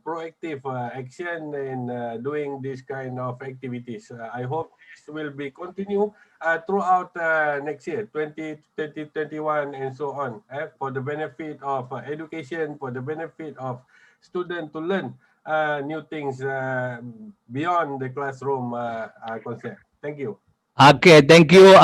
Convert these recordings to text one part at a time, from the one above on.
proactive action in doing this kind of activities. I hope this will be continue throughout next year, 2021 and so on, for the benefit of education, for the benefit of students to learn new things beyond the classroom concept. Thank you. Okay, thank you,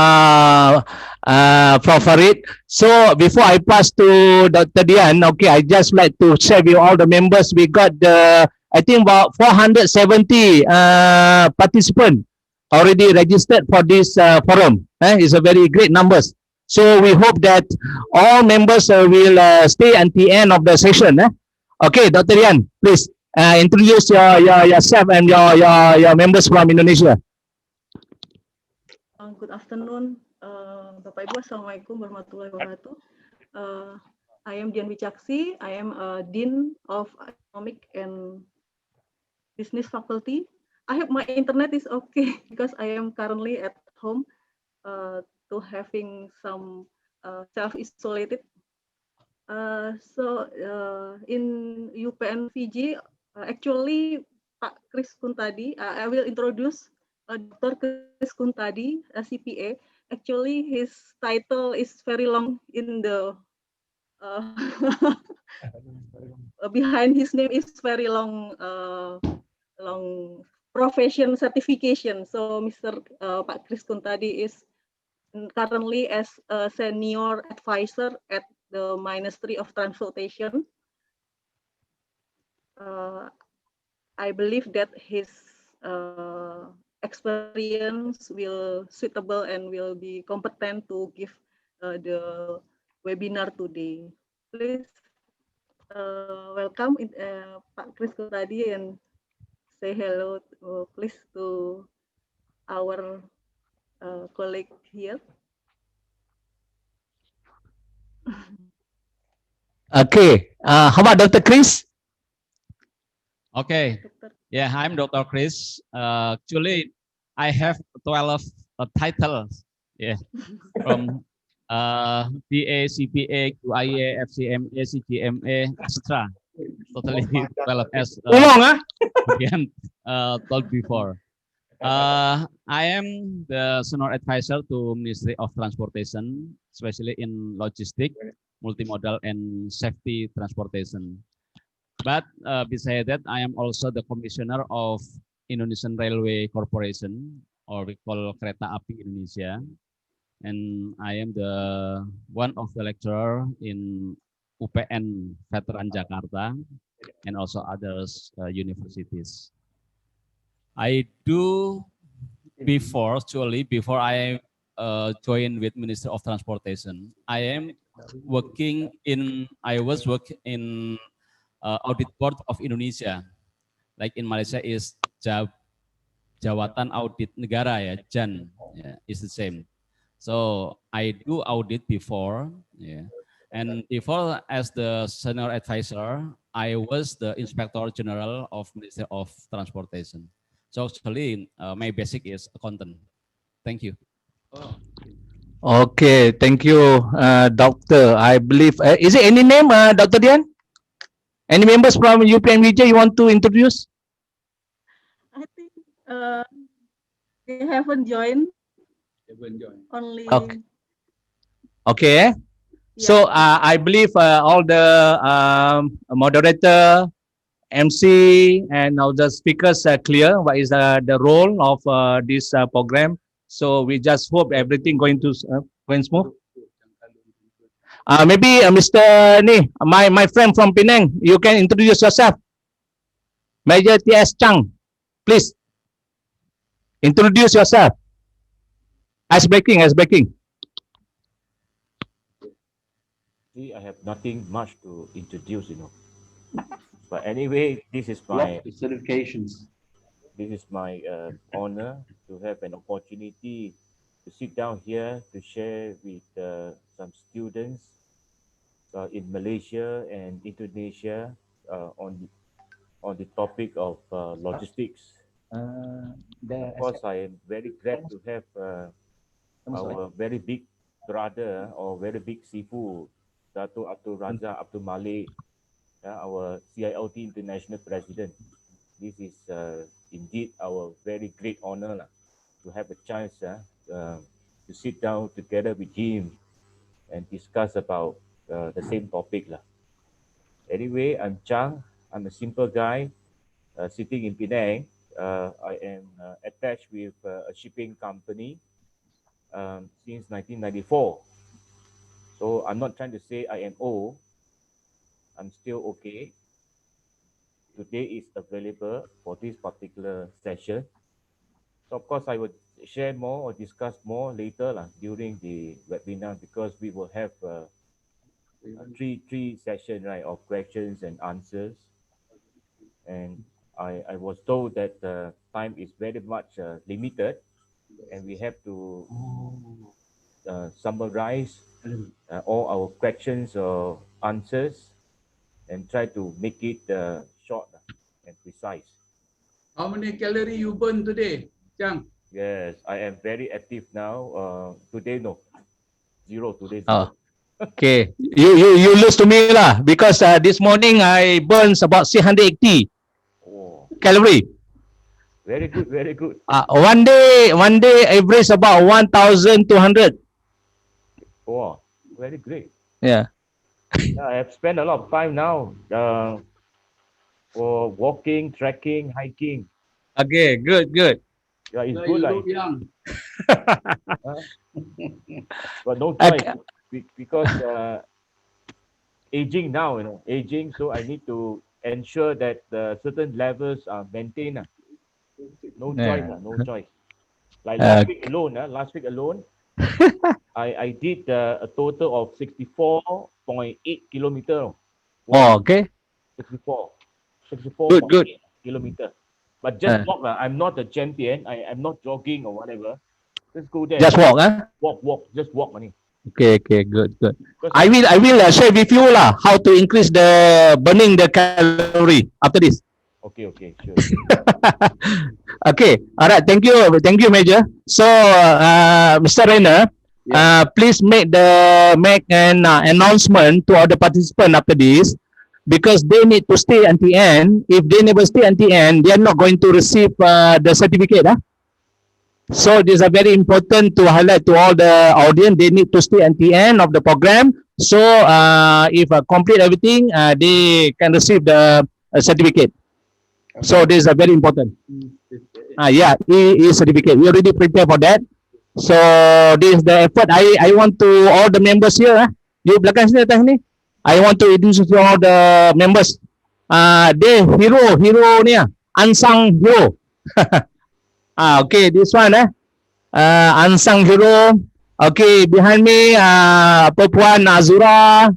Prof. Farid. So before I pass to Dr. Dian, okay, I just like to share with all the members. We got I think about 470 participants already registered for this forum. It's a very great numbers. So we hope that all members will stay until the end of the session. Okay, Dr. Dian, please introduce yourself and your members from Indonesia. Good afternoon, Bapak Ibu. Assalamualaikum warahmatullahi wabarakatuh. I am Dian Wicaksi. I am a Dean of Economic and Business Faculty. I hope my internet is okay because I am currently at home to having some self-isolated. In UPNVJ, actually Pak Kris Kuntadi, I will introduce Dr. Kris Kuntadi, a CPA. Actually, his title is very long in the behind his name is very long, long profession certification. So, Mr. Pak Kris Kuntadi is currently as a senior advisor at the Ministry of Transportation. I believe that his experience will suitable and will be competent to give the webinar today. Please welcome Pak Kris Kuntadi and say hello, please, to our colleague here. Okay, how about Dr. Chris? Okay, yeah, I'm Dr. Chris. Actually, I have 12 titles, yeah, from BA, CPA, QIA, FCMA, CGMA, etc. Totally 12 as again told before. I am the senior advisor to Ministry of Transportation, especially in logistics, multimodal, and safety transportation. But besides that, I am also the commissioner of Indonesian Railway Corporation, or we call Kereta Api Indonesia, and I am the one of the lecturer in UPN Veteran Jakarta, and also others universities. I do before I joined with Ministry of Transportation. I was working in Audit Board of Indonesia, like in Malaysia is Jawatan Audit Negara, ya, JAN, yeah, is the same. So I do audit before, yeah, and before as the senior advisor, I was the Inspector General of Ministry of Transportation. So actually, my basic is accountant. Thank you. Okay, thank you, Doctor. I believe, is it any name, Dr. Dian? Any members from UPNVJ you want to introduce? I think they haven't joined. Only. Okay. Okay. So I believe all the moderator, MC, and all the speakers are clear what is the role of this program. So we just hope everything going smooth. Maybe Mr. Ni, my friend from Penang, you can introduce yourself. Major T.S. Chang, please introduce yourself. Ice breaking. I have nothing much to introduce, But anyway, this is my certifications. This is my honor to have an opportunity to sit down here to share with some students in Malaysia and Indonesia on the topic of logistics. Of course, I am very glad to have our very big brother or very big Sifu, Dato' Abdul Razak Abdul Malik, our CILT International President. This is indeed our very great honor to have a chance to sit down together with him and discuss about the same topic. Anyway, I'm Chang. I'm a simple guy sitting in Penang. I am attached with a shipping company since 1994. So I'm not trying to say I am old. I'm still okay. Today is available for this particular session. So of course I would share more or discuss more later during the webinar, because we will have three sessions, right, of questions and answers. And I was told that time is very much limited, and we have to summarize all our questions or answers and try to make it short and precise. How many calories you burn today, Chang? Yes, I am very active now. Today, no. Zero. Today, Oh, zero. okay. You lose to me lah, because this morning I burns about 680 Oh, calorie. very good, very good. One day average about 1,200. Oh, very great. Yeah. I have spent a lot of time now for walking, trekking, hiking. Okay, good. Yeah, it's You good. look young. But no choice Okay. because aging now, aging. So I need to ensure that certain levels are maintained. No choice, Yeah. no choice. Like last week alone, I did a total of 64.8 kilometer. Oh, okay. 64.8 Good. kilometer. But just walk. I'm not a champion. I'm not jogging or whatever. Just go there. Just walk, huh? Walk. Just walk, money. Okay, good. Because I will share with you lah how to increase the burning the calorie after this. Okay, sure. Okay, all right. Thank you, Major. So, Mr. Rainer, please make an announcement to all the participants after this, because they need to stay until the end. If they never stay until the end, they are not going to receive the certificate. So this is very important to highlight to all the audience. They need to stay until the end of the program. So if complete everything, they can receive the certificate. So this is very important. E-certificate. We already prepared for that. So this is the effort. I want to all the members here. You belakang sini atas ni. I want to introduce to all the members. They hero ni unsung hero. Okay, this one unsung hero. Okay, behind me Puan Azura,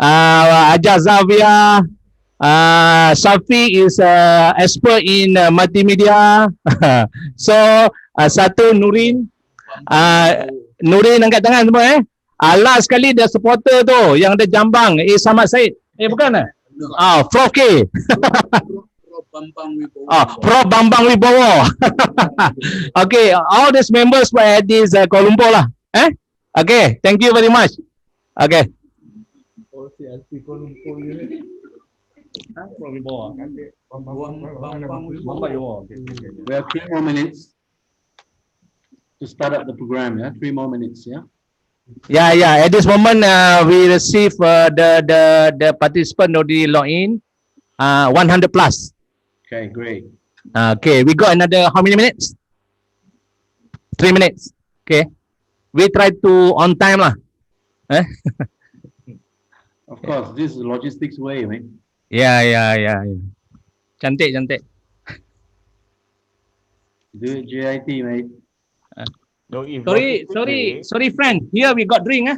Ajaz Zavia, Safi is expert in multimedia. So satu Nurin, Nurin angkat tangan semua last sekali dia supporter tu yang ada jambang Samad Said. Bukan Prof K. Prof Bambang Wibowo. Okay, all these members were at this Kuala Lumpur lah. Okay, thank you very much. Okay. We have 3 more minutes to start up the program. 3 more minutes. Yeah. At this moment, we receive the participant already log in 100 plus. Okay, great. Okay, we got another how many minutes? 3 minutes. Okay, we try to on time lah. Of course, this is logistics way, mate. Yeah. Cantik. Do it JIT, mate. No, if Sorry, friend. Here we got drink.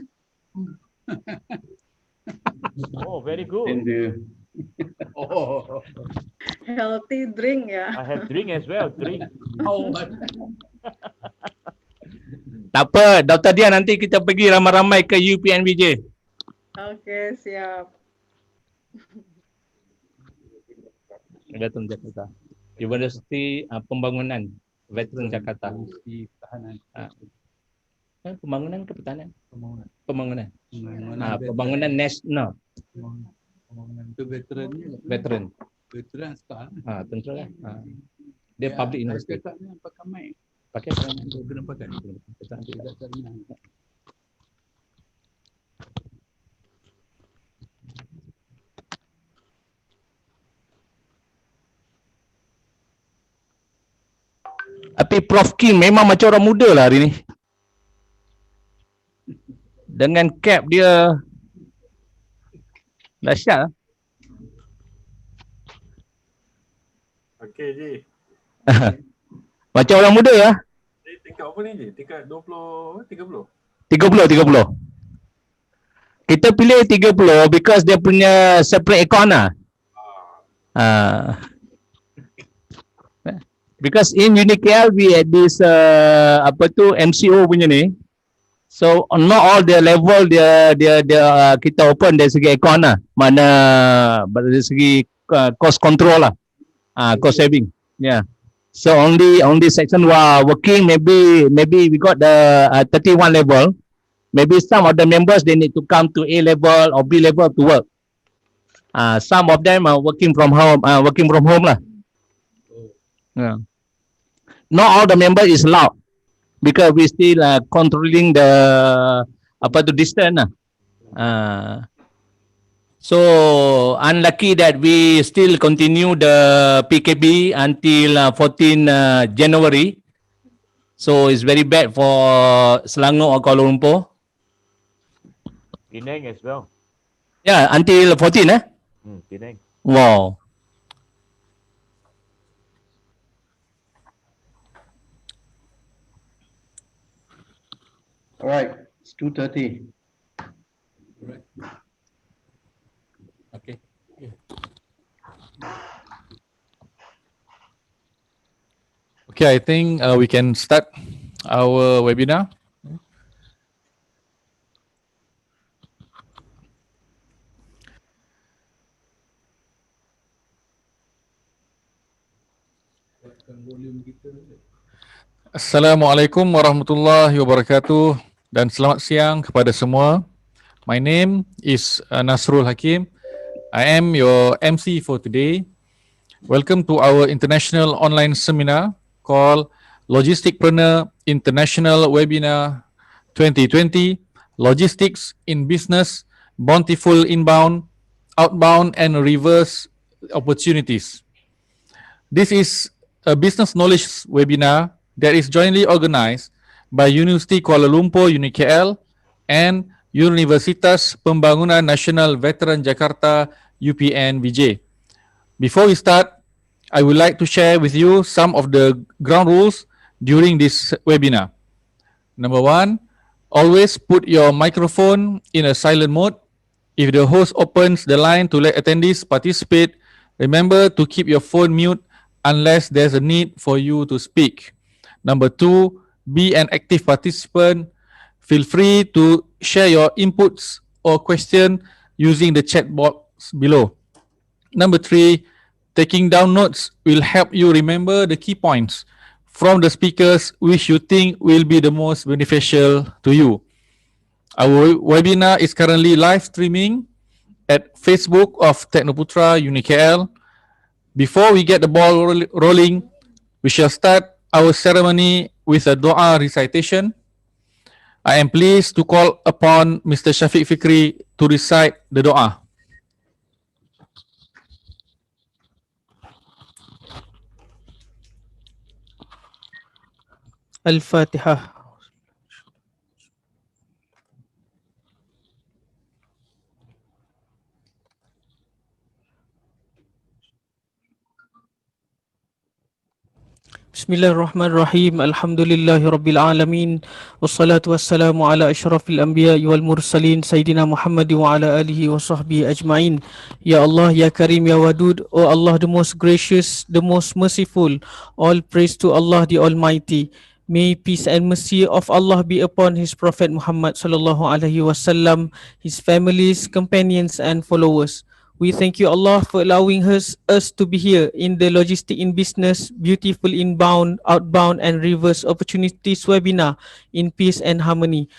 Oh, very good. Didn't do. Healthy drink ya. I have drink as well. Drink. Tak apa, Dr. Dia nanti kita pergi ramai-ramai ke UPNVJ. Oke, siap. Veteran Jakarta. University Pembangunan Veteran Jakarta. Pembangunan ke pertahanan? Pembangunan. Pembangunan nasional. Itu veteran ni. Veteran. Veteran sekarang. Tentera lah. Dia public university. Cakap ni pakai mic. Pakai Kena pakai. Kita ambil dasarnya. Tapi Prof Kim memang macam orang muda lah hari ni. Dengan cap dia dahsyat lah. Okey Ji. Macam orang muda lah. Tingkat apa ni Ji? Tingkat 20, 30? 30. Kita pilih 30 because dia punya separate account lah. Because in UniKL we had this MCO punya ni. So not all the level dia kita open dari segi account lah. Mana dari segi cost control lah. Cost saving. Yeah. So only section working maybe we got the 31 level. Maybe some of the members they need to come to A level or B level to work. Some of them are working from home lah. Yeah. Not all the member is allowed because we still controlling the distance lah. So unlucky that we still continue the PKB until 14 January. So it's very bad for Selangor or Kuala Lumpur. Penang as well. Yeah, until 14 Penang. Wow. All right, it's 2:30. Okay. Okay, I think we can start our webinar. Assalamualaikum warahmatullahi wabarakatuh dan selamat siang kepada semua. My name is Nasrul Hakim. I am your MC for today. Welcome to our international online seminar called Logisticpreneur International Webinar 2020, Logistics in Business, Bountiful Inbound, Outbound and Reverse Opportunities. This is a business knowledge webinar that is jointly organized by University Kuala Lumpur UniKL and Universitas Pembangunan Nasional Veteran Jakarta UPNVJ. Before we start, I would like to share with you some of the ground rules during this webinar. Number 1, always put your microphone in a silent mode. If the host opens the line to let attendees participate, remember to keep your phone mute unless there's a need for you to speak. Number 2, be an active participant. Feel free to share your inputs or question using the chat box below. Number 3, taking down notes will help you remember the key points from the speakers which you think will be the most beneficial to you. Our webinar is currently live streaming at Facebook of Teknoputra UniKL. Before we get the ball rolling, we shall start our ceremony with a dua recitation. I am pleased to call upon Mr. Shafiq Fikri to recite the dua. Al-Fatihah. Bismillahirrahmanirrahim. Alhamdulillahirabbil alamin. Wassalatu wassalamu ala asyrafil anbiya'i wal mursalin sayyidina Muhammad wa ala alihi wa sahbihi ajma'in. Ya Allah, ya Karim, ya Wadud, O Allah, the most gracious, the most merciful. All praise to Allah the Almighty. May peace and mercy of Allah be upon His Prophet Muhammad sallallahu alaihi wasallam, his families, companions and followers. We thank you, Allah, for allowing us to be here in the Logistic in Business, Beautiful Inbound, Outbound and Reverse Opportunities webinar in peace and harmony.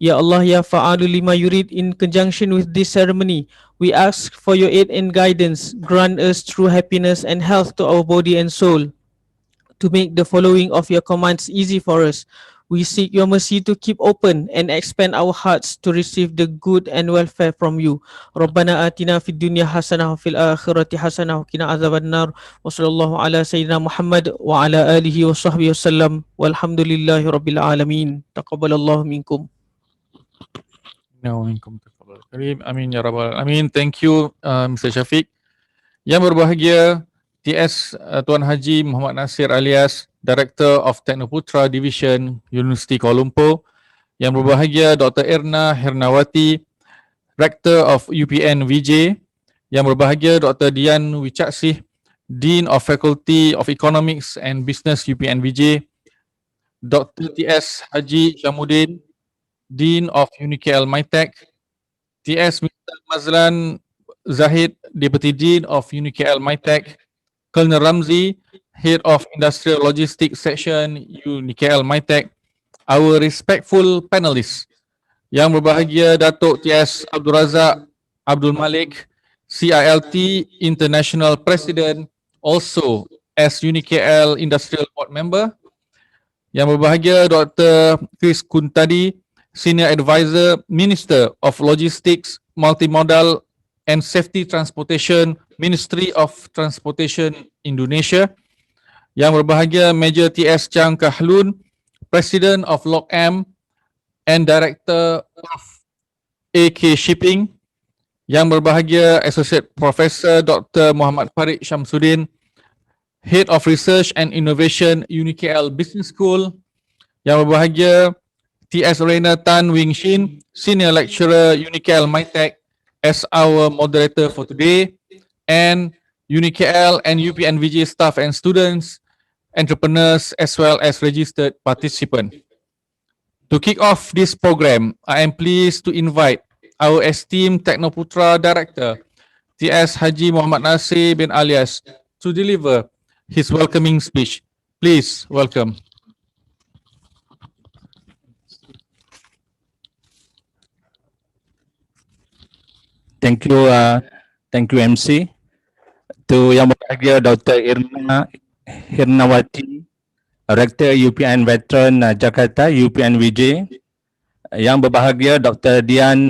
Ya Allah, Ya Fa'alu lima yurid, in conjunction with this ceremony, we ask for your aid and guidance. Grant us true happiness and health to our body and soul, to make the following of your commands easy for us. We seek your mercy to keep open and expand our hearts to receive the good and welfare from you. Rabbana atina fid dunya hasanah wa fil akhirati hasanah wa qina azabannar. Wa sallallahu ala sayyidina Muhammad wa ala alihi wa sahbihi wasallam. Walhamdulillahi rabbil alamin. Taqabbalallahu minkum. Amin ya rabbal alamin. Thank you Mr. Syafiq. Yang berbahagia TS Tuan Haji Muhammad Nasir alias Director of Teknoputra Division Universiti Kuala Lumpur. Yang berbahagia Dr. Erna Hernawati, Rector of UPNVJ. Yang berbahagia Dr. Dian Wicaksih, Dean of Faculty of Economics and Business UPNVJ. Dr. TS Haji Syamuddin, Dean of UniKL MyTech. TS Mr. Mazlan Zahid, Deputy Dean of UniKL MyTech. Colonel Ramzi, Head of Industrial Logistics Section UniKL MyTech. Our respectful panelists. Yang berbahagia Datuk TS Abdul Razak Abdul Malik, CILT International President, also as UniKL Industrial Board Member. Yang berbahagia Dr. Chris Kuntadi, Senior Advisor, Minister of Logistics, Multimodal and Safety Transportation, Ministry of Transportation Indonesia. Yang berbahagia Major TS Chang Kahlun, President of LOGM and Director of AK Shipping. Yang berbahagia Associate Professor Dr. Muhammad Farid Syamsuddin, Head of Research and Innovation UniKL Business School. Yang berbahagia TS Reina Tan Wing Shin, Senior Lecturer UniKL MyTech, as our moderator for today, and UniKL and UPNVJ staff and students, entrepreneurs as well as registered participants. To kick off this program, I am pleased to invite our esteemed Teknoputra Director, TS Haji Muhammad Nasir bin Alias, to deliver his welcoming speech. Please welcome. Thank you MC. To Yang berbahagia Dr. Irma Hirnawati, Rector UPN Veteran Jakarta UPNVJ. Yang berbahagia Dr. Dian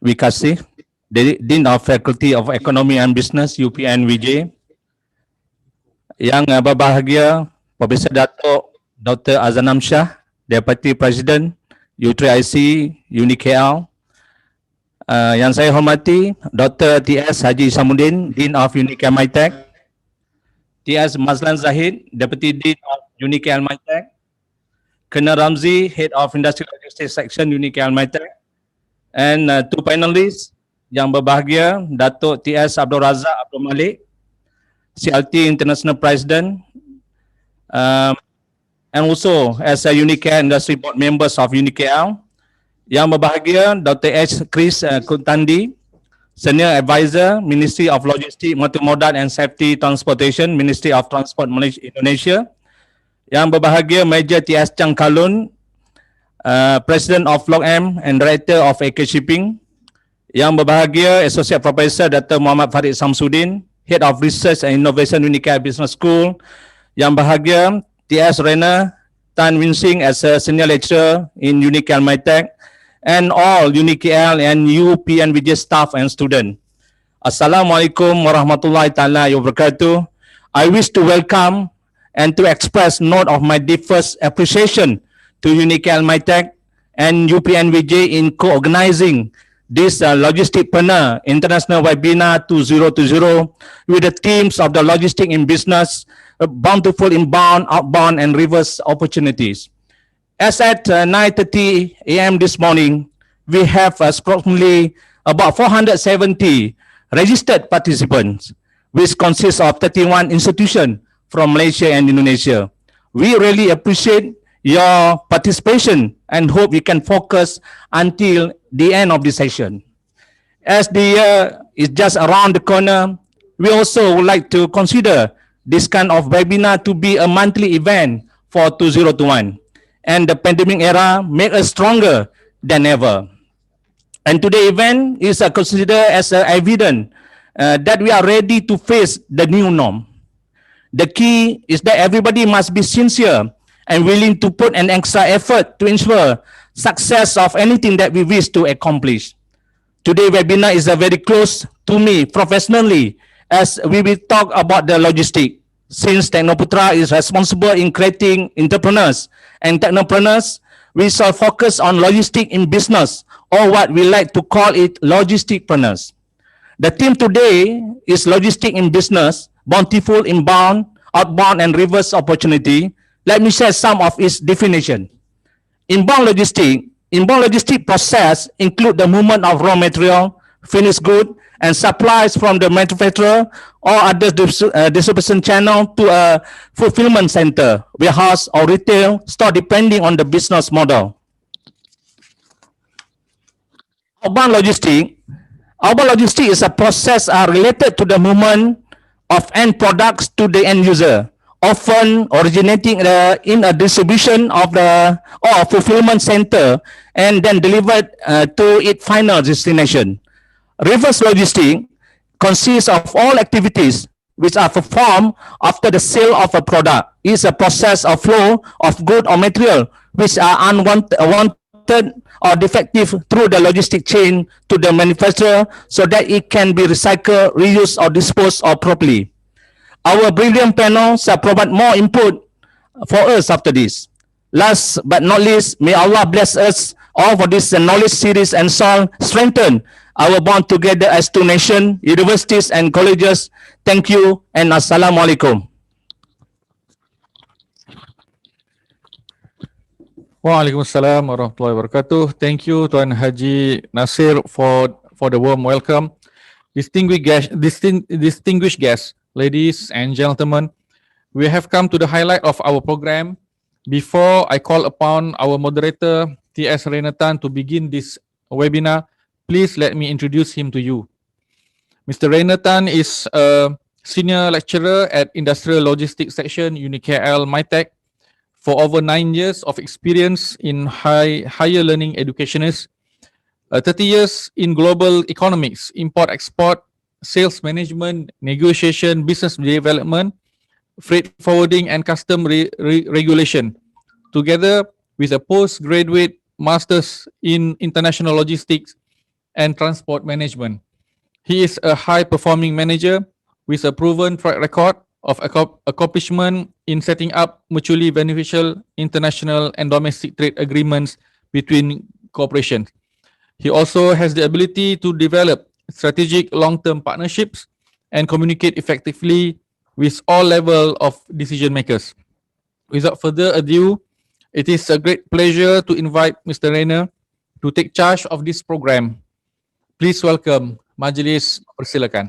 Wikasih, Dean of Faculty of Economy and Business UPNVJ. Yang berbahagia Profesor Datuk Dr. Azanam Shah, Deputy President U3IC UniKL. Yang saya hormati Dr. TS Haji Syamuddin, Dean of UniKL MyTech. TS Mazlan Zahid, Deputy Dean of UniKL MyTech. Colonel Ramzi, Head of Industrial Logistics Section UniKL MyTech. And two panelists yang berbahagia, Datuk TS Abdul Razak Abdul Malik, CLT International President, and also as a UniKL Industry Board members of UniKL. Yang berbahagia Dr. H. Chris Kuntandi, Senior Advisor, Ministry of Logistics, Multimodal and Safety Transportation, Ministry of Transport Malaysia, Indonesia. Yang berbahagia Major T.S. Chang Kalun, President of LOGM and Director of AK Shipping. Yang berbahagia Associate Professor Dr. Muhammad Farid Syamsuddin, Head of Research and Innovation UniKL Business School. Yang bahagia T.S. Reina Tan Winsing as a Senior Lecturer in UniKL MyTech, and all UniKL and UPNVJ staff and students. Assalamualaikum warahmatullahi taala wabarakatuh. I wish to welcome and to express note of my deepest appreciation to UniKL MyTech and UPNVJ in co-organizing this Logisticpreneur International Webinar 2020 with the themes of the logistic in business, bountiful inbound, outbound, and reverse opportunities. As at 9:30 a.m. this morning, we have approximately about 470 registered participants, which consists of 31 institutions from Malaysia and Indonesia. We really appreciate your participation and hope we can focus until the end of the session. As the year is just around the corner, we also would like to consider this kind of webinar to be a monthly event for 2021. and the pandemic era make us stronger than ever. And today's event is considered as evident that we are ready to face the new norm. The key is that everybody must be sincere and willing to put an extra effort to ensure success of anything that we wish to accomplish. Today's webinar is very close to me professionally as we will talk about the logistics. Since Technoputra is responsible in creating entrepreneurs and technopreneurs, we shall focus on logistics in business, or what we like to call it logisticpreneurs. The theme today is logistics in business, bountiful inbound, outbound, and reverse opportunity. Let me share some of its definition. Inbound logistic process include the movement of raw material, finished good, and supplies from the manufacturer or other distribution channel to a fulfillment center, warehouse, or retail store, depending on the business model. Outbound logistic is a process related to the movement of end products to the end user, often originating in a distribution of the or fulfillment center and then delivered to its final destination. Reverse logistic consists of all activities which are performed after the sale of a product. It is a process of flow of good or material which are unwanted or defective through the logistic chain to the manufacturer so that it can be recycled, reused, or disposed of properly. Our brilliant panel shall provide more input for us after this. Last but not least, may Allah bless us all for this knowledge series and shall strengthen our bond together as two nations, universities, and colleges. Thank you and Assalamualaikum. Waalaikumsalam warahmatullahi wabarakatuh. Thank you Tuan Haji Nasir for the warm welcome. Distinguished guests, ladies and gentlemen, we have come to the highlight of our program. Before I call upon our moderator, T.S. Renatan, to begin this webinar, please let me introduce him to you. Mr. Renatan is a senior lecturer at Industrial Logistics Section, UniKL, MyTech, for over 9 years of experience in higher learning educationists, 30 years in global economics, import-export, sales management, negotiation, business development, freight forwarding, and custom regulation, together with a postgraduate master's in international logistics and transport management. He is a high-performing manager with a proven track record of accomplishment in setting up mutually beneficial international and domestic trade agreements between corporations. He also has the ability to develop strategic long-term partnerships and communicate effectively with all levels of decision makers. Without further ado, it is a great pleasure to invite Mr. Rainer to take charge of this program. Please welcome Majlis, persilakan.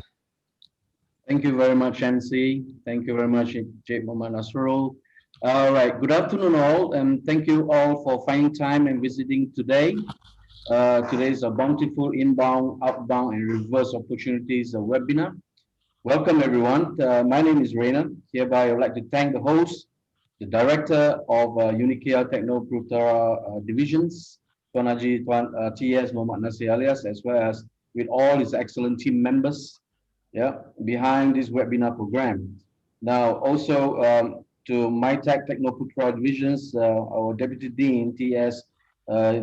Thank you very much, MC. Thank you very much, J. Muhammad Nasrul. All right, good afternoon all, and thank you all for finding time and visiting today. Today is a bountiful inbound, outbound, and reverse opportunities webinar. Welcome everyone. My name is Rainer. Hereby, I would like to thank the host, the director of UniKL Technoputra divisions, Tuan Haji T.S. Muhammad Nasir alias, as well as with all his excellent team members, behind this webinar program. Now, also to MyTech Technoputra divisions, our Deputy Dean T.S.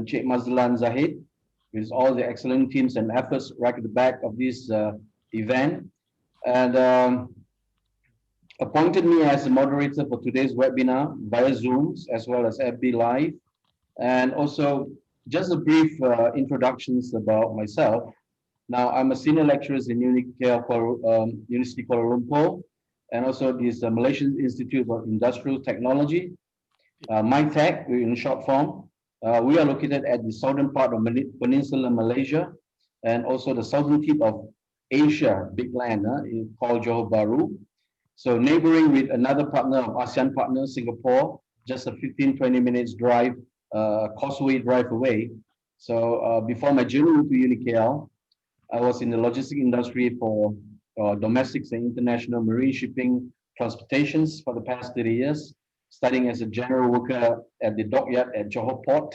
Sheikh Mazlan Zahid, with all the excellent teams and efforts right at the back of this event, and appointed me as the moderator for today's webinar via Zooms as well as FB Live. And also just a brief introductions about myself. Now, I'm a senior lecturer in UniKL, University Kuala Lumpur, and also this Malaysian Institute of Industrial Technology, MyTech in short form. We are located at the southern part of Peninsula Malaysia, and also the southern tip of Asia, big land called Johor Bahru. So neighboring with another partner of ASEAN partner, Singapore, just a 15-20 minutes drive, causeway drive away. So before my journey to UniKL, I was in the logistic industry for domestic and international marine shipping transportations for the past 30 years. studying as a general worker at the dockyard at Johor Port,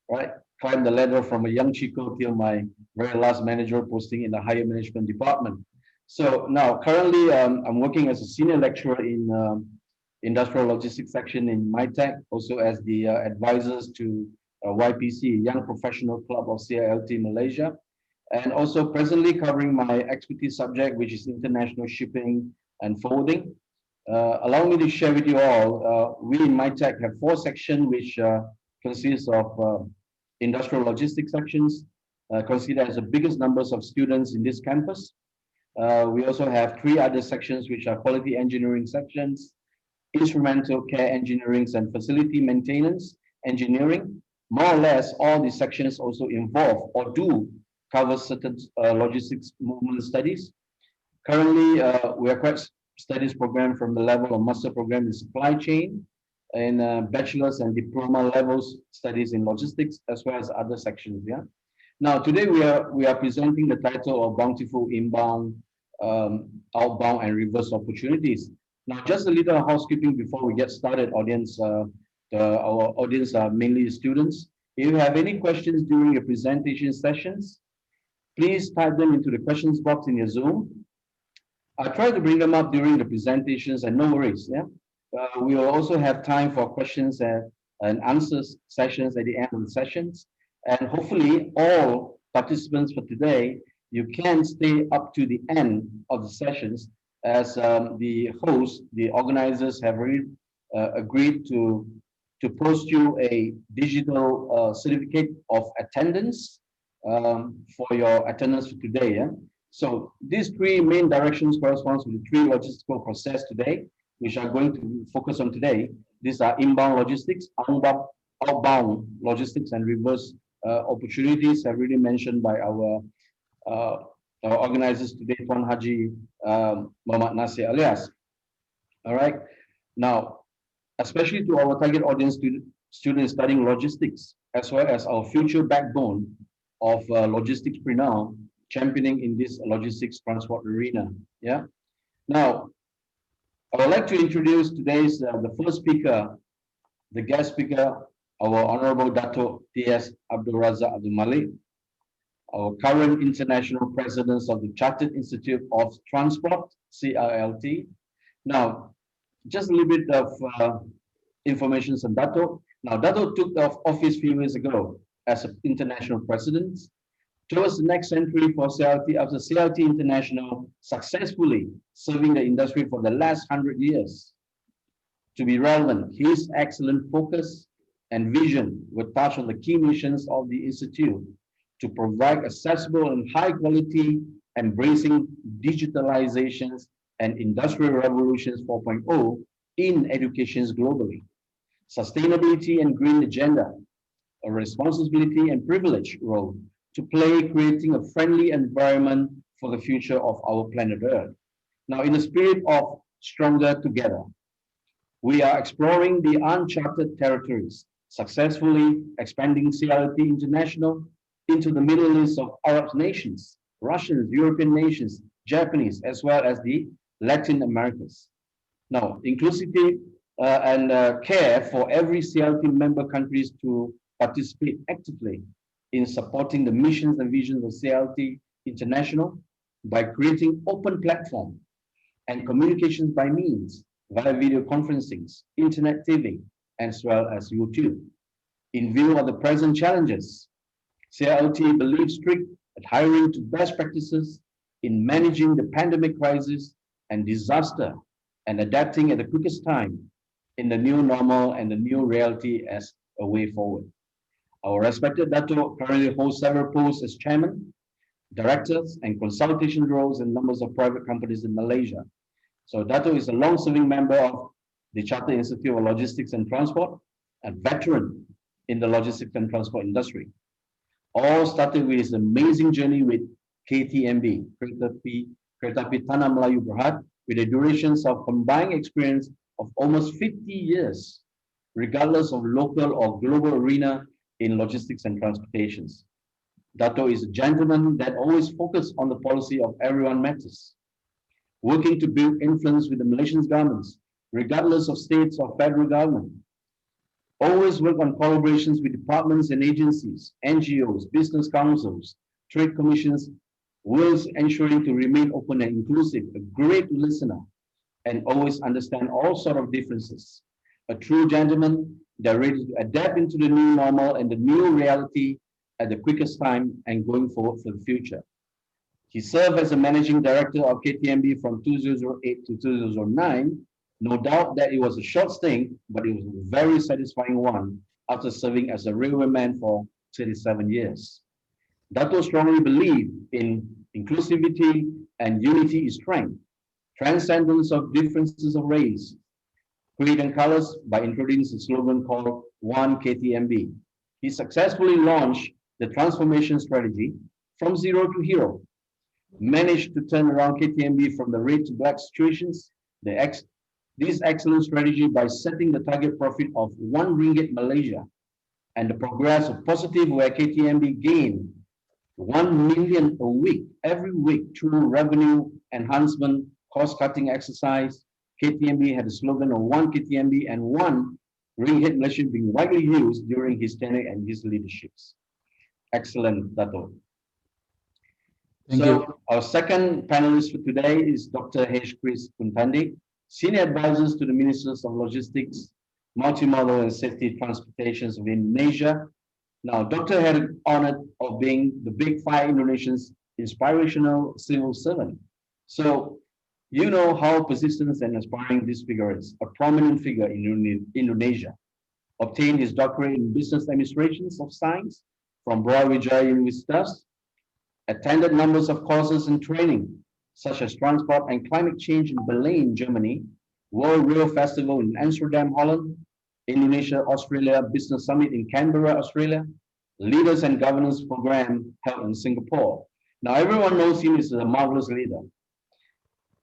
right? Climbed the ladder from a young Chico till my very last manager posting in the higher management department. So now currently I'm working as a senior lecturer in industrial logistics section in MyTech, also as the advisors to YPC, Young Professional Club of CILT Malaysia, and also presently covering my expertise subject, which is international shipping and forwarding. Allow me to share with you all, we in MyTech have 4 sections which consists of industrial logistics sections, considered as the biggest numbers of students in this campus. We also have 3 other sections which are quality engineering sections, instrumental care engineering and facility maintenance engineering. More or less all these sections also involve or do cover certain logistics movement studies. Currently, we are quite studies program from the level of master program in supply chain and bachelor's and diploma levels studies in logistics, as well as other sections. Yeah. Now today we are presenting the title of Bountiful Inbound, Outbound and Reverse Opportunities. Now just a little housekeeping before we get started, audience. Our audience are mainly students. If you have any questions during your presentation sessions, please type them into the questions box in your Zoom. I'll try to bring them up during the presentations, and no worries. Yeah, we will also have time for questions and answers sessions at the end of the sessions. And hopefully all participants for today, you can stay up to the end of the sessions, as the hosts, the organizers have already agreed to post you a digital certificate of attendance for your attendance for today. Yeah? So these 3 main directions corresponds to the 3 logistical process today, which are going to focus on today. These are inbound logistics, outbound logistics, and reverse opportunities have already mentioned by our organizers today, Tuan Haji Muhammad Nasir alias. All right. Now, especially to our target audience, students studying logistics, as well as our future backbone of Logisticpreneur, championing in this logistics transport arena. Yeah. Now, I would like to introduce today's the first speaker, the guest speaker, our Honorable Dato T.S. Abdul Razak Abdul Malik, our current international president of the Chartered Institute of Transport, CILT. Now, just a little bit of information on Dato. Now, Dato took office a few years ago as an international president. Towards the next century for CILT, after CILT International successfully serving the industry for the last 100 years. To be relevant, his excellent focus and vision will touch on the key missions of the Institute to provide accessible and high quality, embracing digitalizations and industrial revolutions 4.0 in educations globally, sustainability and green agenda, a responsibility and privilege role to play, creating a friendly environment for the future of our planet Earth. Now, in the spirit of Stronger Together, we are exploring the uncharted territories, successfully expanding CILT International into the Middle East of Arab nations, Russians, European nations, Japanese, as well as the Latin Americas. Now, inclusivity and care for every CILT member countries to participate actively in supporting the missions and visions of CILT International by creating open platform and communications by means via video conferencing, internet TV, as well as YouTube. In view of the present challenges, CILT believes strict adhering to best practices in managing the pandemic crisis and disaster and adapting at the quickest time in the new normal and the new reality as a way forward. Our respected Dato currently holds several posts as chairman, directors, and consultation roles in numbers of private companies in Malaysia. So Dato is a long-serving member of the Chartered Institute of Logistics and Transport, a veteran in the logistics and transport industry. All started with his amazing journey with KTMB, Kereta Api Tanah Melayu Berhad, with a durations of combined experience of almost 50 years, regardless of local or global arena in logistics and transportations. Dato is a gentleman that always focuses on the policy of everyone matters, working to build influence with the Malaysian governments regardless of states or federal government. Always work on collaborations with departments and agencies, NGOs, business councils, trade commissions, whilst ensuring to remain open and inclusive, a great listener, and always understand all sort of differences. A true gentleman, they're ready to adapt into the new normal and the new reality at the quickest time and going forward for the future. He served as a managing director of KTMB from 2008 to 2009. No doubt that it was a short stint, but it was a very satisfying one after serving as a railwayman for 37 years. Dato strongly believed in inclusivity and unity is strength, transcendence of differences of race, creed and colors by introducing a slogan called One KTMB. He successfully launched the transformation strategy from zero to hero, managed to turn around KTMB from the red to black situations, this excellent strategy by setting the target profit of 1 ringgit Malaysia and the progress of positive where KTMB gained 1 million a week, every week through revenue enhancement, cost-cutting exercise. KTMB had a slogan of 1 KTMB and 1 ringgit Malaysia being widely used during his tenure and his leaderships. Excellent, Dato. Thank you. Our second panelist for today is Dr. H. Chris Kuntandi, Senior Advisors to the Ministers of Logistics, Multimodal and Safety Transportations of Indonesia. Now, Dr. had the honor of being the Big Five Indonesians' inspirational civil servant. So, you know how persistent and aspiring this figure is, a prominent figure in Indonesia. Obtained his doctorate in Business Administrations of Science from Brawijaya Universitas, attended numbers of courses and training, such as Transport and Climate Change in Berlin, Germany, World Rail Festival in Amsterdam, Holland, Indonesia-Australia Business Summit in Canberra, Australia, Leaders and Governance Program held in Singapore. Now, everyone knows him as a marvelous leader,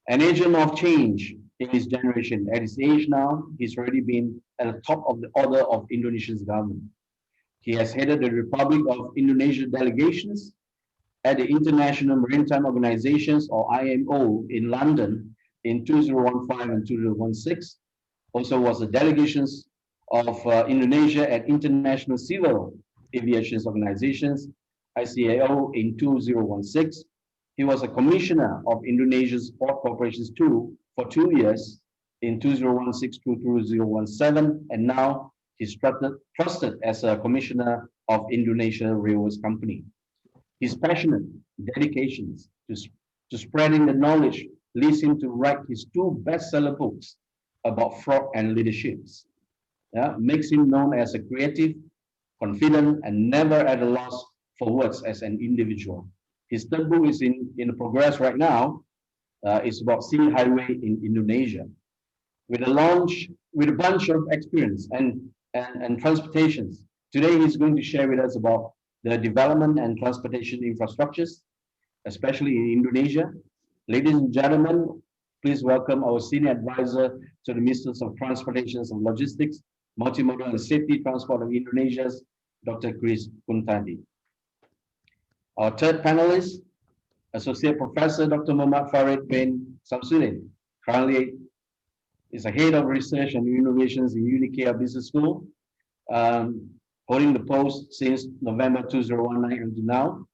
an agent of change in his generation. At his age now, he's already been at the top of the order of Indonesia's government. He has headed the Republic of Indonesia delegations at the International Maritime Organizations, or IMO, in London in 2015 and 2016. Also was the delegations of Indonesia at International Civil Aviation Organizations, ICAO, in 2016. He was a commissioner of Indonesia's Port Corporations too for 2 years in 2016 to 2017, and now he's trusted as a commissioner of Indonesia Railways Company. His passionate dedications to spreading the knowledge leads him to write his 2 bestseller books about fraud and leaderships. Yeah, makes him known as a creative, confident, and never at a loss for words as an individual. His 3rd book is in progress right now. It's about Sea Highway in Indonesia. With a bunch of experience and transportations. Today he's going to share with us about the development and transportation infrastructures, especially in Indonesia. Ladies and gentlemen, please welcome our Senior Advisor to the Ministers of Transportations and Logistics, Multimodal and Safety Transport of Indonesia's Dr. Chris Kuntandi. Our 3rd panelist, Associate Professor Dr. Muhammad Farid bin Samsudin, currently is a Head of Research and Innovations in UniKL Business School, holding the post since November 2019 until now.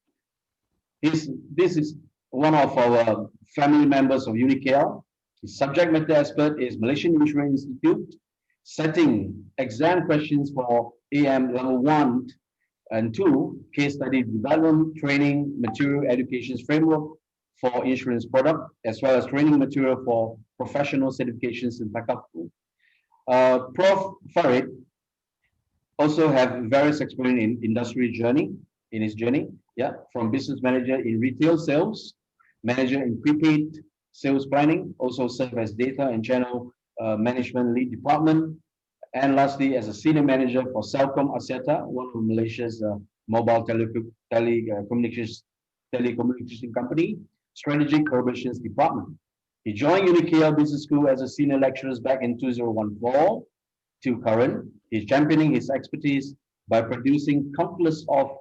This is one of our family members of UniKL. His subject matter expert is Malaysian Insurance Institute, setting exam questions for AM level 1 and 2, case study development, training, material education framework for insurance product, as well as training material for professional certifications in Takaful. Prof. Farid also have various experience in industry journey, from business manager in retail sales, manager in prepaid sales planning, also serve as data and channel management lead department, and lastly, as a senior manager for Celcom Axiata, one of Malaysia's mobile telecommunication company, strategic operations department. He joined UniKL Business School as a senior lecturer back in 2014 to current. He's championing his expertise by producing countless of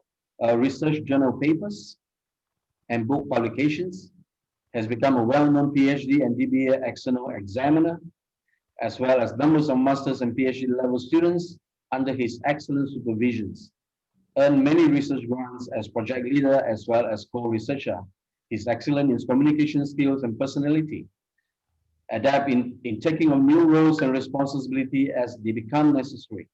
research journal papers and book publications, has become a well-known PhD and DBA external examiner, as well as numbers of master's and PhD level students under his excellent supervisions. Earned many research grants as project leader as well as co-researcher. He's excellent in his communication skills and personality. Adapt in taking on new roles and responsibility as they become necessary.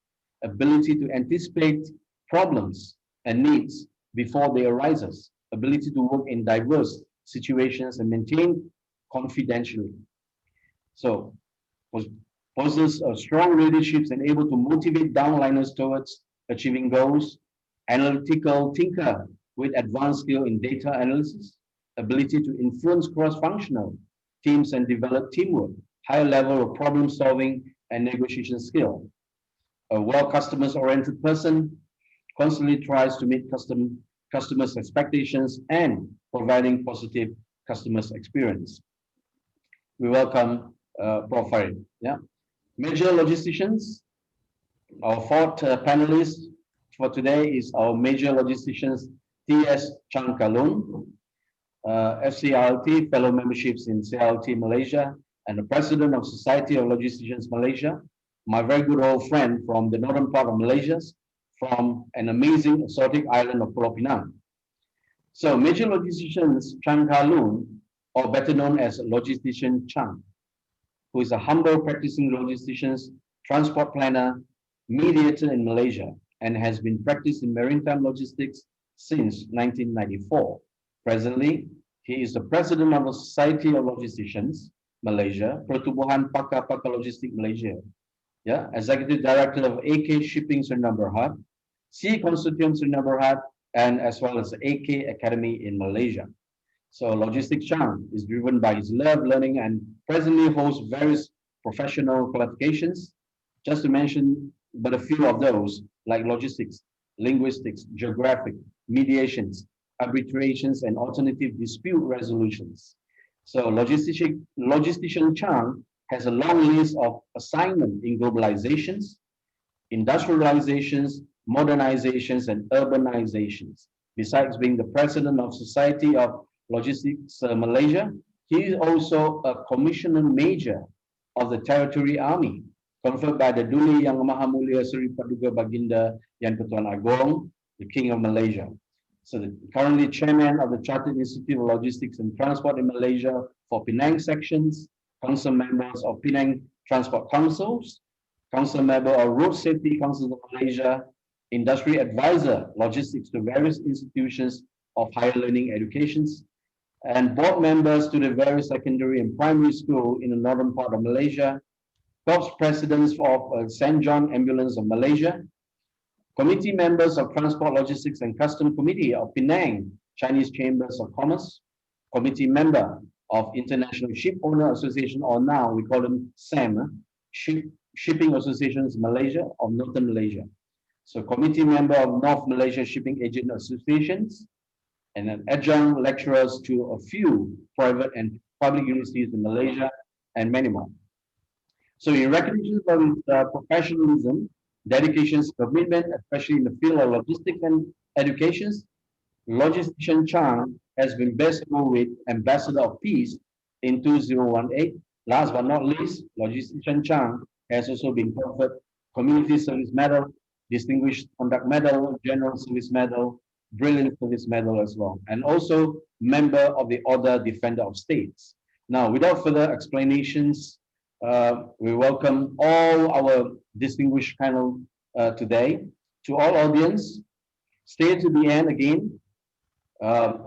Ability to anticipate problems and needs before they arise. Ability to work in diverse situations and maintain confidentially. So, possesses a strong leaderships and able to motivate downliners towards achieving goals. Analytical thinker with advanced skill in data analysis. Ability to influence cross-functional teams and develop teamwork. High level of problem solving and negotiation skill. A well customers-oriented person constantly tries to meet customers' expectations and providing positive customers experience. We welcome Prof. Farid. Yeah. Major logisticians. Our fourth panelist for today is our major logisticians T.S. Chang Kalun, FCRLT, fellow memberships in CRLT Malaysia, and the president of Society of Logisticians Malaysia. My very good old friend from the northern part of Malaysia, from an amazing exotic island of Pulau Pinang. So, major logisticians Chang Kalun, or better known as Logistician Chang, who is a humble practicing logistician, transport planner, mediator in Malaysia, and has been practicing maritime logistics since 1994. Presently, he is the president of the Society of Logisticians Malaysia, Pertubuhan Pakar-Pakar Logistik Malaysia. Yeah, executive director of AK Shipping Sdn Bhd, C Consortium Sdn Bhd, and as well as the AK Academy in Malaysia. So Logistics Chang is driven by his love learning and presently holds various professional qualifications. Just to mention but a few of those, like logistics, linguistics, geographic, mediations, arbitrations, and alternative dispute resolutions. So Logistician Chang has a long list of assignments in globalizations, industrializations, modernizations, and urbanizations. Besides being the president of Society of Logistics Malaysia, he is also a commissioner major of the Territory Army, conferred by the Duli Yang Maha Mulia Seri Paduka Baginda Yang Ketuan Agong, the King of Malaysia. So currently chairman of the Chartered Institute of Logistics and Transport in Malaysia for Penang sections, council members of Penang Transport Councils, council member of Road Safety Council of Malaysia, industry advisor logistics to various institutions of higher learning educations, and board members to the various secondary and primary school in the northern part of Malaysia, corps presidents of St. John Ambulance of Malaysia, committee members of Transport, Logistics and Custom Committee of Penang Chinese Chambers of Commerce, committee member of International Ship Owner Association, or now we call them SAM, Shipping Associations Malaysia of Northern Malaysia. So committee member of North Malaysia Shipping Agent Associations, and an adjunct lecturers to a few private and public universities in Malaysia, and many more. So in recognition of his professionalism, dedications, commitment, especially in the field of logistics and education, Logistician Chang has been bestowed with Ambassador of Peace in 2018. Last but not least, Logistician Chang has also been conferred Community Service Medal, Distinguished Conduct Medal, General Service Medal, Brilliant Service Medal as well, and also member of the Order Defender of States. Now, without further explanations, we welcome all our distinguished panel today. To all audience, stay to the end again.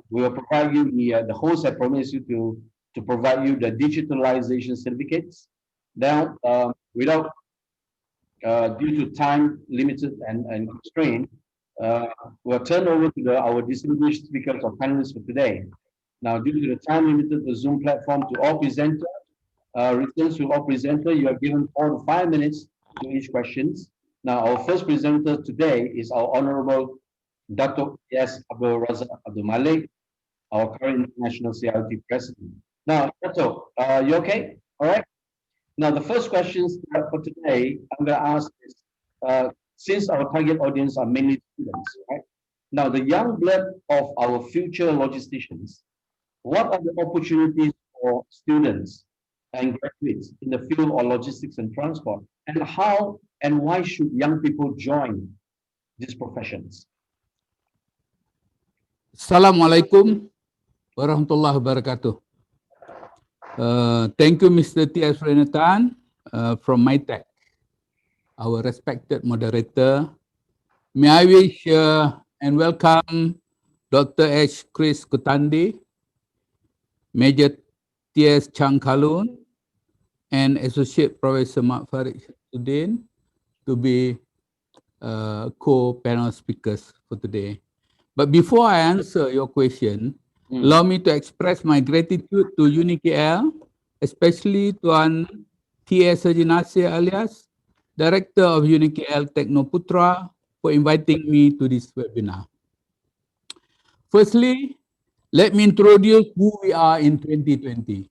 We will provide you the host had promised you to provide you the digitalization certificates. Now, without due to time limited and constraint, we'll turn over to our distinguished speakers or panelists for today. Now, due to the time limited, the Zoom platform to all presenters, returns to all presenters, you are given 4 to 5 minutes to each questions. Now, our first presenter today is our Honorable Dato' S. Abdul Razak Abdul Malik, our current International CRT President. Now, Dato', you okay? All right. Now, the first questions for today, I'm going to ask is, since our target audience are mainly students, right? Now, the young blood of our future logisticians, what are the opportunities for students and graduates in the field of logistics and transport? And how and why should young people join these professions? Assalamualaikum warahmatullahi wabarakatuh. Thank you, Mr. T.S. Renatan from MyTech, our respected moderator. May I wish and welcome Dr. H. Chris Kutandi, Major T.S. Chang Kalun, and Associate Professor Mak Farid Shamsuddin to be co-panel speakers for today. But before I answer your question, allow me to express my gratitude to UniKL, especially to T.S. Sajinasir alias Director of UniKL Technoputra, for inviting me to this webinar. Firstly, let me introduce who we are in 2020.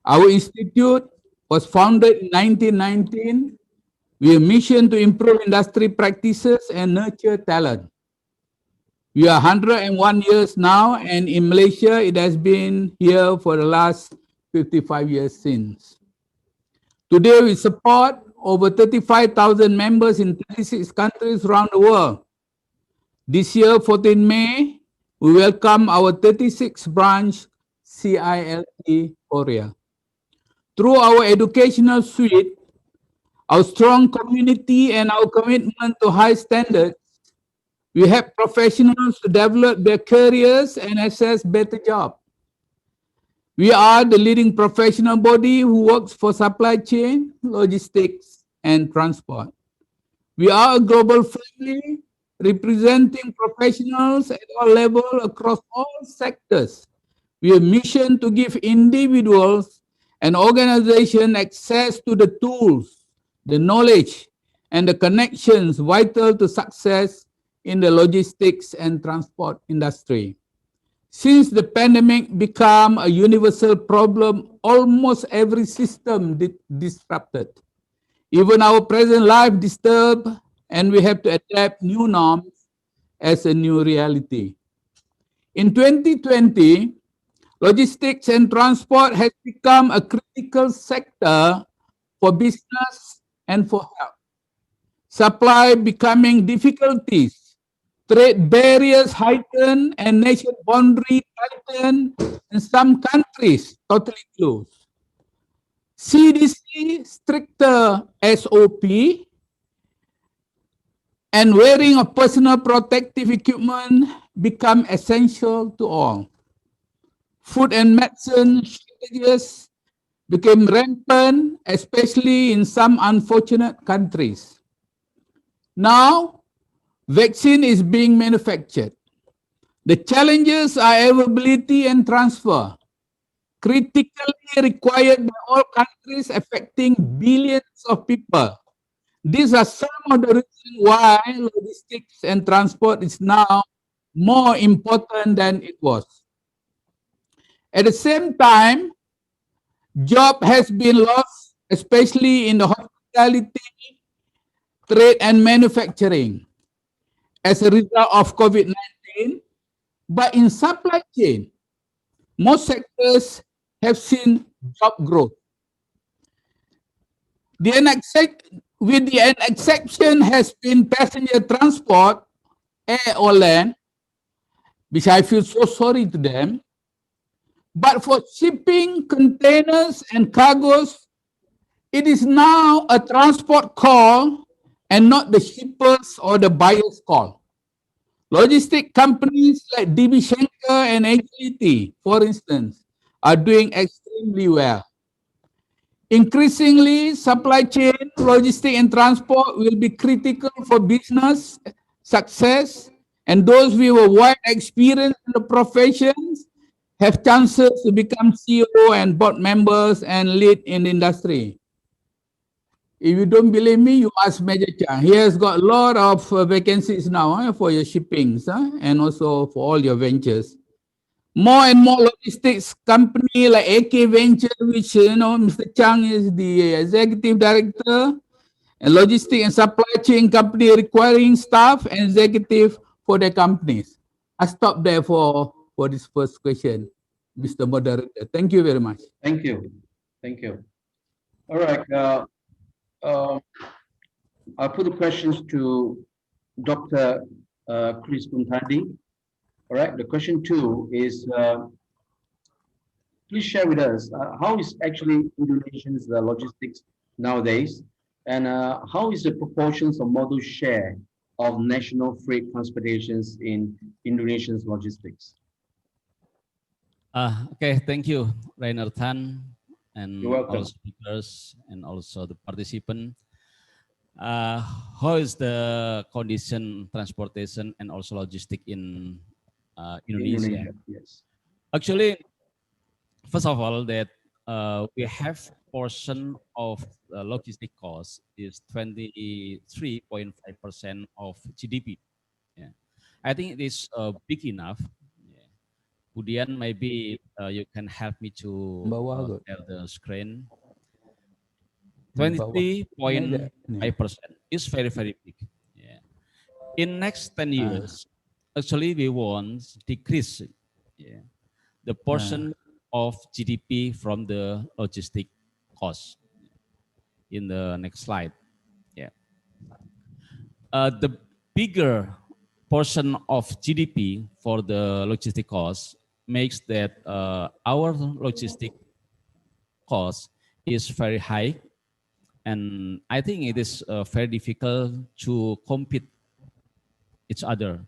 Our institute was founded in 1919 with a mission to improve industry practices and nurture talent. We are 101 years now, and in Malaysia, it has been here for the last 55 years since. Today, we support over 35,000 members in 36 countries around the world. This year, 14 May, we welcome our 36th branch, CILT Korea. Through our educational suite, our strong community, and our commitment to high standards, we help professionals to develop their careers and access better jobs. We are the leading professional body who works for supply chain, logistics, and transport. We are a global family representing professionals at all levels across all sectors. We have a mission to give individuals and organizations access to the tools, the knowledge, and the connections vital to success in the logistics and transport industry. Since the pandemic became a universal problem, almost every system disrupted. Even our present life disturbed, and we have to adapt new norms as a new reality. In 2020, logistics and transport has become a critical sector for business and for health. Supply becoming difficulties, trade barriers heighten, and nation boundary tighten, and some countries totally closed. CDC stricter SOP and wearing of personal protective equipment become essential to all. Food and medicine shortages became rampant, especially in some unfortunate countries. Now, vaccine is being manufactured. The challenges are availability and transfer, critically required by all countries, affecting billions of people. These are some of the reasons why logistics and transport is now more important than it was. At the same time, job has been lost, especially in the hospitality, trade, and manufacturing as a result of COVID-19. But in supply chain, most sectors have seen job growth. With the exception has been passenger transport, air or land, which I feel so sorry to them. But for shipping, containers, and cargoes, it is now a transport call and not the shippers or the buyer's call. Logistic companies like DB Schenker and Agility, for instance, are doing extremely well. Increasingly, supply chain, logistics, and transport will be critical for business success, and those with a wide experience in the professions have chances to become CEO and board members and lead in the industry. If you don't believe me, you ask Major Chang. He has got a lot of vacancies now for your shippings and also for all your ventures. More and more logistics company like AK Venture, which Mr. Chang is the executive director, and logistic and supply chain company requiring staff and executive for their companies. I stop there for this first question, Mr. Moderator. Thank you very much. Thank you. Thank you. All right. I'll put the questions to Dr. Chris Puntadi. All right. The question 2 is, please share with us how is actually Indonesia's logistics nowadays, and how is the proportions of modal share of national freight transportations in Indonesia's logistics? Okay, thank you, Rainer Tan, and You're welcome. all speakers and also the participant. How is the condition transportation and also logistic in Indonesia? Yes. Actually, first of all, that we have portion of logistic cost is 23.5% of GDP. Yeah. I think it is big enough. Yeah. Budian, maybe you can help me to share the screen. 23.5% is very, very big. Yeah. In next 10 years, actually we want decrease the portion of GDP from the logistic cost. In the next slide. Yeah. The bigger portion of GDP for the logistic cost makes that our logistic cost is very high, and I think it is very difficult to compete each other,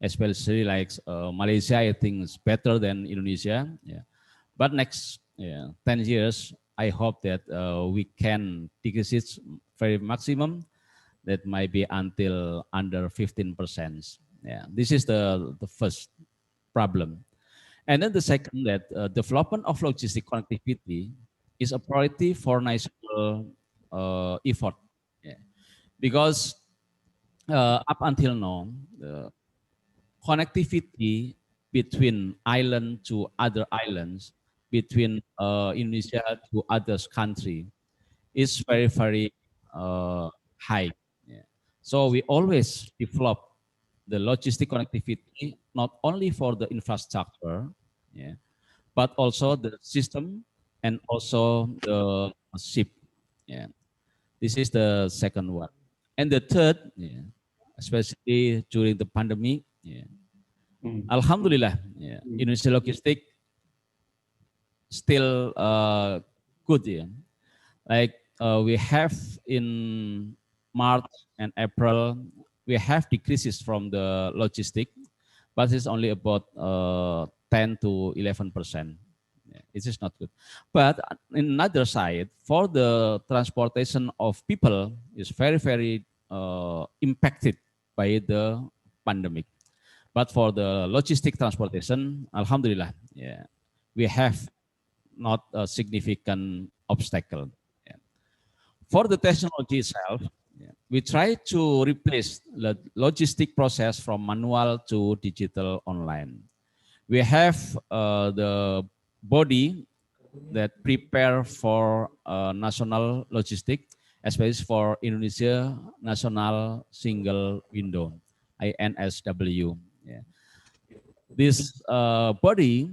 especially like Malaysia. I think is better than Indonesia. Yeah, but next 10 years, I hope that we can decrease it very maximum. That might be until under 15%. Yeah, this is the first problem. And then the second, that development of logistic connectivity is a priority for national effort. Yeah. Because up until now, the connectivity between island to other islands, between Indonesia to other country, is very, very high. Yeah. So we always develop the logistic connectivity, not only for the infrastructure, yeah, but also the system and also the ship. Yeah. This is the second one. And the third, yeah, especially during the pandemic, yeah, Alhamdulillah, yeah, Indonesia logistic still good. Yeah. Like we have in March and April, we have decreases from the logistic, but it's only about 10 to 11%. Yeah, it is not good. But in another side, for the transportation of people is very, very impacted by the pandemic. But for the logistic transportation, Alhamdulillah, yeah, we have not a significant obstacle. Yeah. For the technology itself, yeah, we try to replace the logistic process from manual to digital online. We have the body that prepare for national logistic, especially for Indonesia National Single Window, INSW. Yeah. This body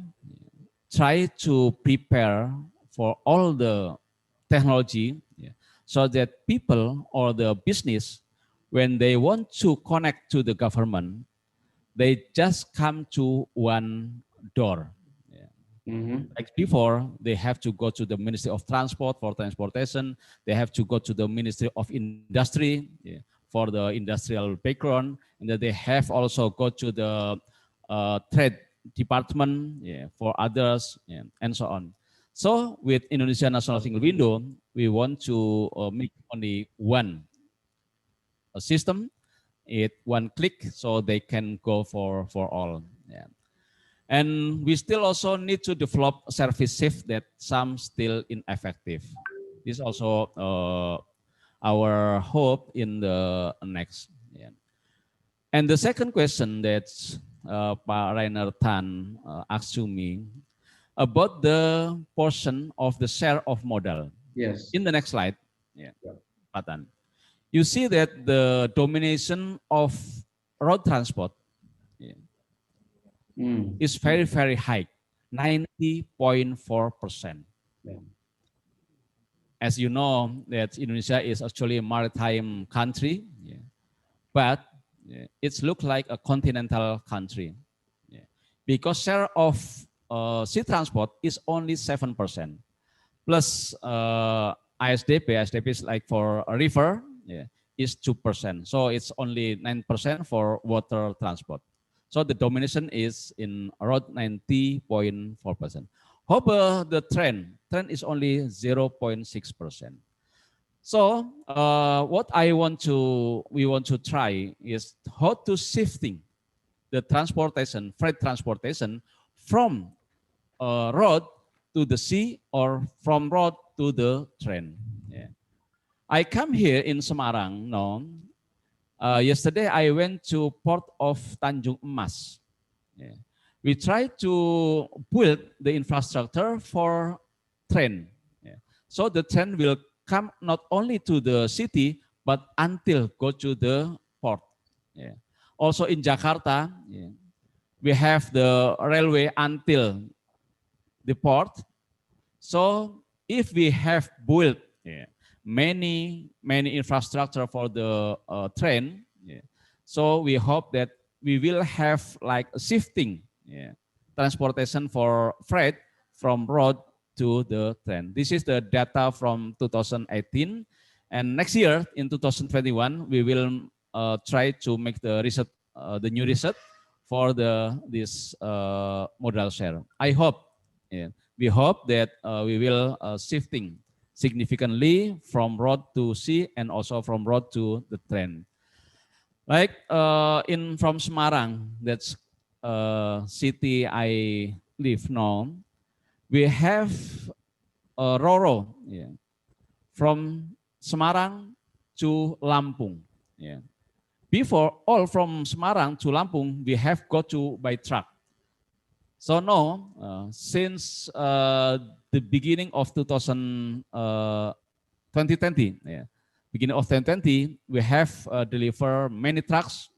try to prepare for all the technology, yeah, so that people or the business, when they want to connect to the government, they just come to one door. Yeah. Like before, they have to go to the Ministry of Transport for transportation. They have to go to the Ministry of Industry, yeah, for the industrial background, and then they have also go to the trade department, yeah, for others, yeah, and so on. So with Indonesia National Single Window, we want to make only one system, it one click, so they can go for all. Yeah. And we still also need to develop service shift that some still ineffective. This is also our hope in the next. Yeah. And the second question that Pak Rainer Tan asked to me about the portion of the share of modal. Yes. In the next slide, yeah, Pak Tan, you see that the domination of road transport, yeah, is very, very high, 90.4%. Yeah. as you know, that Indonesia is actually a maritime country, but it looks like a continental country, because share of sea transport is only 7%. Plus ISDP is like for a river, is 2%. So it's only 9% for water transport. So the domination is in around 90.4%. However, the trend is only 0.6%. So what we want to try is how to shifting the transportation, freight transportation from road to the sea or from road to the train. I come here in Semarang. No, yesterday I went to port of Tanjung Emas. We try to build the infrastructure for train. So the train will come not only to the city, but until go to the port. Also in Jakarta, we have the railway until the port. So if we have built many infrastructure for the train, so we hope that we will have like a shifting transportation for freight from road to the train. This is the data from 2018, and next year in 2021 we will try to make the research, the new research for this modal share. I hope, we hope that we will shifting significantly from road to sea and also from road to the train. Like from Semarang, that's city I live now, we have a Roro, from Semarang to Lampung. Before, all from Semarang to Lampung, we have got to by truck. So now, since the beginning of 2020, beginning of 2020, we have delivered many trucks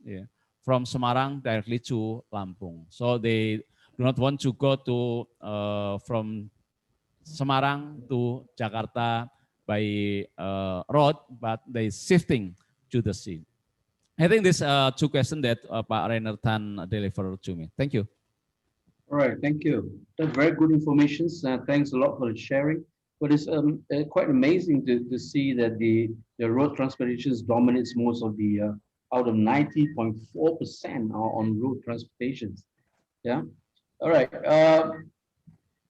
from Semarang directly to Lampung. So they do not want to go to from Semarang to Jakarta by road, but they shifting to the sea. I think these two questions that Pak Rainer Tan delivered to me. Thank you. All right, thank you. That's very good information. Thanks a lot for the sharing. But it's quite amazing to see that the road transportation dominates most of the out of 90.4% are on road transportations. Yeah. All right.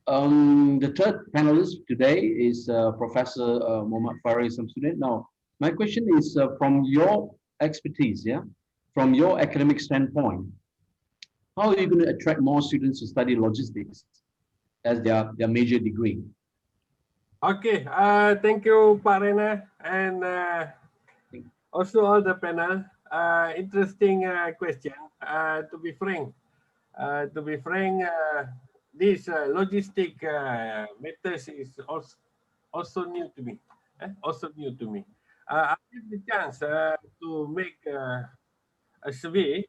The third panelist today is Professor Muhammad Farid Samsudin. Now, my question is from your expertise, from your academic standpoint, how are you going to attract more students to study logistics as their major degree? Okay, thank you, Pak Rena, and also all the panel. Interesting question. To be frank, this logistic matters is also new to me. I had the chance to make a survey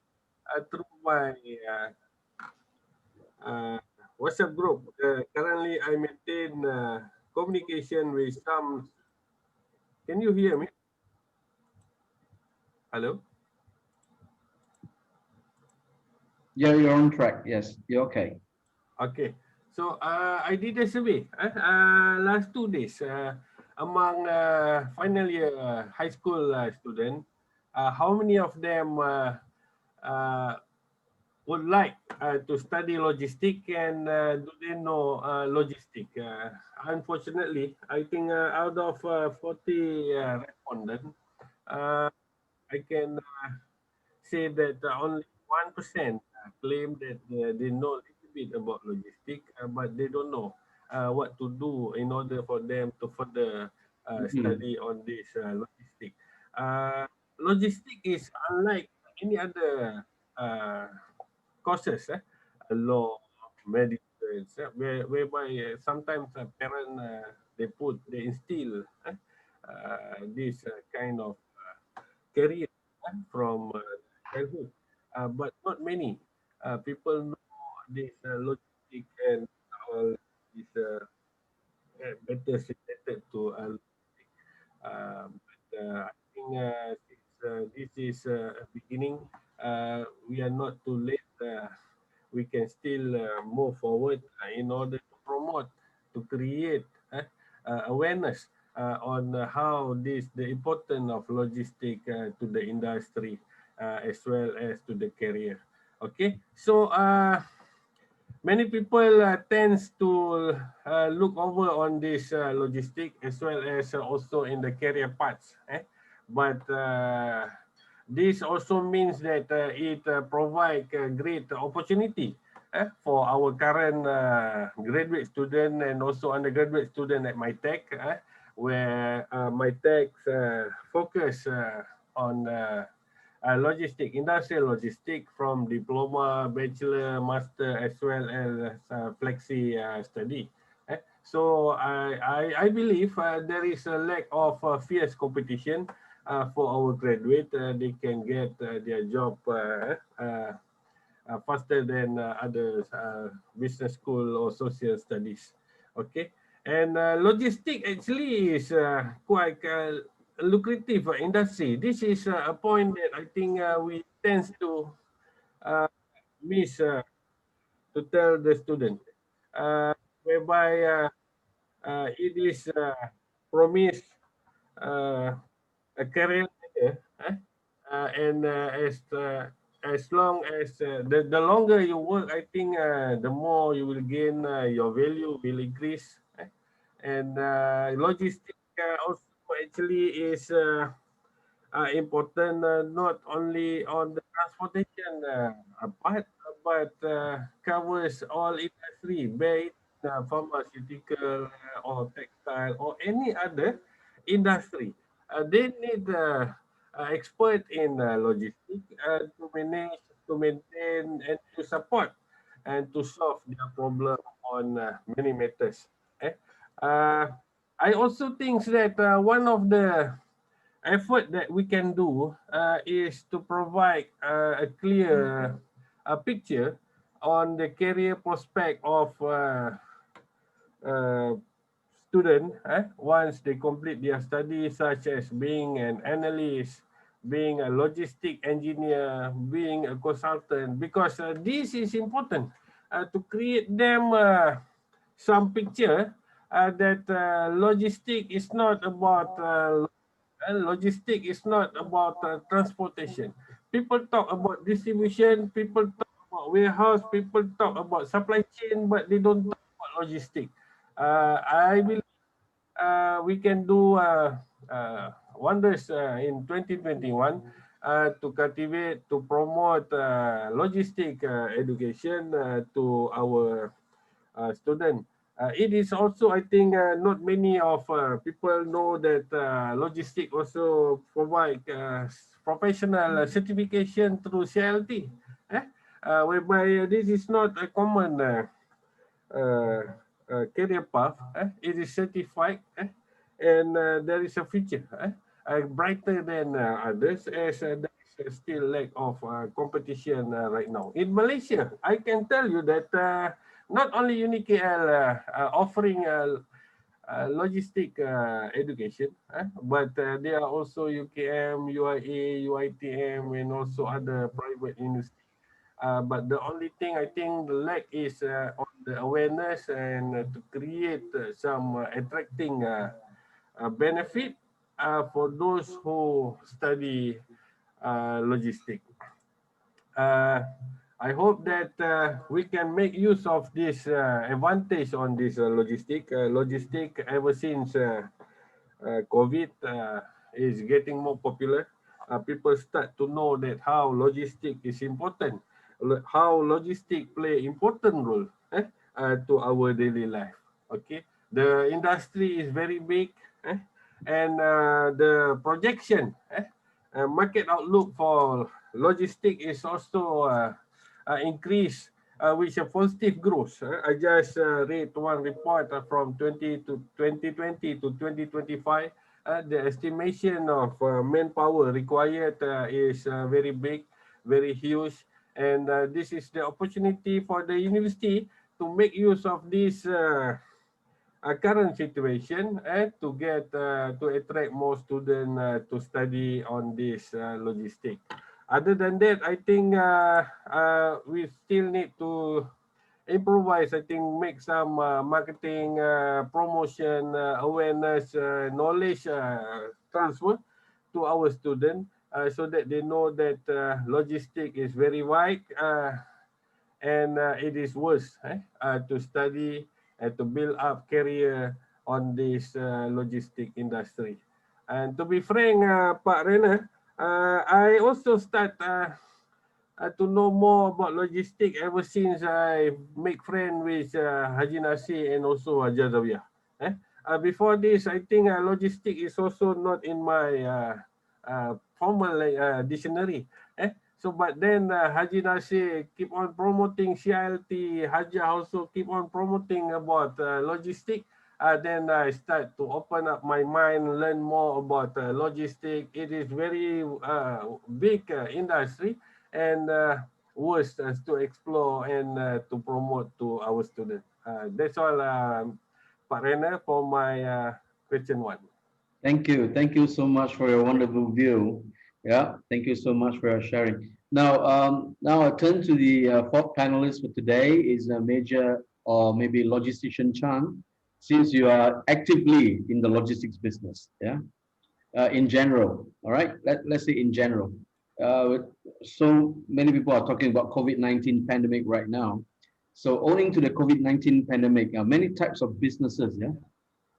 through my WhatsApp group. Currently, I maintain communication with some. Can you hear me? Hello? Yeah, you're on track. Yes, you're okay. Okay. So I did a survey last 2 days among final year high school students. How many of them would like to study logistic, and do they know logistic? Unfortunately, I think out of 40 respondents, I can say that only 1% claim that they know a little bit about logistic, but they don't know what to do in order for them to further study on this logistic. Logistic is unlike any other courses, law, medicine, whereby sometimes parents they instill this kind of career from childhood, but not many people know this logistic and all is better related to I think since this is a beginning, we are not too late. We can still move forward in order to promote, to create awareness on how the importance of logistics to the industry as well as to the career. Okay, so many people tends to look over on this logistic as well as also in the career parts. But this also means that it provide great opportunity for our current graduate student and also undergraduate student at MyTech, where MyTech focus on industrial logistic from diploma, bachelor, master, as well as flexi study. So I believe there is a lack of fierce competition for our graduate. They can get their job faster than other business school or social studies. Okay, and logistic actually is quite lucrative industry. This is a point that I think we tend to uh, miss to tell the student, whereby it is promised uh, a career ladder, and as long as the longer you work, I think the more you will gain, your value will increase. And logistics also actually is important not only on the transportation part, but covers all industry, be it pharmaceutical or textile or any other industry. They need expert in logistics to manage, to maintain, and to support and to solve their problem on many matters. Eh? Uh, I also think that one of the effort that we can do is to provide a clear picture on the career prospect of uh, student once they complete their studies, such as being an analyst, being a logistic engineer, being a consultant, because this is important to create them some picture that logistic is not about logistic is not about transportation. People talk about distribution, people talk about warehouse, people talk about supply chain, but they don't talk about logistic. I believe we can do wonders in 2021 to cultivate, to promote logistic education to our student. It is also, I think, not many of people know that logistic also provide professional certification through CLT, whereby this is not a common uh, career path. It is certified, and there is a future brighter than others, as there is still lack of competition right now. In Malaysia, I can tell you that not only UniKL offering logistic education, but there are also UKM, UIA, UITM, and also other private universities. But the only thing I think the lack is on the awareness and to create some attracting benefit for those who study logistics. Uh, I hope that we can make use of this advantage on this logistic. Logistic ever since COVID is getting more popular. People start to know that how logistic is important, how logistic play important role to our daily life. Okay, the industry is very big, and the projection, market outlook for logistic is also increased with a positive growth. I just read one report from 2020 to 2025. The estimation of manpower required is very big, very huge, and this is the opportunity for the university to make use of this current situation to get to attract more students to study on this logistic. Other than that, I think we still need to improvise. I think make some marketing, promotion, awareness, knowledge transfer to our student so that they know that logistic is very wide and it is worth to study and to build up career on this logistic industry. And to be frank, Pak Rena, I also start to know more about logistic ever since I make friend with Haji Nasi and also Haji Zawiyah. Before this, I think logistic is also not in my formal dictionary. So, but then Haji Nasir keep on promoting CILT, Haji also keep on promoting about logistic. Then I start to open up my mind, learn more about logistic. It is very big industry and worth to explore and to promote to our students. That's all, Pak Rena, for my question one. Thank you. Thank you so much for your wonderful view. Yeah, thank you so much for your sharing. Now I turn to the fourth panelist for today is Major or maybe Logistician Chan, since you are actively in the logistics business. Yeah, in general. All right, let's say in general. So many people are talking about COVID-19 pandemic right now. So owing to the COVID-19 pandemic, many types of businesses, yeah,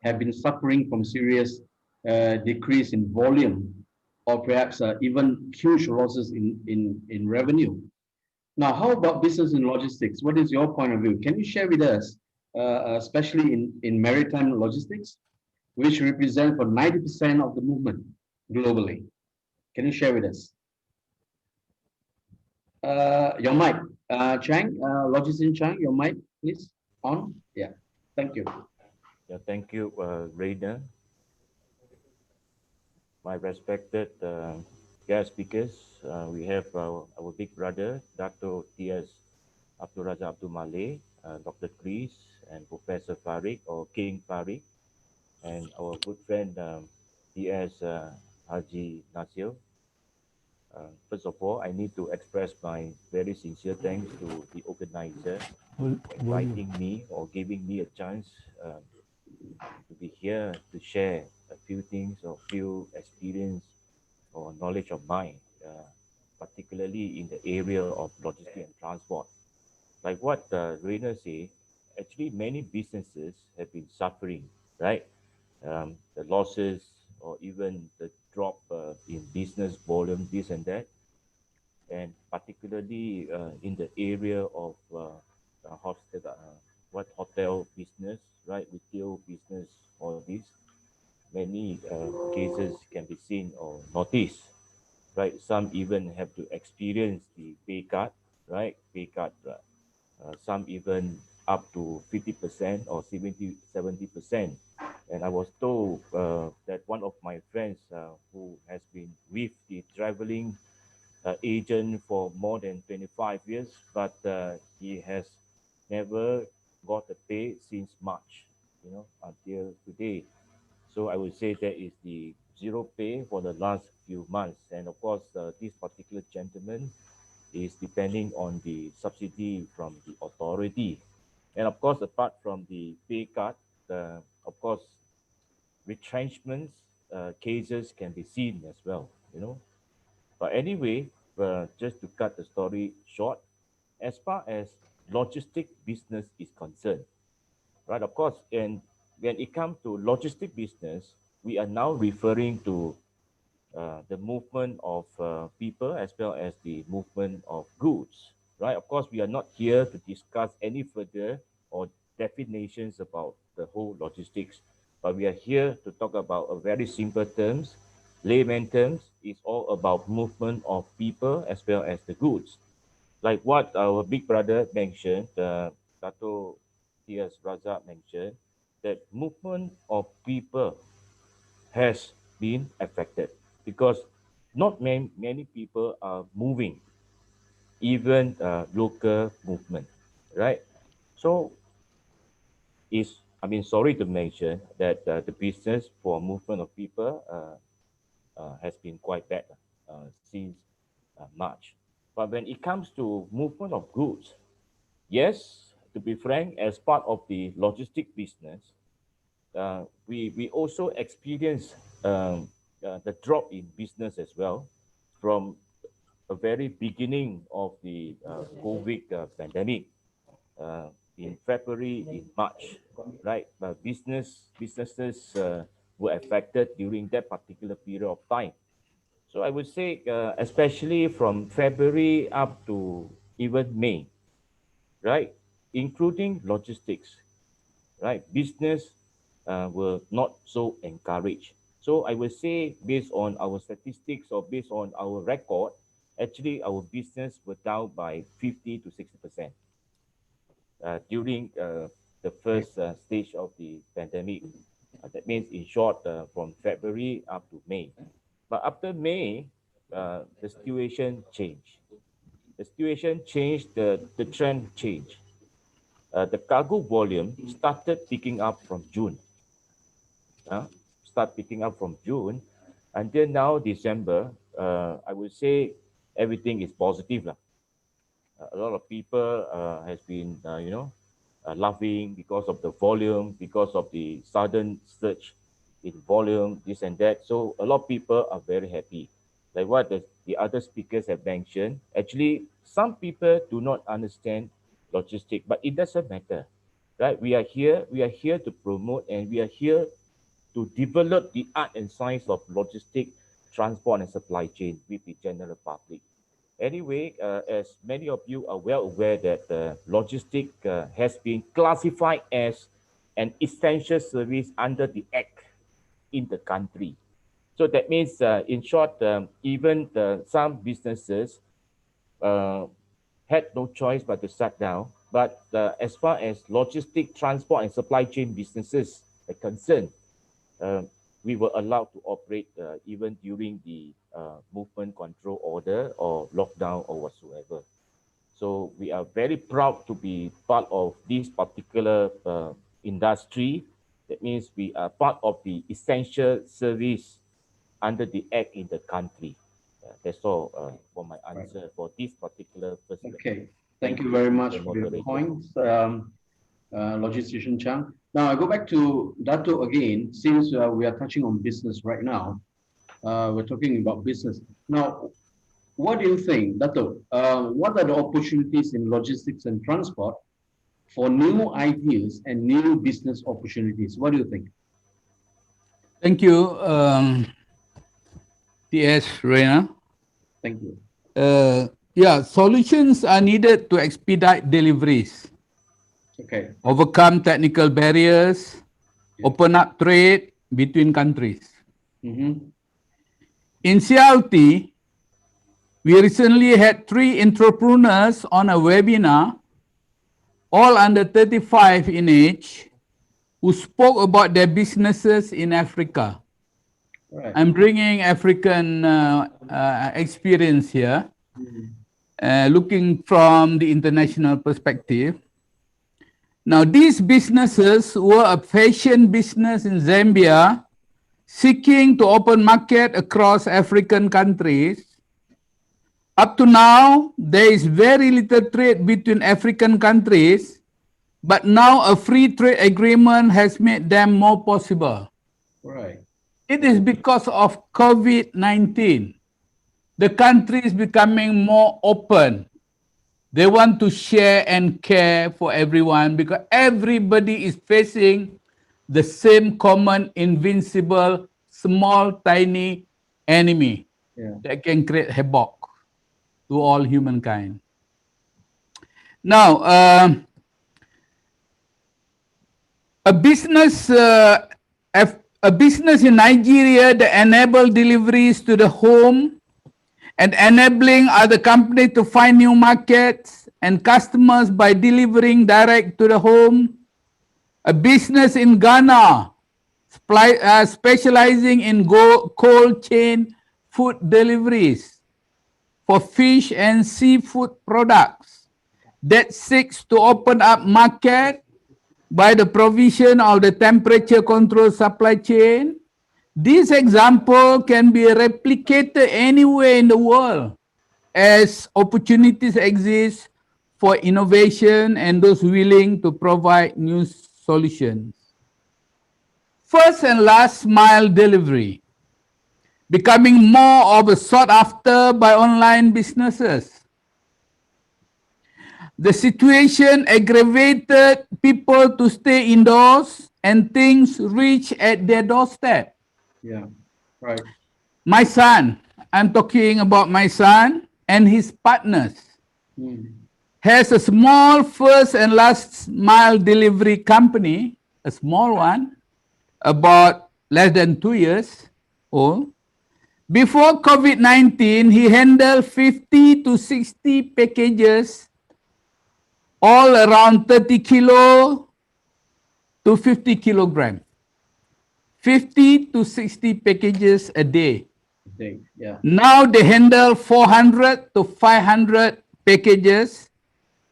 have been suffering from serious decrease in volume or perhaps even huge losses in revenue. Now, how about business in logistics? What is your point of view? Can you share with us, especially in maritime logistics, which represent for 90% of the movement globally? Can you share with us? Your mic, Chang, Logistician Chang, your mic, please, on. Yeah, thank you. Yeah, thank you, Rainer. My respected guest speakers, we have our big brother, Dr. T.S. Abdul Raza Abdul Malay, Dr. Chris, and Professor Farid or King Farid, and our good friend T.S. Haji Nasir. First of all, I need to express my very sincere thanks to the organizer for inviting me or giving me a chance to be here to share a few things or few experience or knowledge of mine, particularly in the area of logistics and transport. Like what Rainer said, actually many businesses have been suffering, right? The losses or even the drop in business volume, this and that, and particularly in the area of what hotel business, right? Retail business, all these many cases can be seen or noticed, right? Some even have to experience the pay cut, right? Pay cut. Some even up to 50% or 70%. And I was told that one of my friends who has been with the traveling agent for more than 25 years, but he has never got the pay since March, until today. So I would say that is the zero pay for the last few months. And of course, this particular gentleman is depending on the subsidy from the authority. And of course, apart from the pay cut, of course, retrenchments cases can be seen as well. But anyway, just to cut the story short, as far as logistic business is concerned, right? Of course, and when it comes to logistic business, we are now referring to the movement of people as well as the movement of goods, right? Of course, we are not here to discuss any further or definitions about the whole logistics, but we are here to talk about a very simple terms, layman terms. It's all about movement of people as well as the goods. Like what our big brother mentioned, Dato T.S. Razak mentioned, that movement of people has been affected because not many people are moving, even local movement, right? So it's I mean, sorry to mention that the business for movement of people has been quite bad since March. But when it comes to movement of goods, yes, to be frank, as part of the logistic business, we also experience the drop in business as well from a very beginning of the COVID pandemic in February, in March, right? But businesses were affected during that particular period of time. So I would say, especially from February up to even May, right? Including logistics, right? Business were not so encouraged. So I would say, based on our statistics or based on our record, actually our business were down by 50 to 60% during the first stage of the pandemic. That means, in short, from February up to May. But after May, the situation changed. The situation changed, the trend changed. The cargo volume started picking up from June. Start picking up from June until now, December. I would say everything is positive. A lot of people has been, laughing because of the volume, because of the sudden surge in volume, this and that. So a lot of people are very happy. Like what the other speakers have mentioned, actually, some people do not understand logistics, but it doesn't matter, right? We are here to promote, and we are here to develop the art and science of logistic, transport, and supply chain with the general public. Anyway, as many of you are well aware that logistic has been classified as an essential service under the Act in the country. So that means, in short, even some businesses had no choice but to shut down. But as far as logistic, transport, and supply chain businesses are concerned, we were allowed to operate even during the movement control order or lockdown or whatsoever. So we are very proud to be part of this particular industry. That means we are part of the essential service under the Act in the country. That's all for my answer for this particular perspective. Okay, thank you very much for your points, Logistician Chang. Now I go back to Dato again, since we are touching on business right now. We're talking about business. Now, what do you think, Dato? What are the opportunities in logistics and transport for new ideas and new business opportunities? What do you think? Thank you, T.S. Reina. Thank you. Yeah, solutions are needed to expedite deliveries. Okay. Overcome technical barriers, open up trade between countries. Mm-hmm. In CLT, we recently had 3 entrepreneurs on a webinar, all under 35 in age, who spoke about their businesses in Africa. Right. I'm bringing African experience here, looking from the international perspective. Now, these businesses were a fashion business in Zambia, seeking to open market across African countries. Up to now, there is very little trade between African countries, but now a free trade agreement has made them more possible. Right. It is because of COVID-19. The country is becoming more open. They want to share and care for everyone because everybody is facing the same common, invincible, small, tiny enemy that can create havoc to all humankind. Now, a business in Nigeria that enable deliveries to the home and enabling other companies to find new markets and customers by delivering direct to the home. A business in Ghana specializing in cold chain food deliveries for fish and seafood products that seeks to open up market by the provision of the temperature control supply chain. This example can be replicated anywhere in the world as opportunities exist for innovation and those willing to provide new solutions. First and last mile delivery, becoming more of a sought after by online businesses. The situation aggravated people to stay indoors and things reach at their doorstep. Yeah, right. My son, I'm talking about my son and his partners, has a small first and last mile delivery company, a small one, about less than 2 years old. Before COVID-19, he handled 50 to 60 packages, all around 30 kilo to 50 kilogram. 50 to 60 packages a day. Yeah. Now they handle 400 to 500 packages,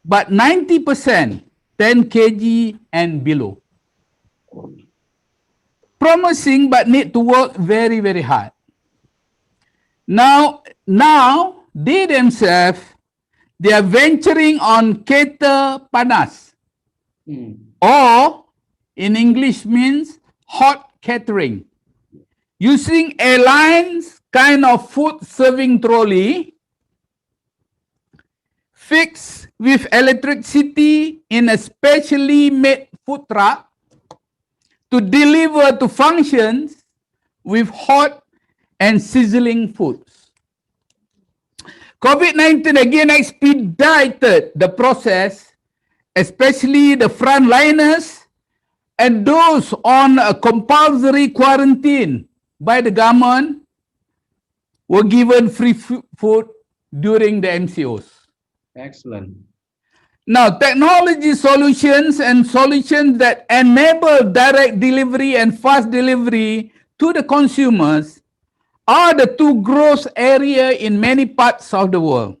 but 90% 10 kg and below. Promising, but need to work very, very hard. Now they themselves, they are venturing on cater panas, or in English means hot catering, using airlines kind of food serving trolley fixed with electricity in a specially made food truck to deliver to functions with hot and sizzling foods. COVID-19 again expedited the process, especially the frontliners and those on a compulsory quarantine by the government were given free food during the MCOs. Excellent. Now, technology solutions and solutions that enable direct delivery and fast delivery to the consumers are the two growth areas in many parts of the world.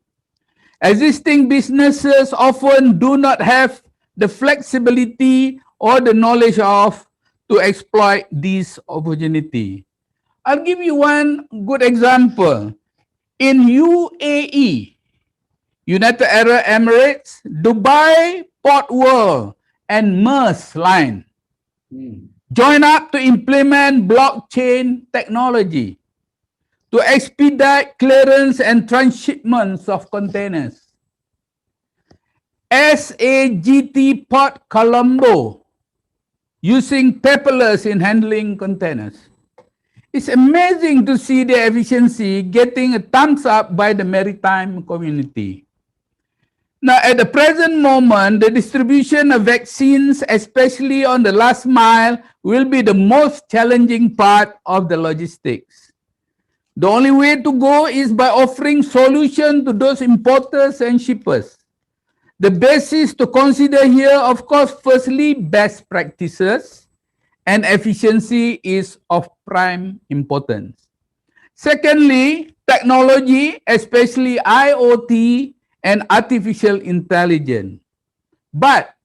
Existing businesses often do not have the flexibility or the knowledge of to exploit this opportunity. I'll give you one good example. In UAE, United Arab Emirates, Dubai, Port World, and MERS line join up to implement blockchain technology to expedite clearance and transshipments of containers. SAGT Port Colombo, using paperless in handling containers. It's amazing to see the efficiency getting a thumbs up by the maritime community. Now, at the present moment, the distribution of vaccines, especially on the last mile, will be the most challenging part of the logistics. The only way to go is by offering solutions to those importers and shippers. The basis to consider here, of course, firstly, best practices and efficiency is of prime importance. Secondly, technology, especially IoT and artificial intelligence. But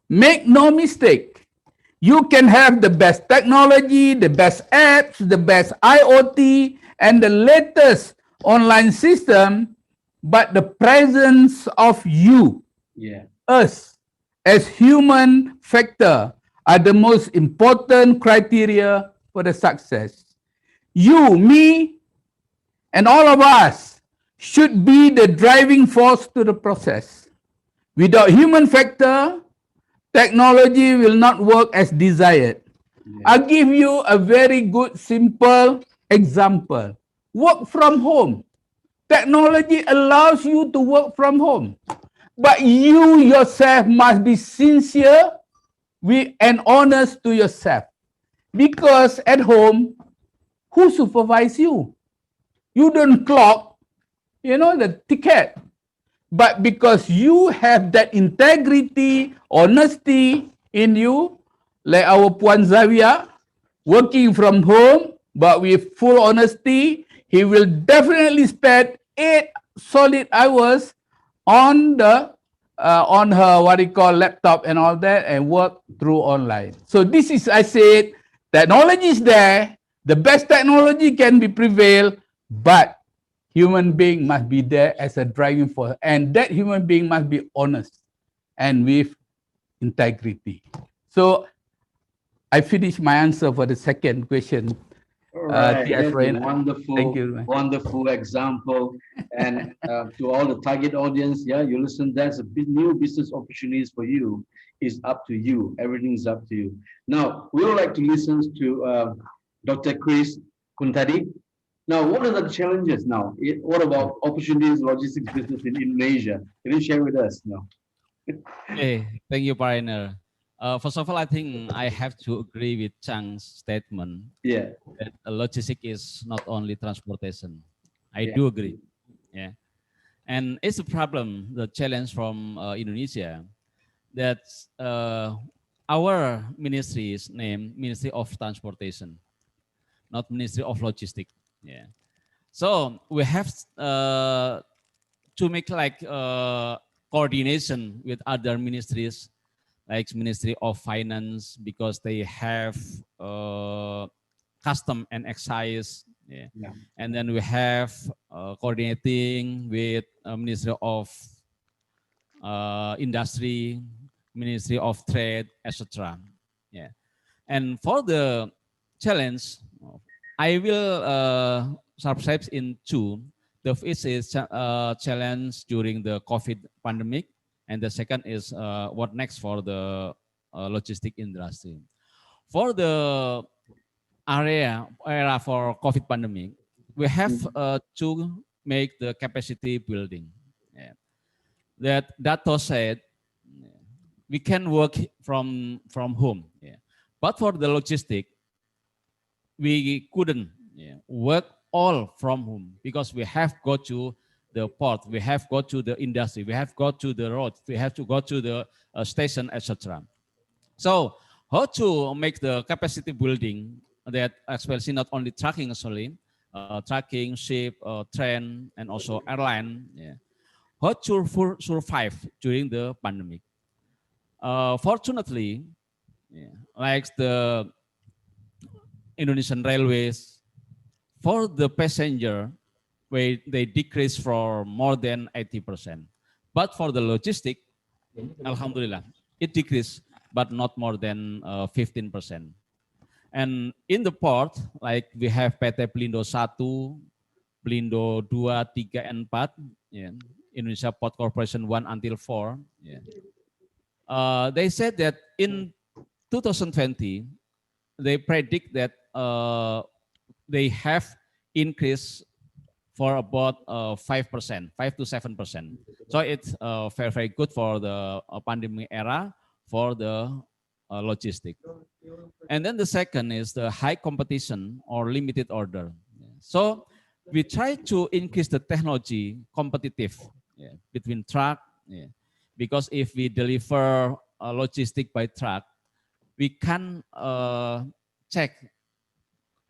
make no mistake, you can have the best technology, the best apps, the best IoT, and the latest online system, but the presence of you, us, as human factor are the most important criteria for the success. You, me, and all of us should be the driving force to the process. Without human factor, technology will not work as desired. I'll give you a very good, simple example. Work from home. Technology allows you to work from home. But you yourself must be sincere and honest to yourself. Because at home, who supervises you? You don't clock, the ticket. But because you have that integrity, honesty in you, like our Puan Zavia, working from home, but with full honesty, he will definitely spend 8 solid hours on the on her what you call laptop and all that and work through online. So this is, I said, technology is there. The best technology can be prevail, but human being must be there as a driving force, and that human being must be honest and with integrity. So I finished my answer for the second question. All right, TS that's a Rain. wonderful, Thank you. wonderful example. And to all the target audience, yeah, you listen, that's a new business opportunities for you. It's up to you. Everything's up to you. Now, we would like to listen to Dr. Chris Kuntadi. Now, what are the challenges now? What about opportunities, logistics business in Indonesia? Can you share with us now? Okay, thank you, Pioneer. First of all, I think I have to agree with Chang's statement Yeah. that logistics is not only transportation. I Yeah. do agree. Yeah, and it's a problem, the challenge from Indonesia, that our ministry is named Ministry of Transportation, not Ministry of Logistics. Yeah, so we have to make like coordination with other ministries, like Ministry of Finance, because they have custom and excise. Yeah. Yeah. And then we have coordinating with Ministry of Industry, Ministry of Trade, etc. Yeah. And for the challenge, I will subscribe in two. The first is challenge during the COVID pandemic, and the second is what next for the logistic industry. For the era for COVID pandemic, we have to make the capacity building. Yeah. That Dato said, we can work from home. Yeah. But for the logistic, we couldn't work all from home because we have go to the port, we have go to the industry, we have go to the road, we have to go to the station, etc. So how to make the capacity building that especially not only trucking actually, trucking, ship, train, and also airline, yeah. How to survive during the pandemic. Fortunately, yeah, like the Indonesian Railways, for the passenger, where they decrease for more than 80%. But for the logistic, Alhamdulillah, it decreased, but not more than 15%. And in the port, like we have PT Pelindo 1, Pelindo 2, 3, and 4, yeah. Indonesia Port Corporation 1 until 4. Yeah. They said that in 2020, they predict that they have increased for about 5%, 5 to 7%. So it's very, very good for the pandemic era for the logistic. And then the second is the high competition or limited order. So we try to increase the technology competitive between truck, because if we deliver a logistic by truck, we can check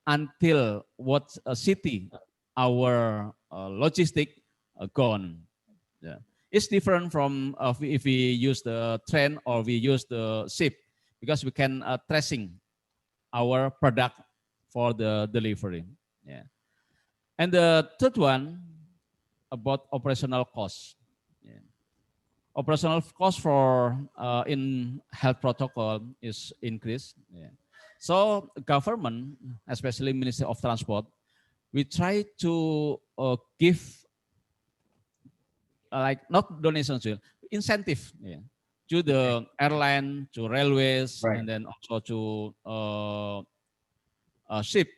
until what city our logistic gone. Yeah. It's different from if we use the train or we use the ship, because we can tracing our product for the delivery. Yeah. And the third one about operational costs. Yeah. Operational cost for in health protocol is increased. Yeah. So government, especially Ministry of Transport, we try to give like not donations, incentive, to the airline, to railways, Right. and then also to ship,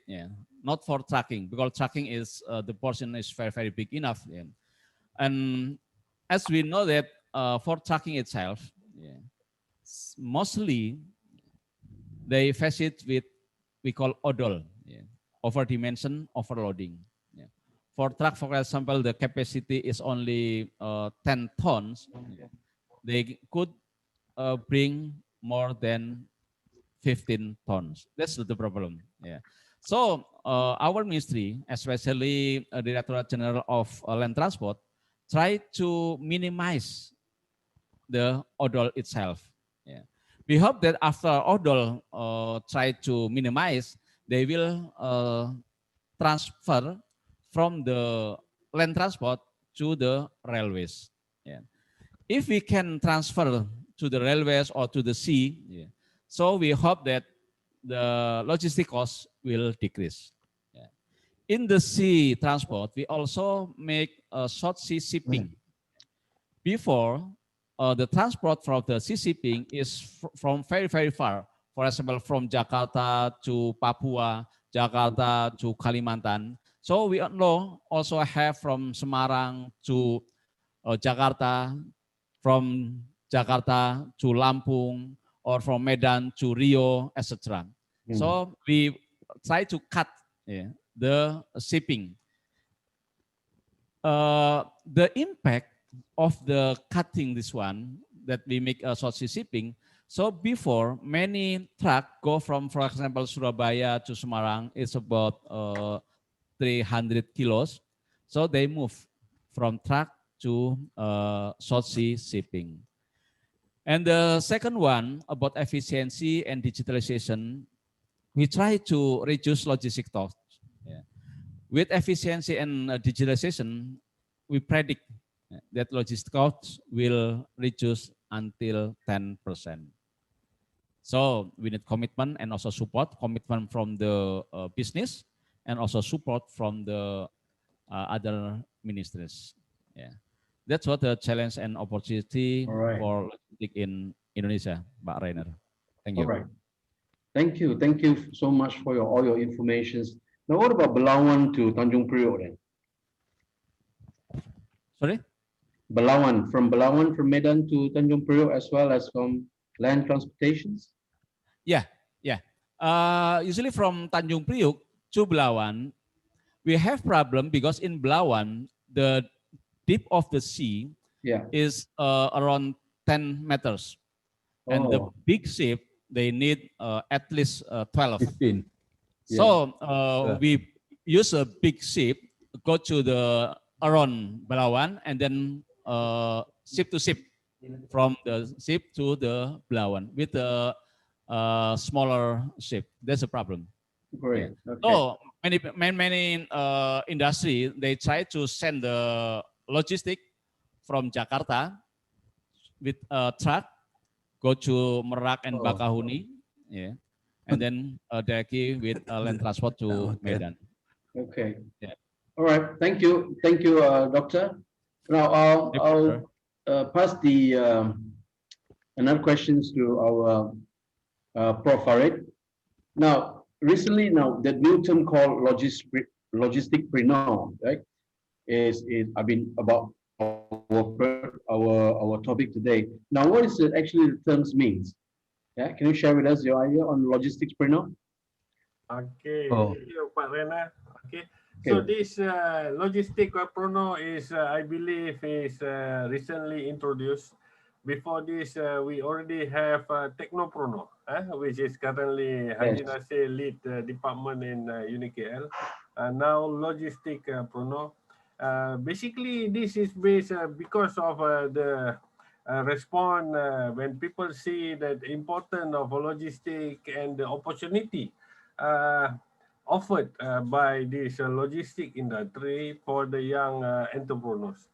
not for trucking, because trucking is the portion is very, very big enough. Yeah. And as we know that for trucking itself, mostly they face it with we call odol, overdimension, overloading. Yeah. For truck, for example, the capacity is only 10 tons. They could bring more than 15 tons. That's the problem. Yeah. So our ministry, especially Directorate General of Land Transport, try to minimize the odol itself. Yeah. We hope that after odol try to minimize, they will transfer from the land transport to the railways. Yeah. If we can transfer to the railways or to the sea, yeah, so we hope that the logistic costs will decrease. Yeah. In the sea transport, we also make a short sea shipping. Before, the transport from the sea shipping is from very, very far. For example, from Jakarta to Papua, Jakarta to Kalimantan. So we also have from Semarang to Jakarta, from Jakarta to Lampung, or from Medan to Rio, etc. So we try to cut the shipping. The impact of the cutting this one that we make a short sea shipping. So before, many truck go from, for example, Surabaya to Semarang. It's about 300 kilos. So they move from truck to short sea shipping. And the second one about efficiency and digitalization, we try to reduce logistic costs. Yeah. With efficiency and digitalization, we predict that logistic costs will reduce until 10%. So we need commitment and also support, commitment from the business and also support from the other ministries. Yeah. That's what the challenge and opportunity for logistics in Indonesia, Pak Rainer. Thank you. All right. Thank you. Thank you so much for all your informations. Now, what about Belawan to Tanjung Priok then? Sorry? Belawan, from Medan to Tanjung Priok, as well as from land transportations? Yeah, yeah. Usually from Tanjung Priok to Belawan, we have problem because in Belawan, the deep of the sea is around 10 meters. And the big ship, they need at least 12. 15. So we use a big ship, go to the around Belawan, and then ship to ship from the ship to the Belawan with a smaller ship. That's a problem. Great. Yeah. Okay. So many industry, they try to send the logistic from Jakarta with a truck, go to Merak and Bakahuni, yeah, and then directly with land transport to Medan. Okay. Yeah. All right. Thank you. Thank you, Doctor. Now I'll pass the another questions to our Prof. Farid. Now, recently, the new term called logisticpreneur, right? Is I mean about our topic today. Now, what is it actually the terms means? Yeah, can you share with us your idea on logisticpreneur? Okay, thank you, Pak Rena. Okay, so this logisticpreneur is, I believe, is recently introduced. Before this, we already have technopreneur, which is currently Haji Nasir lead department in UniKL. Now logisticpreneur. Basically, this is based because of the response when people see that importance of logistic and the opportunity offered by this logistic industry for the young entrepreneurs.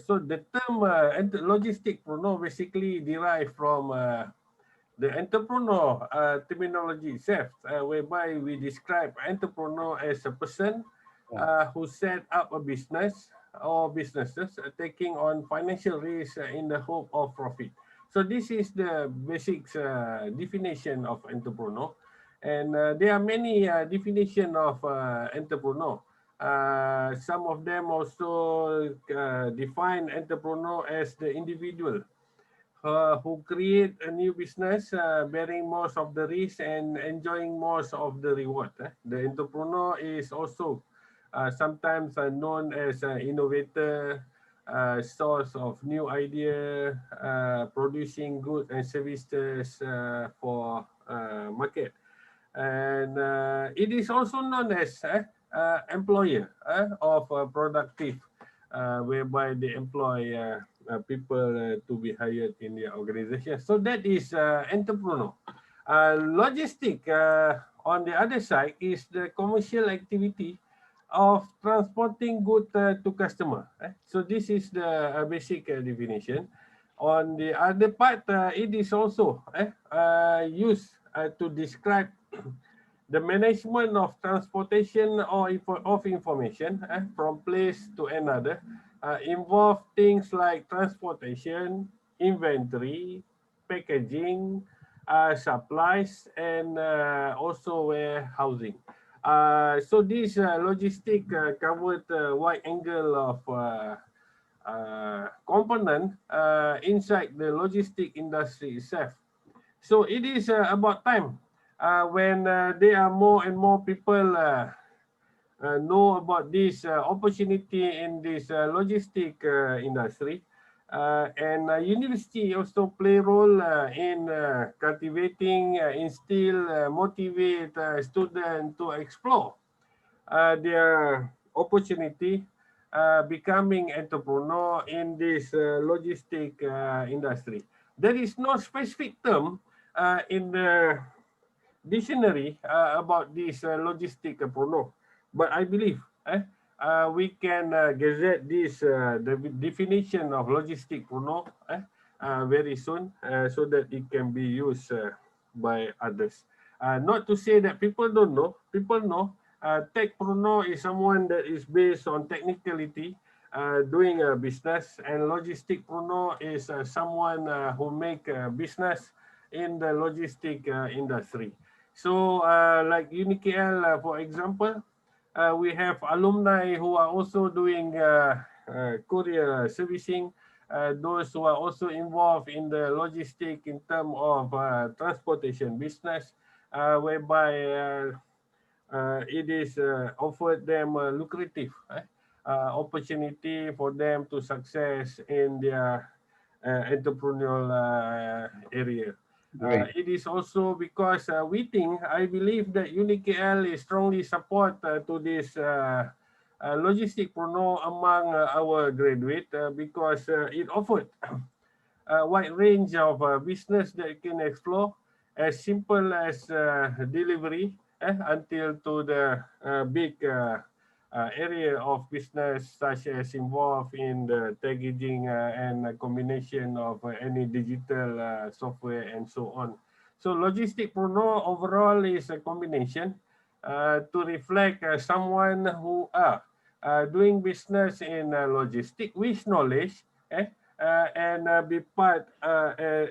So the term logisticpreneur basically derived from the entrepreneur terminology itself, whereby we describe entrepreneur as a person who set up a business or businesses taking on financial risk in the hope of profit. So this is the basic definition of entrepreneur. And there are many definitions of entrepreneur. Some of them also define entrepreneur as the individual who create a new business, bearing most of the risk and enjoying most of the reward. The entrepreneur is also sometimes known as an innovator, source of new idea, producing goods and services for market. And it is also known as employer of productive, whereby they employ people to be hired in the organization. So that is entrepreneur. Logistic, on the other side, is the commercial activity of transporting goods to customer. So this is the basic definition. On the other part, it is also used to describe the management of transportation or of information from place to another involve things like transportation, inventory, packaging, supplies, and also warehousing. So this logistic covered a wide angle of component inside the logistic industry itself. So it is about time when there are more and more people know about this opportunity in this logistic industry. And university also play role in cultivating, instill, motivate students to explore their opportunity becoming entrepreneur in this logistic industry. There is no specific term in the dictionary about this logistic prono, but I believe we can gazette this the definition of logistic prono very soon so that it can be used by others. Not to say that people don't know, people know. Tech prono is someone that is based on technicality, doing a business, and logistic prono is someone who make a business in the logistic industry. So, like UniKL, for example, we have alumni who are also doing courier servicing, those who are also involved in the logistic in terms of transportation business, whereby it is offered them a lucrative opportunity for them to success in their entrepreneurial area. Great. It is also because we think, I believe that UniKL is strongly support to this logistic prono among our graduate because it offered a wide range of business that you can explore, as simple as delivery until to the big area of business such as involved in the packaging and a combination of any digital software and so on. So logistic prono overall is a combination to reflect someone who are doing business in logistic with knowledge and be part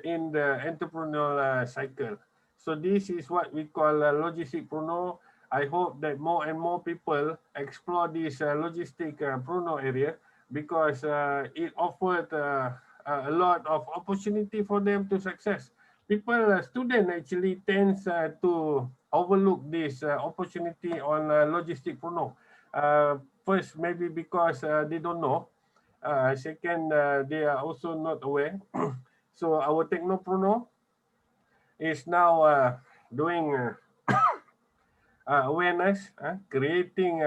in the entrepreneurial cycle. So this is what we call logistic prono. I hope that more and more people explore this logistic prono area because it offered a lot of opportunity for them to success. People, student actually tends to overlook this opportunity on logistic prono. First, maybe because they don't know. Second, they are also not aware. So our Technoprono is now doing awareness, creating,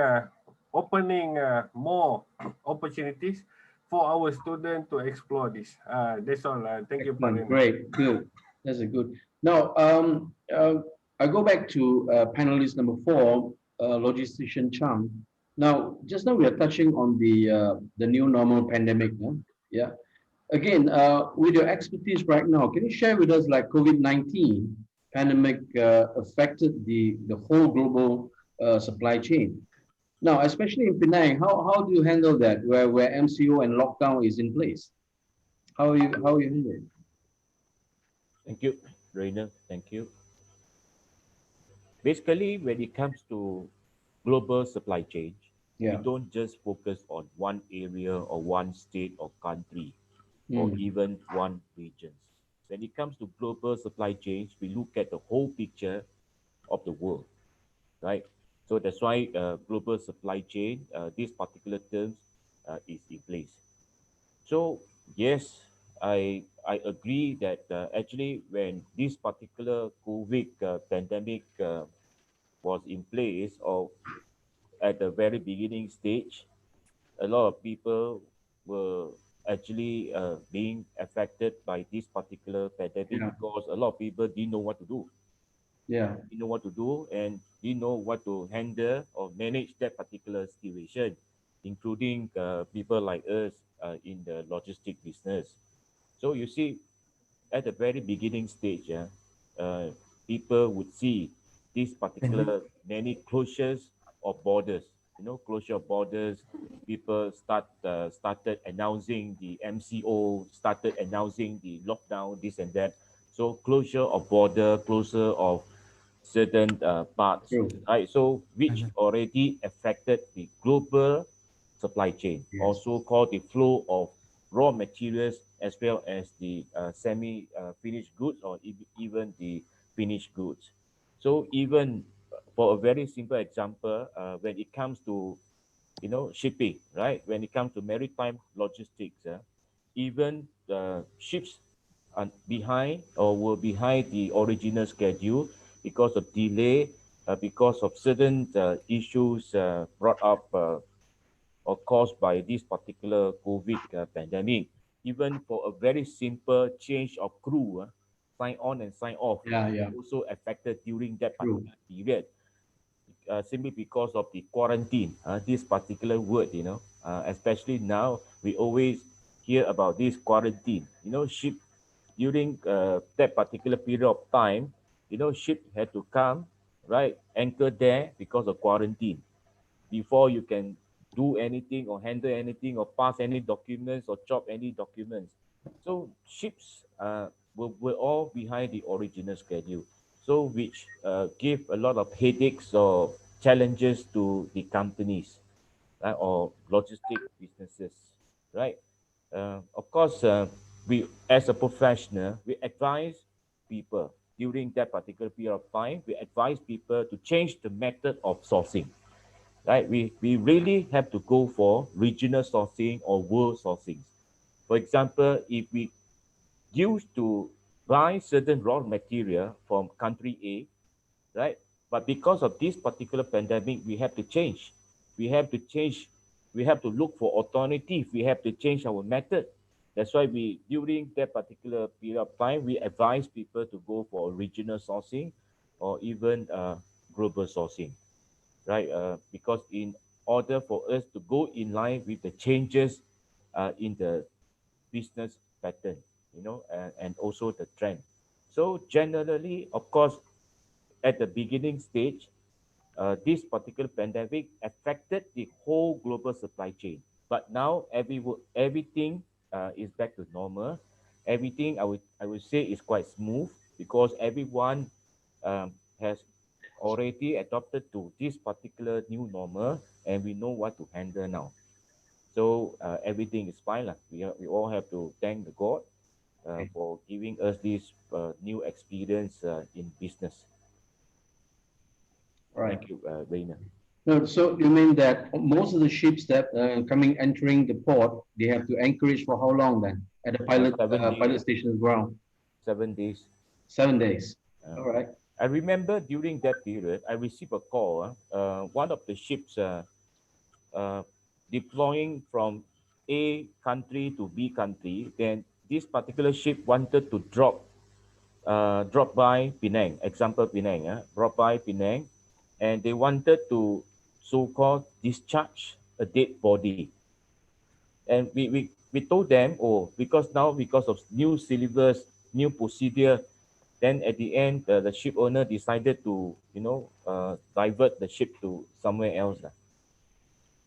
opening more opportunities for our students to explore this. That's all. Thank you, Excellent. Parina. Great. Good. That's a good. Now, I go back to panelist number 4, logistician Chang. Now, just now we are touching on the new normal pandemic. Huh? Yeah. Again, with your expertise right now, can you share with us like COVID-19 pandemic affected the whole global supply chain? Now, especially in Penang, how do you handle that where MCO and lockdown is in place? How you handle it? Thank you, Rainer. Thank you. Basically, when it comes to global supply chain, we Yeah. don't just focus on one area or one state or country or Mm. even one region. When it comes to global supply chains, we look at the whole picture of the world, right? So that's why global supply chain, this particular term is in place. So yes, I agree that actually when this particular COVID pandemic was in place or at the very beginning stage, a lot of people were actually being affected by this particular pandemic Yeah. because a lot of people didn't know what to do. Yeah. Didn't know what to do and didn't know what to handle or manage that particular situation, including people like us in the logistic business. So you see, at the very beginning stage, people would see this particular many closures of borders. You know, closure of borders. People started announcing the MCO, started announcing the lockdown, this and that. So closure of border, closure of certain parts, True. right? So which already affected the global supply chain, Yes. also called the flow of raw materials as well as the semi finished goods or even the finished goods. So even for a very simple example, when it comes to shipping, right? When it comes to maritime logistics, even ships are behind or were behind the original schedule because of delay, because of certain issues brought up or caused by this particular COVID pandemic. Even for a very simple change of crew, sign on and sign off, Yeah, yeah. also affected during that True. particular period, simply because of the quarantine. This particular word, especially now, we always hear about this quarantine. Ship during that particular period of time, ship had to come, right, anchor there because of quarantine before you can do anything or handle anything or pass any documents or chop any documents. So ships were all behind the original schedule. So which gave a lot of headaches or challenges to the companies, right, or logistic businesses, right? Of course, we as a professional, we advise people during that particular period of time. We advise people to change the method of sourcing, right? We really have to go for regional sourcing or world sourcing. For example, if we used to buy certain raw material from country A, right? But because of this particular pandemic, we have to change. We have to change. We have to look for alternative. We have to change our method. That's why during that particular period of time, we advise people to go for regional sourcing or even global sourcing, right? Because in order for us to go in line with the changes in the business pattern, and also the trend. So generally, of course, at the beginning stage, this particular pandemic affected the whole global supply chain. But now everything is back to normal. Everything I would say is quite smooth because everyone has already adopted to this particular new normal, and we know what to handle now. So everything is fine lah. We all have to thank the God for giving us this new experience in business. Right. Thank you, Rainer. No, so you mean that most of the ships that entering the port, they have to anchorage for how long then? At the pilot 7 days. pilot station ground? 7 days. 7 days. Uh, All right. I remember during that period, I received a call. One of the ships uh, deploying from A country to B country. Then this particular ship wanted to drop by Penang. Example Penang, drop by Penang, and they wanted to so-called discharge a dead body. And we told them, oh, because of new syllabus, new procedure, then at the end, the ship owner decided to, divert the ship to somewhere else.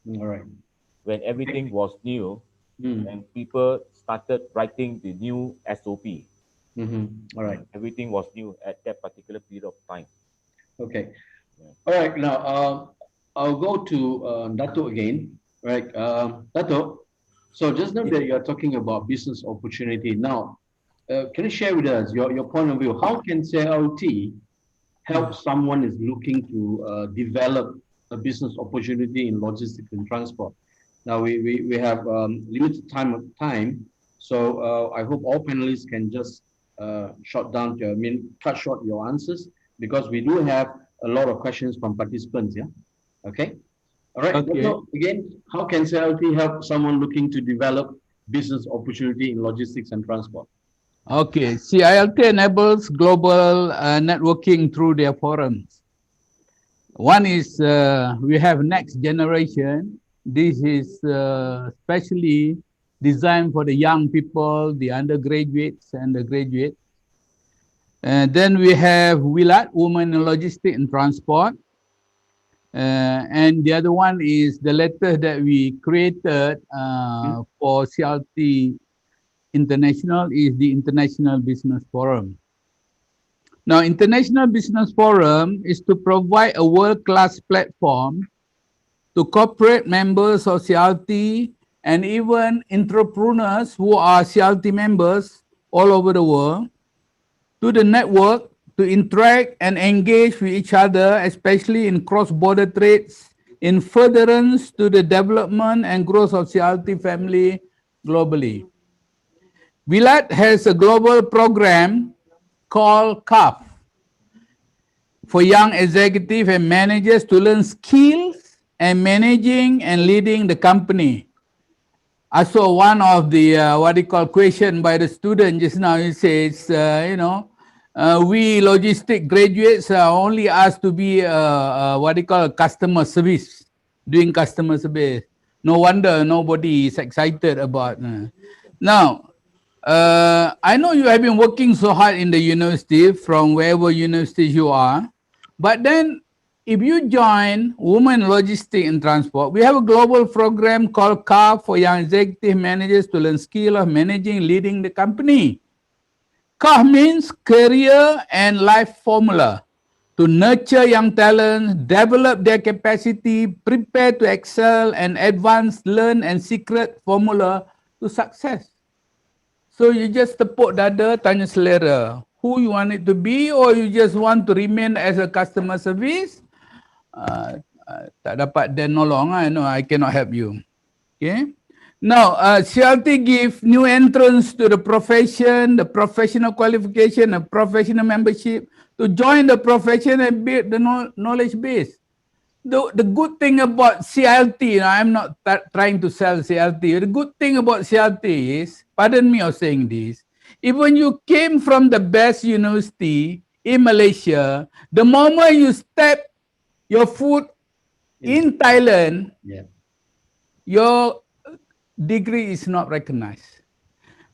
All right. When everything was new Mm. and people started writing the new SOP, Mm-hmm. All right. everything was new at that particular period of time. Okay. Yeah. All right. Now, I'll go to Dato again. Right. Dato, so just now that you're talking about business opportunity. Now, can you share with us your point of view? How can CLT help someone is looking to develop a business opportunity in logistics and transport? Now, we have limited time, so I hope all panelists can just cut short your answers because we do have a lot of questions from participants. Yeah. Okay. All right. Okay. So again, how can CLT help someone looking to develop business opportunity in logistics and transport. Okay, CILT enables global networking through their forums. One is we have next generation. This is specially designed for the young people, the undergraduates and the graduates. And then we have WILAT, Women in Logistics and Transport. And the other one is the letter that we created for CLT International is the International Business Forum. Now, International Business Forum is to provide a world-class platform to corporate members of CLT and even entrepreneurs who are CLT members all over the world to the network to interact and engage with each other, especially in cross-border trades, in furtherance to the development and growth of CLT family globally. WILAT has a global program called CAF for young executives and managers to learn skills and managing and leading the company. I saw one of the what you call question by the student just now. It says, we logistic graduates are only asked to be what you call customer service, doing customer service. No wonder nobody is excited about. Now, I know you have been working so hard in the university from wherever university you are, but then if you join Women Logistics and Transport, we have a global program called CAR for young executive managers to learn skill of managing, leading the company. CAR means career and life formula to nurture young talents, develop their capacity, prepare to excel and advance, learn and secret formula to success. So you just tepuk dada, tanya selera. Who you want it to be or you just want to remain as a customer service? Tak dapat then nolong. No, I cannot help you. Okay. Now, CLT give new entrance to the profession, the professional qualification, the professional membership to join the profession and build the knowledge base. The good thing about CLT, I'm not trying to sell CLT. The good thing about CLT is, pardon me of saying this, even you came from the best university in Malaysia, the moment you step your foot in Thailand, your degree is not recognized.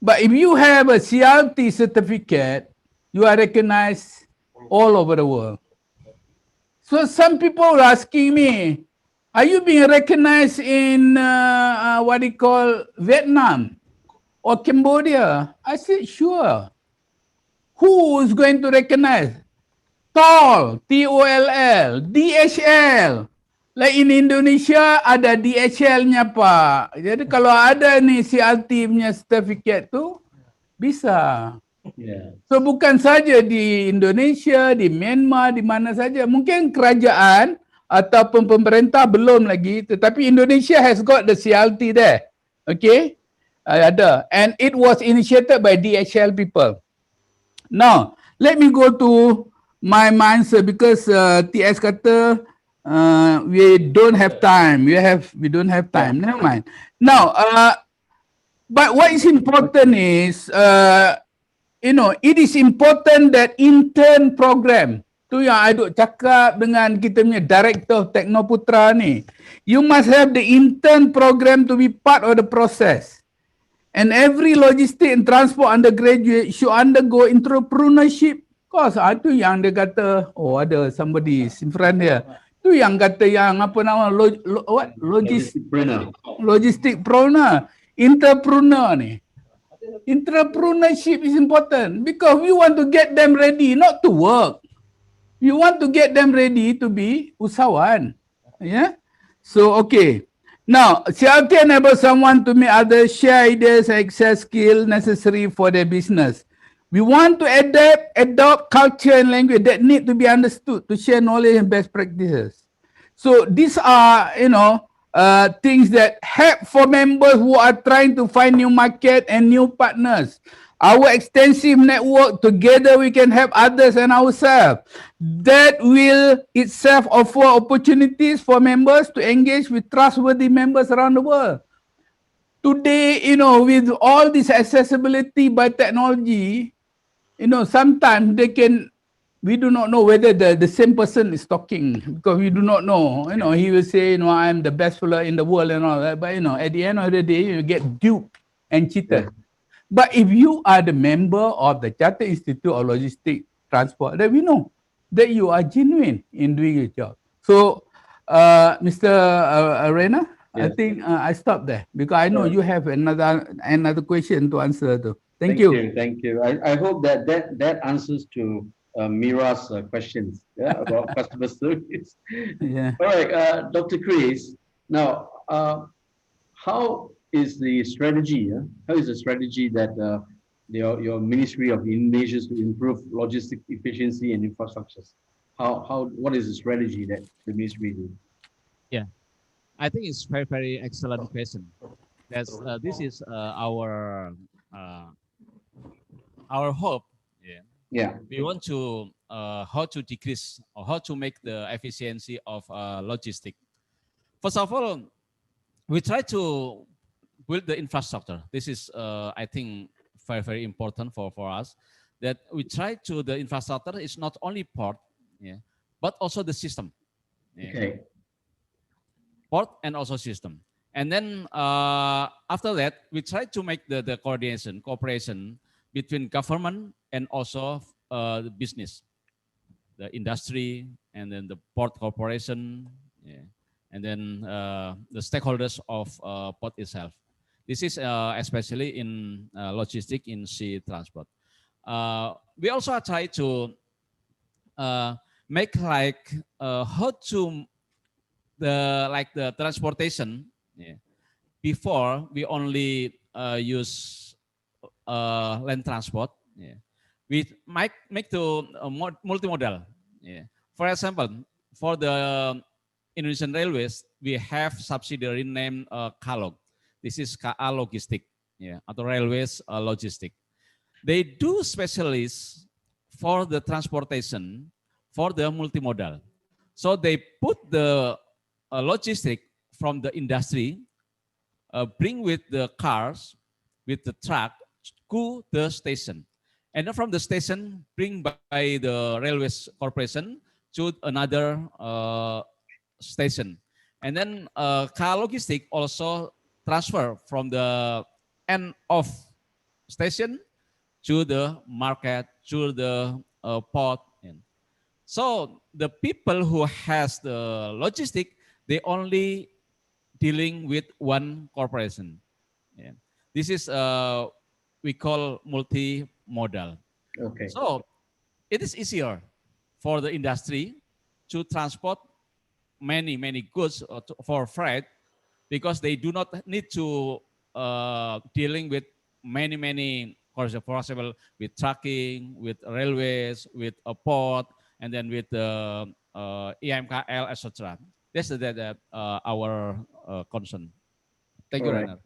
But if you have a CLT certificate, you are recognized all over the world. So some people are asking me, are you being recognized in what they call Vietnam or Cambodia? I said, sure. Who is going to recognize? TOL, TOLL, DHL. Like in Indonesia ada DHL-nya Pak. Jadi kalau ada nih CLT punya certificate tu, bisa. Yeah. So bukan saja di Indonesia, di Myanmar, di mana saja. Mungkin kerajaan ataupun pemerintah belum lagi, tetapi Indonesia has got the CLT there. Okay? Ada. And it was initiated by DHL people. Now, let me go to my answer because TS kata we don't have time. We don't have time. Never mind. Now, but what is important is it is important that intern program. Tu yang I duk cakap dengan kita punya Director of Teknoputra ni. You must have the intern program to be part of the process. And every logistic and transport undergraduate should undergo entrepreneurship course. Tu yang dia kata, oh ada somebody in front here. Tu yang kata yang apa nama, logisticpreneur. Entrepreneur ni. Entrepreneurship is important because we want to get them ready not to work. We want to get them ready to be usahawan. Yeah. So okay. Now, CLT enables someone to meet others, share ideas, access skills necessary for their business. We want to adopt culture and language that need to be understood to share knowledge and best practices. So these are, things that help for members who are trying to find new market and new partners. Our extensive network, together we can help others and ourselves. That will itself offer opportunities for members to engage with trustworthy members around the world. today, with all this accessibility by technology, sometimes we do not know whether the same person is talking, because we do not know. He will say, I'm the best fellow in the world and all that. But, at the end of the day, you get duped and cheated. Yeah. But if you are the member of the Chartered Institute of Logistics Transport, then we know that you are genuine in doing your job. So, Mr. Arena, I Yes. think I stop there, because I know Sure. you have another question to answer to. Thank Thank you. you. Thank you. I hope that answers to Mira's questions, about customer service. Yeah. All right, Dr. Chris. Now, how is the strategy? How is the strategy that your Ministry of Indonesia to improve logistic efficiency and infrastructures? What is the strategy that the ministry do? Yeah, I think it's very, very excellent question. This is uh, our hope. Yeah, Yeah. we want to how to decrease or how to make the efficiency of logistic. First of all, we try to build the infrastructure. This is, I think, very, very important for us. That we try to the infrastructure is not only port, yeah, but also the system. Yeah. Okay. Port and also system. And then after that, we try to make the cooperation between government and also the business, the industry, and then the port corporation, yeah, and then the stakeholders of port itself. This is especially in logistic in sea transport. We also try to make like how to the transportation. Yeah. Before we only use land transport. Yeah. We might make to multimodal. Yeah. For example, for the Indonesian Railways, we have subsidiary named Kalog. This is KA Logistik, yeah, atau Railways Logistic. They do specialists for the transportation for the multimodal. So they put the logistic from the industry, bring with the cars, with the truck to the station. And then from the station, bring by the railways corporation to another station. And then car logistic also transfer from the end of station to the market, to the port. And so the people who has the logistic, they only dealing with one corporation. Yeah. This is we call multimodal. Okay. So it is easier for the industry to transport many goods for freight, because they do not need to dealing with many for example with trucking, with railways, with a port, and then with EMKL, etc. That's our concern. Thank All you, right. Renner.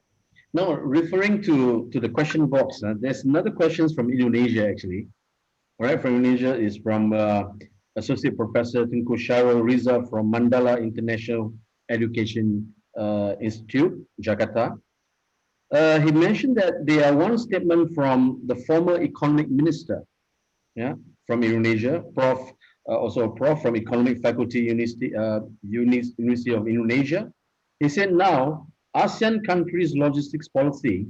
Now, referring to the question box, there's another question from Indonesia, actually. All right, from Indonesia is from Associate Professor Tunku Sharul Riza from Mandala International Education Institute, Jakarta. He mentioned that there are one statement from the former economic minister, yeah, from Indonesia, Prof. Also a prof from Economic Faculty University of Indonesia. He said now ASEAN countries' logistics policy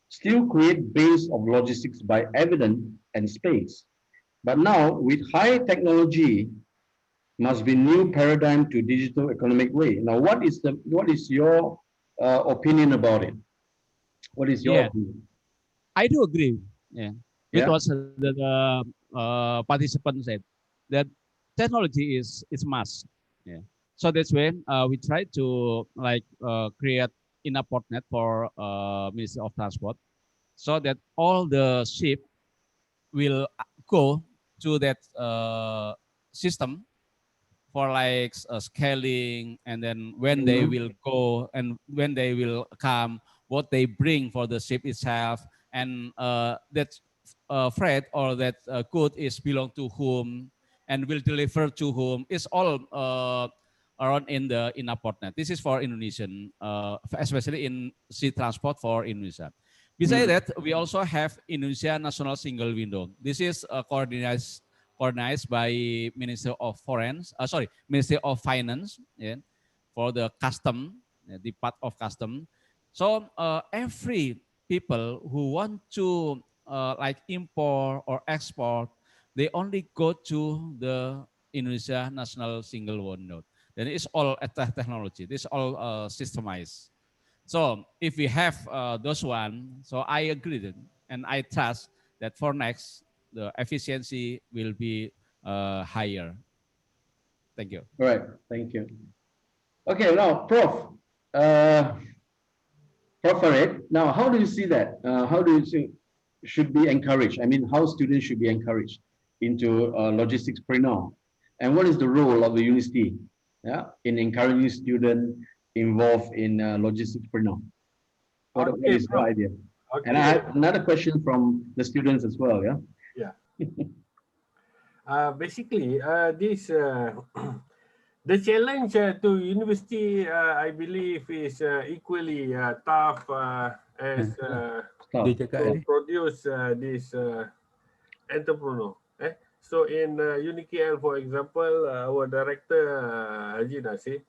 still create base of logistics by evidence and space. But now with high technology must be new paradigm to digital economic way. Now, what is your opinion about it? What is your Yeah, opinion? I do agree. Yeah, with Yeah. what the participant said, that technology is must. Yeah, so that's when we try to create enough net for Ministry of Transport, so that all the ship will go to that system for scaling, and then when they Mhm. will go and when they will come, what they bring for the ship itself, and that freight or that good is belong to whom and will deliver to whom. It's all around in a portnet. This is for Indonesian, especially in sea transport for Indonesia. Besides that, we also have Indonesia National Single Window. This is coordinated by Minister of Ministry of Finance, yeah, for the custom, the part of custom. So every people who want to like import or export, they only go to the Indonesia National Single Window. Then it's all technology. This all systemized. So if we have those one, so I agree and I trust that for next the efficiency will be higher. Thank you. All right, thank you. Okay, now, Prof. Uh, Prof. Farid, now how do you see that? How do you see should be encouraged? I mean, how students should be encouraged into logisticspreneur, and what is the role of the university, yeah, in encouraging students involved in logisticspreneur? What Okay, is your Prof. idea? And I Okay. have another question from the students as well. Yeah. Yeah. Basically, this the challenge to university, I believe, is equally tough as Stop. to produce this entrepreneur. So in UniKL, for example, our director Haji Nasir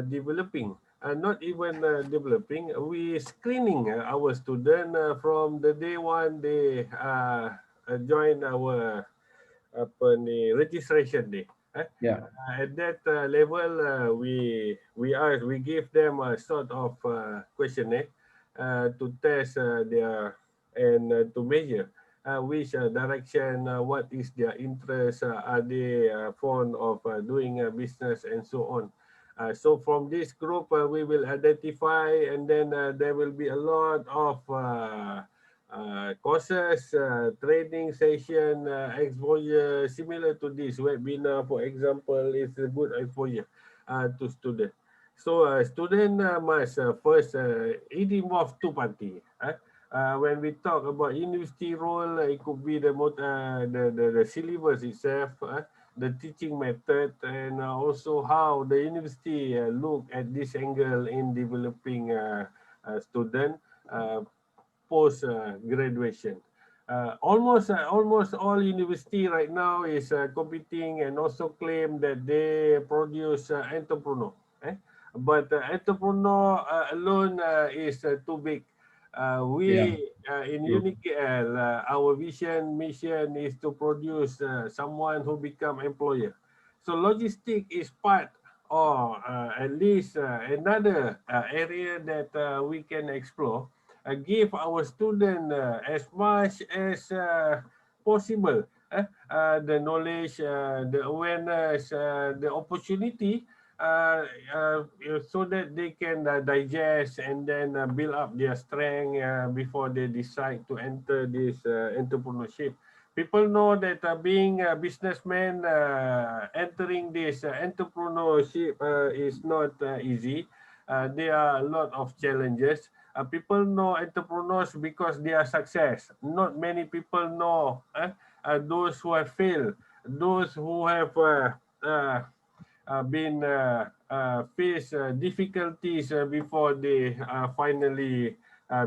developing, not even developing, we screening our student from the day one they join our registration day. Yeah. At that level, we give them a sort of questionnaire to test their and to measure which direction, what is their interest, are they fond of doing business and so on. So from this group, we will identify, and then there will be a lot of courses, training session, exposure similar to this webinar, for example, is a good exposure to students. So student must first, it involves two parties. When we talk about university role, it could be the syllabus itself, the teaching method, and also how the university look at this angle in developing student post graduation. Almost all university right now is competing and also claim that they produce entrepreneur. But entrepreneur alone is too big. Yeah. We in True. UniKL, our vision mission is to produce someone who become employer. So logistic is part, or at least another area that we can explore. Give our student as much as possible the knowledge, the awareness, the opportunity, so that they can digest and then build up their strength before they decide to enter this entrepreneurship. People know that being a businessman, entering this entrepreneurship is not easy. There are a lot of challenges. People know entrepreneurs because they are success. Not many people know those who have failed, those who have been face difficulties before they finally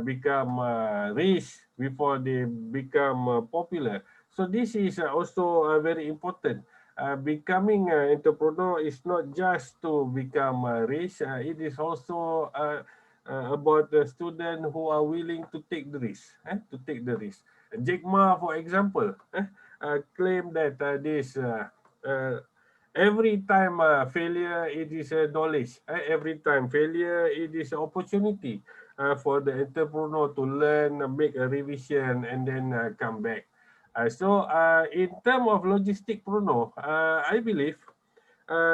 become rich, before they become popular. So this is also very important. Becoming an entrepreneur is not just to become rich. It is also about the student who are willing to take the risk. To take the risk. Jack Ma, for example, claimed that this every time failure, it is a knowledge. Every time failure, it is an opportunity for the entrepreneur to learn, make a revision, and then come back. So in terms of logisticpreneur, I believe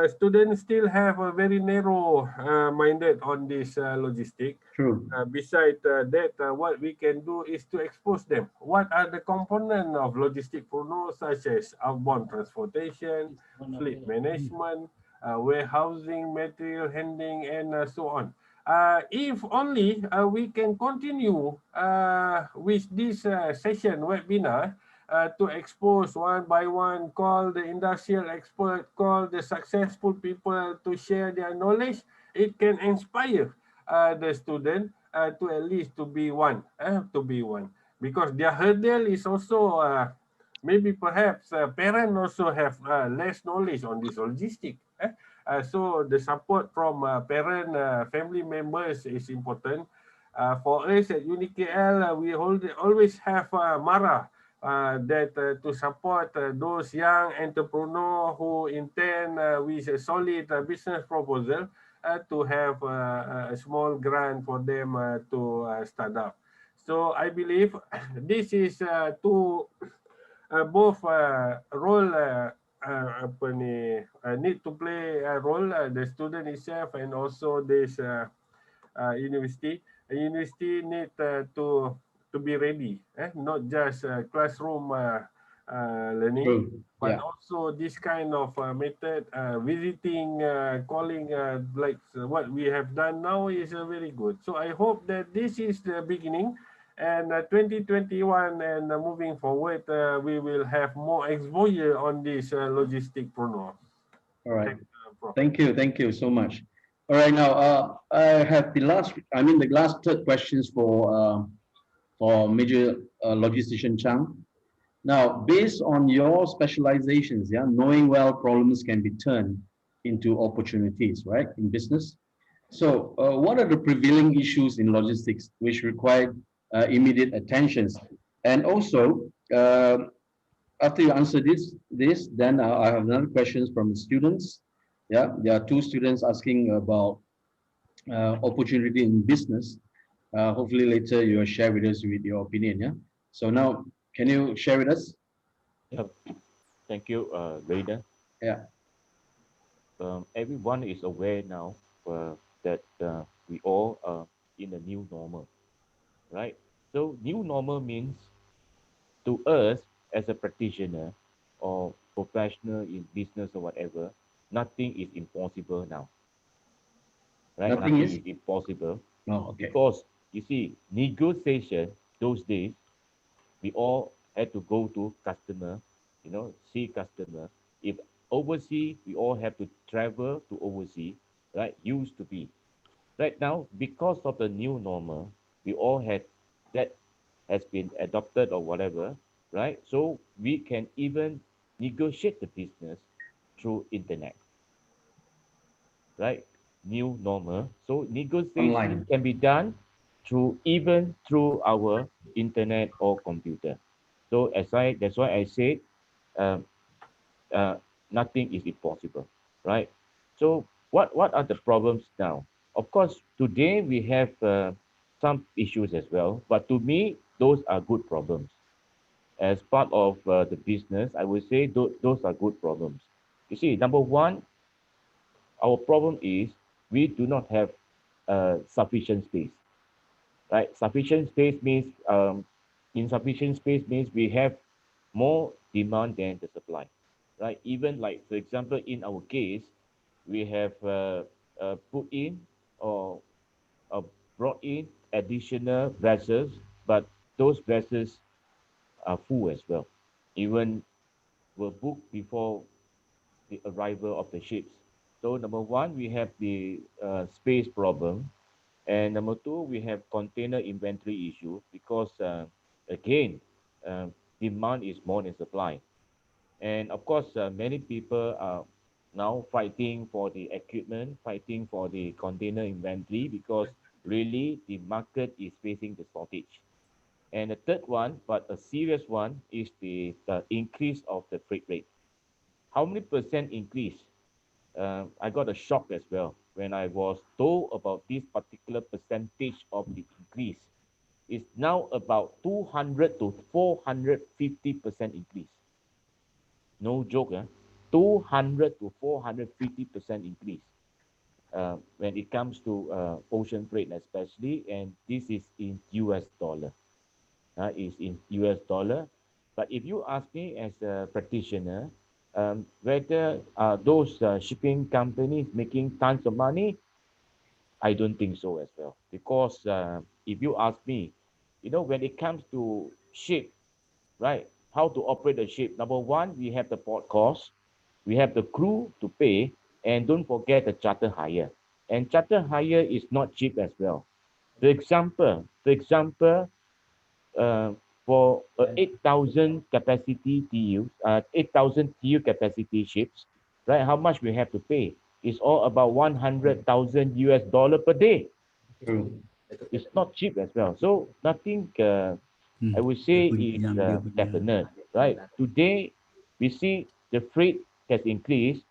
students still have a very narrow minded on this logistic. True. Besides that, what we can do is to expose them. What are the components of logisticpreneur, such as outbound transportation, fleet management, warehousing, material handling, and so on. If only we can continue with this session webinar, to expose one by one, call the industrial expert, call the successful people to share their knowledge. It can inspire the student to at least to be one, because their hurdle is also maybe perhaps parents also have less knowledge on this logistic. So the support from parent family members is important. For us at UniKL, we always have Mara that to support those young entrepreneurs who intend with a solid business proposal to have a small grant for them to start up. So I believe this is two both role apa ni need to play a role, the student itself and also this university. A university need to be ready, not just classroom learning, True. but Yeah. also this kind of method, visiting, calling, like what we have done now is very good. So I hope that this is the beginning, and 2021 and moving forward, we will have more exposure on this logisticpreneur. All right. Thanks, Prof. Thank you so much. All right, now I have the last third questions for Major Logistician Chang. Now, based on your specializations, yeah, knowing well problems can be turned into opportunities, right, in business. So, what are the prevailing issues in logistics which require immediate attentions? And also, after you answer this, then I have another questions from the students. Yeah, there are two students asking about opportunity in business. Hopefully later you'll share with us with your opinion. Yeah. So now, can you share with us? Yep. Thank you, Raider. Yeah. Everyone is aware now that we all are in a new normal, right? So new normal means to us as a practitioner or professional in business or whatever, nothing is impossible now, right? Nothing Nothing is. is impossible Oh, okay. because you see, negotiation those days, we all had to go to customer, see customer. If overseas, we all have to travel to overseas, right? Used to be. Right now, because of the new normal, we all had that has been adopted or whatever, right? So we can even negotiate the business through internet, right? New normal. So negotiation Online. can be done through our internet or computer. So that's why I said um, uh, nothing is impossible, right? So what are the problems now? Of course, today we have some issues as well, but to me, those are good problems. As part of the business, I would say those are good problems. You see, number one, our problem is we do not have sufficient space, right? Sufficient space means insufficient space means we have more demand than the supply, right? Even like, for example, in our case, we have put in or uh, brought in additional vessels, but those vessels are full as well. Even were booked before the arrival of the ships. So number one, we have the space problem, and number two, we have container inventory issue because again, uh, demand is more than supply. And of course, many people are now fighting for the equipment, fighting for the container inventory because really the market is facing the shortage. And the third one, but a serious one, is the increase of the freight rate. How many percent increase? I got a shock as well when I was told about this particular percentage of the increase. It's now about 200 to 450% increase. No joke, 200 to 450% increase when it comes to ocean freight, especially, and this is in US dollar. Is in US dollar. But if you ask me as a practitioner, whether those shipping companies making tons of money, I don't think so as well. Because if you ask me, when it comes to ship, right? how to operate the ship. Number one, we have the port cost, we have the crew to pay, and don't forget the charter hire. And charter hire is not cheap as well. For example, uh, for 8,000 capacity TU, 8,000 TU capacity ships, right? How much we have to pay? It's all about 100,000 US dollar per day. True. It's not cheap as well. So nothing, I would Dia say, punya, is dia punya. definite, right? Today, we see the freight has increased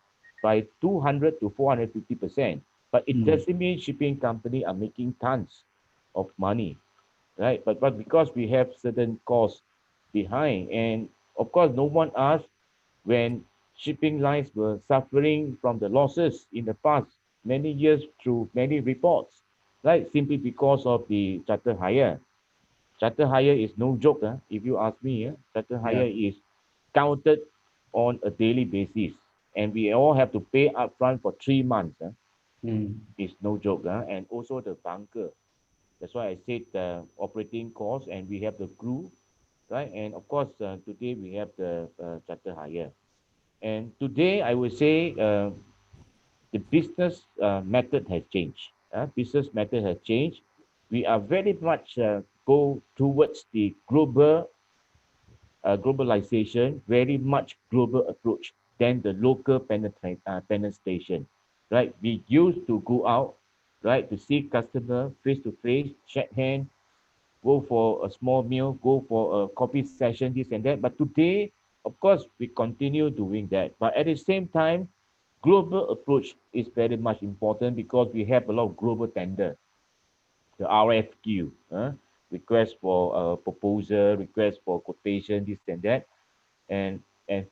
by 200 to 450%, but it doesn't mean shipping company are making tons of money, right? But because we have certain costs behind, and of course, no one asked when shipping lines were suffering from the losses in the past many years through many reports, right? Simply because of the charter hire. Charter hire is no joke. If you ask me, charter Yeah. hire is counted on a daily basis, and we all have to pay upfront for 3 months. It's no joke. And also the bunker. That's why I said the operating cost, and we have the crew, right? And of course, today we have the charter hire. And today, I would say the business method has changed. Business method has changed. We are very much go towards the globalization, very much global approach than the local penetration, right? We used to go out, right, to see customer face to face, shake hand, go for a small meal, go for a coffee session, this and that. But today, of course, we continue doing that. But at the same time, global approach is very much important because we have a lot of global tender, the RFQ, request for proposal, request for quotation, this and that. And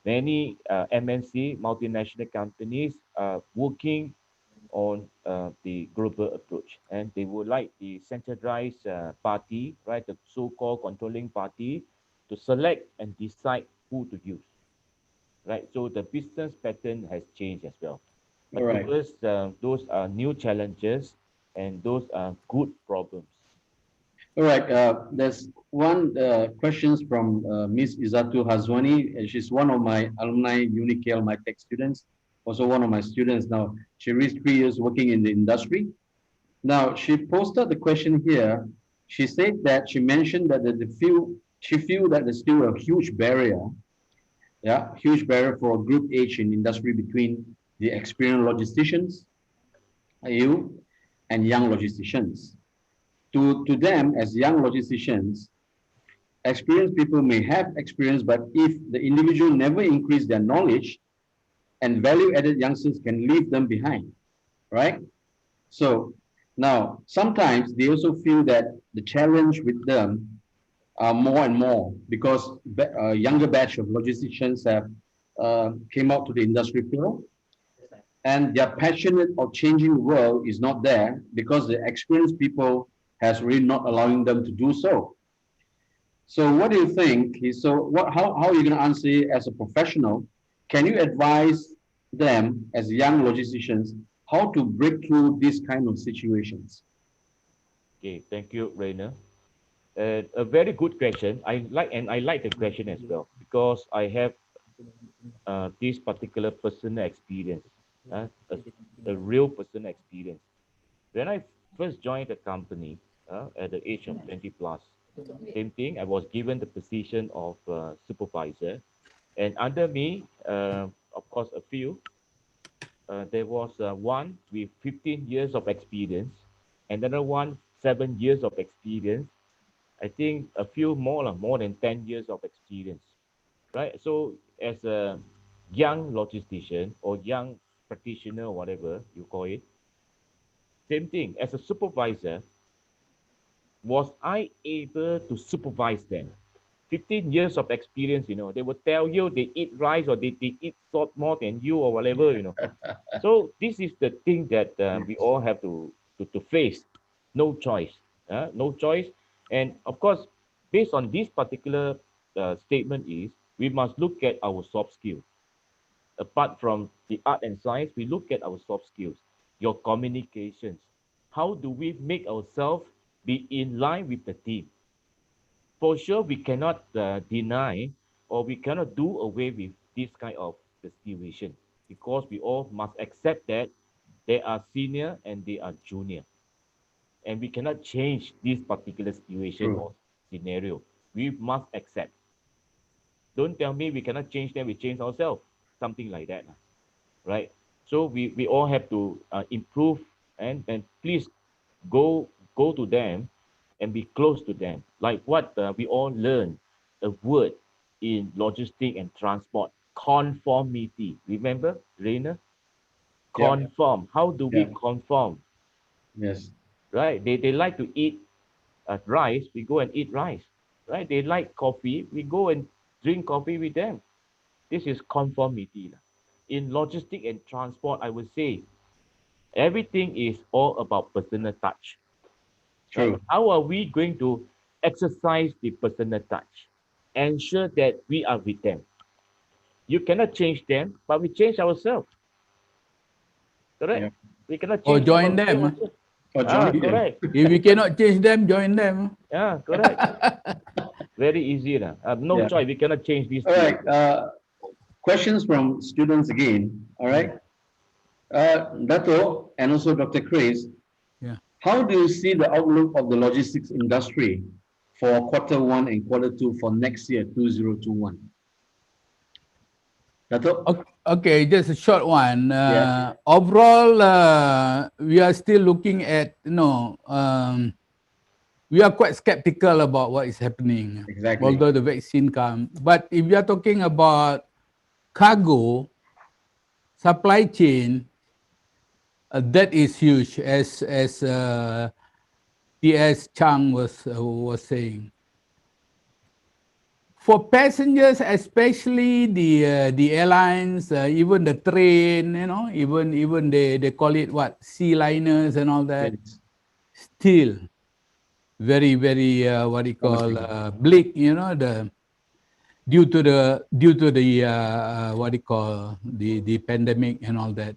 many MNC, multinational companies, are working on the global approach, and they would like the centralized party, right, the so-called controlling party, to select and decide who to use, right? So the business pattern has changed as well. All But to right. us, those are new challenges and those are good problems. All right. There's one questions from Miss Izatu Hazwani. And she's one of my alumni, UniKL, my tech students. Also one of my students now. She reached 3 years working in the industry. Now she posted the question here. She said that she mentioned that she feel that there's still a huge barrier, yeah, huge barrier for group H in industry between the experienced logisticians, you, and young logisticians. To them, as young logisticians, experienced people may have experience, but if the individual never increase their knowledge, and value-added youngsters can leave them behind, right? So now, sometimes they also feel that the challenge with them are more and more because a younger batch of logisticians have came out to the industry field, and their passionate of changing the world is not there because the experienced people has really not allowing them to do so. So what do you think? How are you going to answer it as a professional? Can you advise them as young logisticians how to break through these kind of situations? Okay, thank you, Rainer. A very good question. I like the question as well because I have this particular personal experience, a real personal experience. When I first joined the company at the age of 20 plus, same thing, I was given the position of supervisor. And under me, of course, a few, there was one with 15 years of experience, another one, 7 years of experience. I think a few more, more than 10 years of experience, right? So as a young logistician or young practitioner, whatever you call it, same thing. As a supervisor, was I able to supervise them? 15 years of experience, they will tell you they eat rice or they eat salt more than you or whatever. So this is the thing that we all have to face. No choice. No choice. And of course, based on this particular statement is, we must look at our soft skills. Apart from the art and science, we look at our soft skills, your communications. How do we make ourselves be in line with the team? For sure, we cannot deny or we cannot do away with this kind of the situation, because we all must accept that they are senior and they are junior, and we cannot change this particular situation True. or scenario. We must accept. Don't tell me we cannot change them, we change ourselves, something like that, right? So we all have to improve, and please go to them and be close to them, like what we all learn a word in logistic and transport: conformity. Remember, Rainer? Yeah. Conform. How do we Yeah. conform? Yes. Right? They like to eat rice, we go and eat rice. Right? They like coffee, we go and drink coffee with them. This is conformity. In logistic and transport, I would say everything is all about personal touch. Right? True. How are we going to exercise the personal touch? Ensure that we are with them. You cannot change them, but we change ourselves. Yeah. Correct? We cannot Or change them, but join we change them. ourselves. Or Ah, join them. correct. If we cannot change them, join them. Yeah, correct. Very easy. No Yeah. choice. We cannot change these All two. right. Questions from students again. All right. Dato and also Dr. Chris, Yeah. how do you see the outlook of the logistics industry for Q1 and Q2 for next year, 2021? Dato? Okay, just a short one. Yeah. Overall, we are still looking at, we are quite skeptical about what is happening, Exactly. although the vaccine come. But if you are talking about cargo, supply chain, that is huge, as T.S. Chang was saying. For passengers, especially the airlines, even the train, even they call it what, sea liners and all that, Yes. still very what do you call, bleak, the due to the what do you call, the pandemic and all that.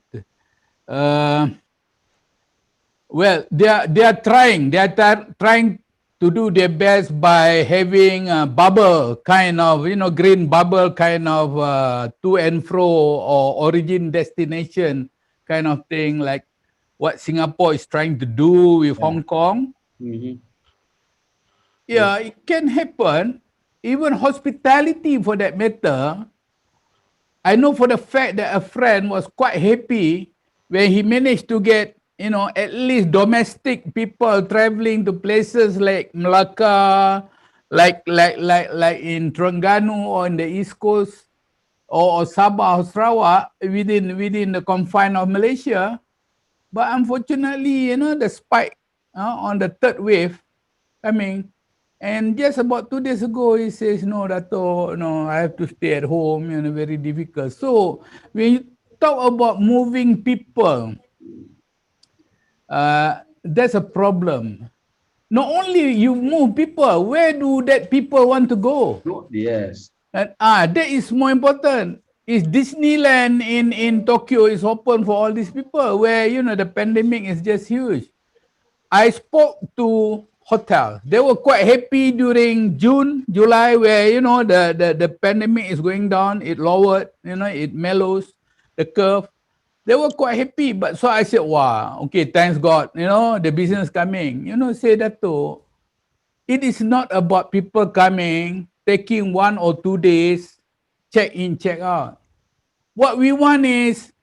Well, they are trying to do their best by having a bubble kind of, green bubble kind of, to and fro or origin destination kind of thing, like what Singapore is trying to do with Hong Kong. Mm-hmm. Yeah, it can happen. Even hospitality, for that matter. I know for the fact that a friend was quite happy when he managed to get, at least domestic people traveling to places like Melaka, like in Terengganu or in the East Coast, or Sabah or Sarawak, within the confine of Malaysia. But unfortunately, the spike on the third wave coming, and just about 2 days ago, he says, no, Dato, no, I have to stay at home, very difficult. So when you talk about moving people, that's a problem. Not only you move people, where do that people want to go? Yes. And that is more important. Is Disneyland in Tokyo is open for all these people, where the pandemic is just huge. I spoke to hotel. They were quite happy during June, July, where the pandemic is going down. It lowered, it mellows the curve. They were quite happy. But so I said, wow, okay, thanks God, the business coming. Say that too. It is not about people coming, taking 1 or 2 days, check in, check out. What we want is,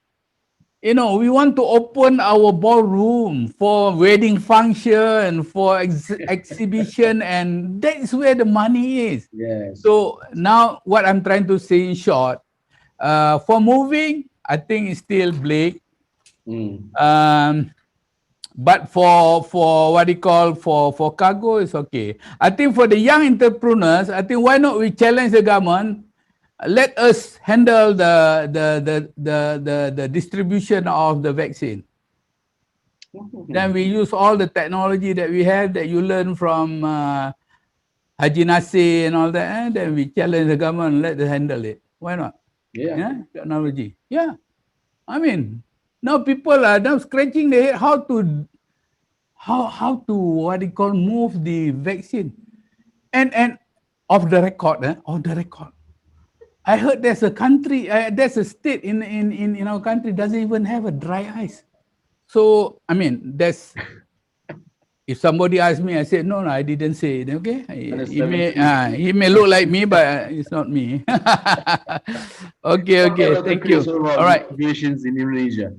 we want to open our ballroom for wedding function, for exhibition, and that is where the money is. Yes. So now what I'm trying to say in short, for moving, I think it's still bleak. But for what you call, for cargo, it's okay. I think for the young entrepreneurs, I think why not we challenge the government, let us handle the distribution of the vaccine. Then we use all the technology that we have, that you learn from Haji Nasir and all that, and then we challenge the government, let them handle it. Why not? Yeah. Technology. Yeah. I mean, now people are now scratching their head how to what do you call, move the vaccine. And off the record, I heard there's a country, there's a state in our country doesn't even have a dry ice. So I mean, that's if somebody asks me, I said no, I didn't say it. Okay, he may look like me, but it's not me. Okay, thank you. All right. Situations in Indonesia.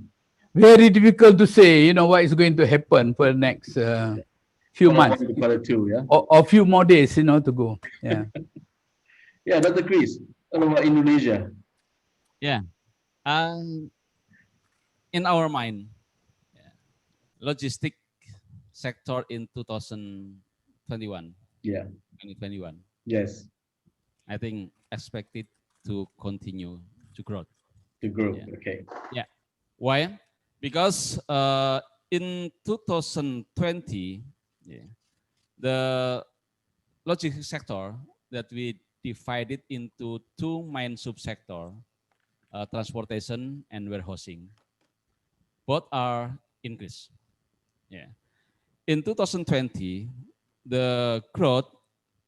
Very difficult to say, you know, what is going to happen for the next few months or few more days, you know, to go. Yeah. Yeah, Dr. Chris, what about Indonesia? Yeah. In our mind, logistic sector in 2021. Yeah. 2021. Yes. I think expected to continue to grow. To grow. Yeah. Okay. Yeah. Why? Because in 2020, the logistics sector that we divided into two main subsector, transportation and warehousing. Both are increased. Yeah. In 2020, the growth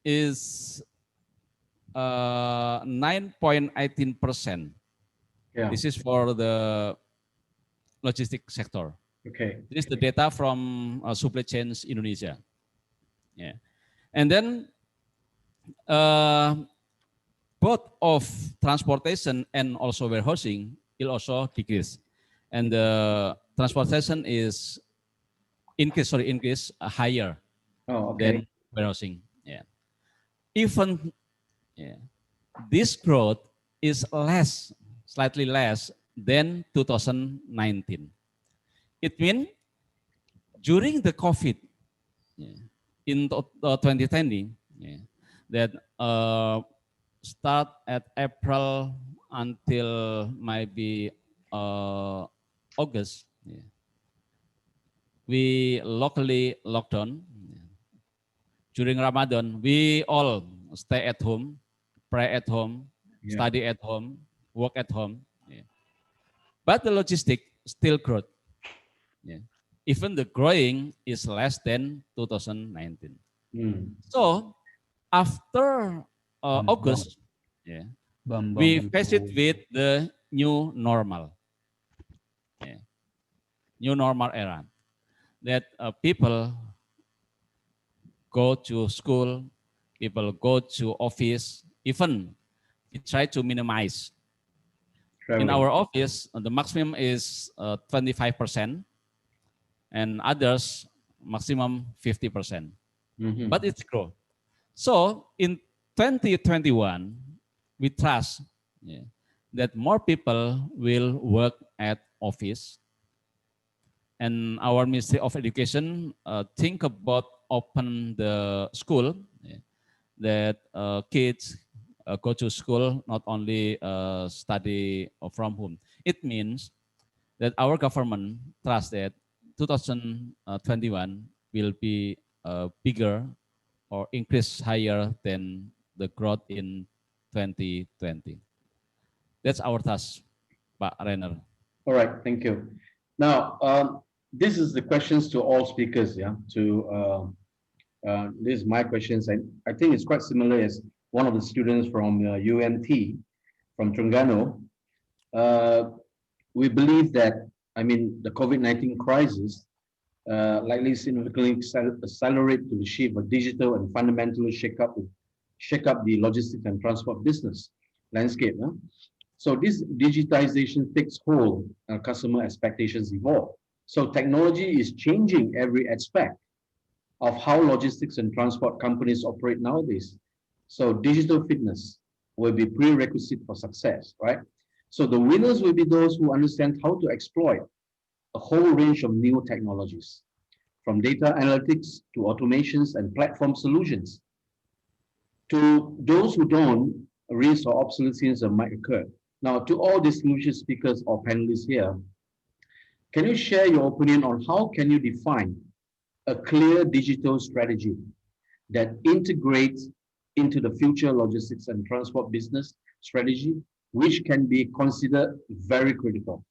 is 9.18%. Yeah. This is for the logistics sector. Okay. This is the data from Supply Chains Indonesia. Yeah. And then both of transportation and also warehousing will also decrease. And the transportation is increase higher than warehousing. Yeah. Even this growth is slightly less than 2019. It means during the COVID in 2020, that start at April until maybe August, we locally locked down. During Ramadan, we all stay at home, pray at home, study at home, work at home. But the logistic still growth. Even the growing is less than 2019. So after August, we face it with the new normal. New normal era. That people go to school, people go to office, even we try to minimize. Traveling. In our office, the maximum is 25%, and others maximum 50%. But it's grow. So in 2021, we trust that more people will work at office. And our Ministry of Education think about open the school that kids go to school, not only study from home. It means that our government trusts that 2021 will be bigger or increase higher than the growth in 2020. That's our task, Pak Renner. All right, thank you. Now, this is the questions to all speakers. Yeah, this is my questions. I think it's quite similar as one of the students from UNT, from Terengganu. We believe that, I mean, the COVID-19 crisis likely significantly accelerate to the shift of digital and fundamentally shake up the logistics and transport business landscape. Huh? So this digitization takes hold and customer expectations evolve. So technology is changing every aspect of how logistics and transport companies operate nowadays. So digital fitness will be prerequisite for success, right? So the winners will be those who understand how to exploit a whole range of new technologies, from data analytics to automations and platform solutions. To those who don't, risk or obsolescence might occur. Now, to all distinguished speakers or panelists here, can you share your opinion on how can you define a clear digital strategy that integrates into the future logistics and transport business strategy, which can be considered very critical?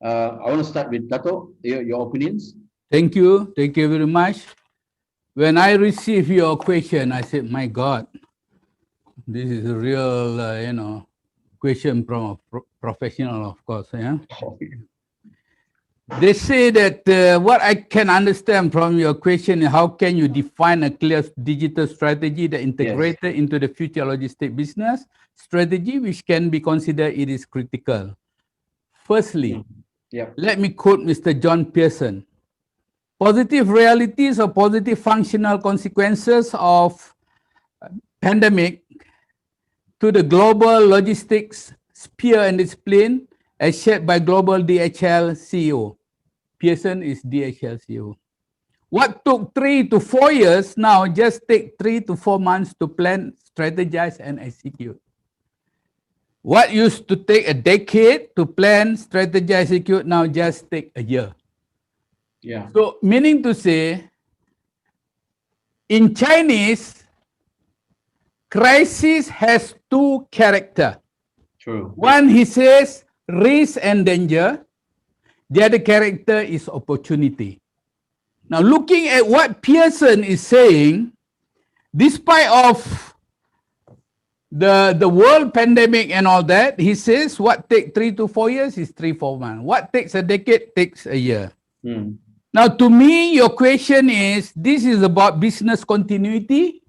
I want to start with Dato, your opinions. Thank you very much. When I received your question, I said, my God, this is a real, question from a professional, of course. Yeah. They say that what I can understand from your question is how can you define a clear digital strategy that integrated into the future logistic business strategy, which can be considered it is critical. Firstly, let me quote Mr. John Pearson. Positive realities or positive functional consequences of pandemic to the global logistics sphere and discipline as shared by global DHL CEO. Pearson is DHL CEO. What took 3 to 4 years now just take 3 to 4 months to plan, strategize, and execute. What used to take a decade to plan, strategize, execute now just take a year. Yeah. So meaning to say, in Chinese, crisis has two character. True. One, he says, risk and danger. The other character is opportunity. Now, looking at what Pearson is saying, despite of the world pandemic and all that, he says what takes 3 to 4 years is 3-4 months. What takes a decade takes a year. Now, to me, your question is, this is about business continuity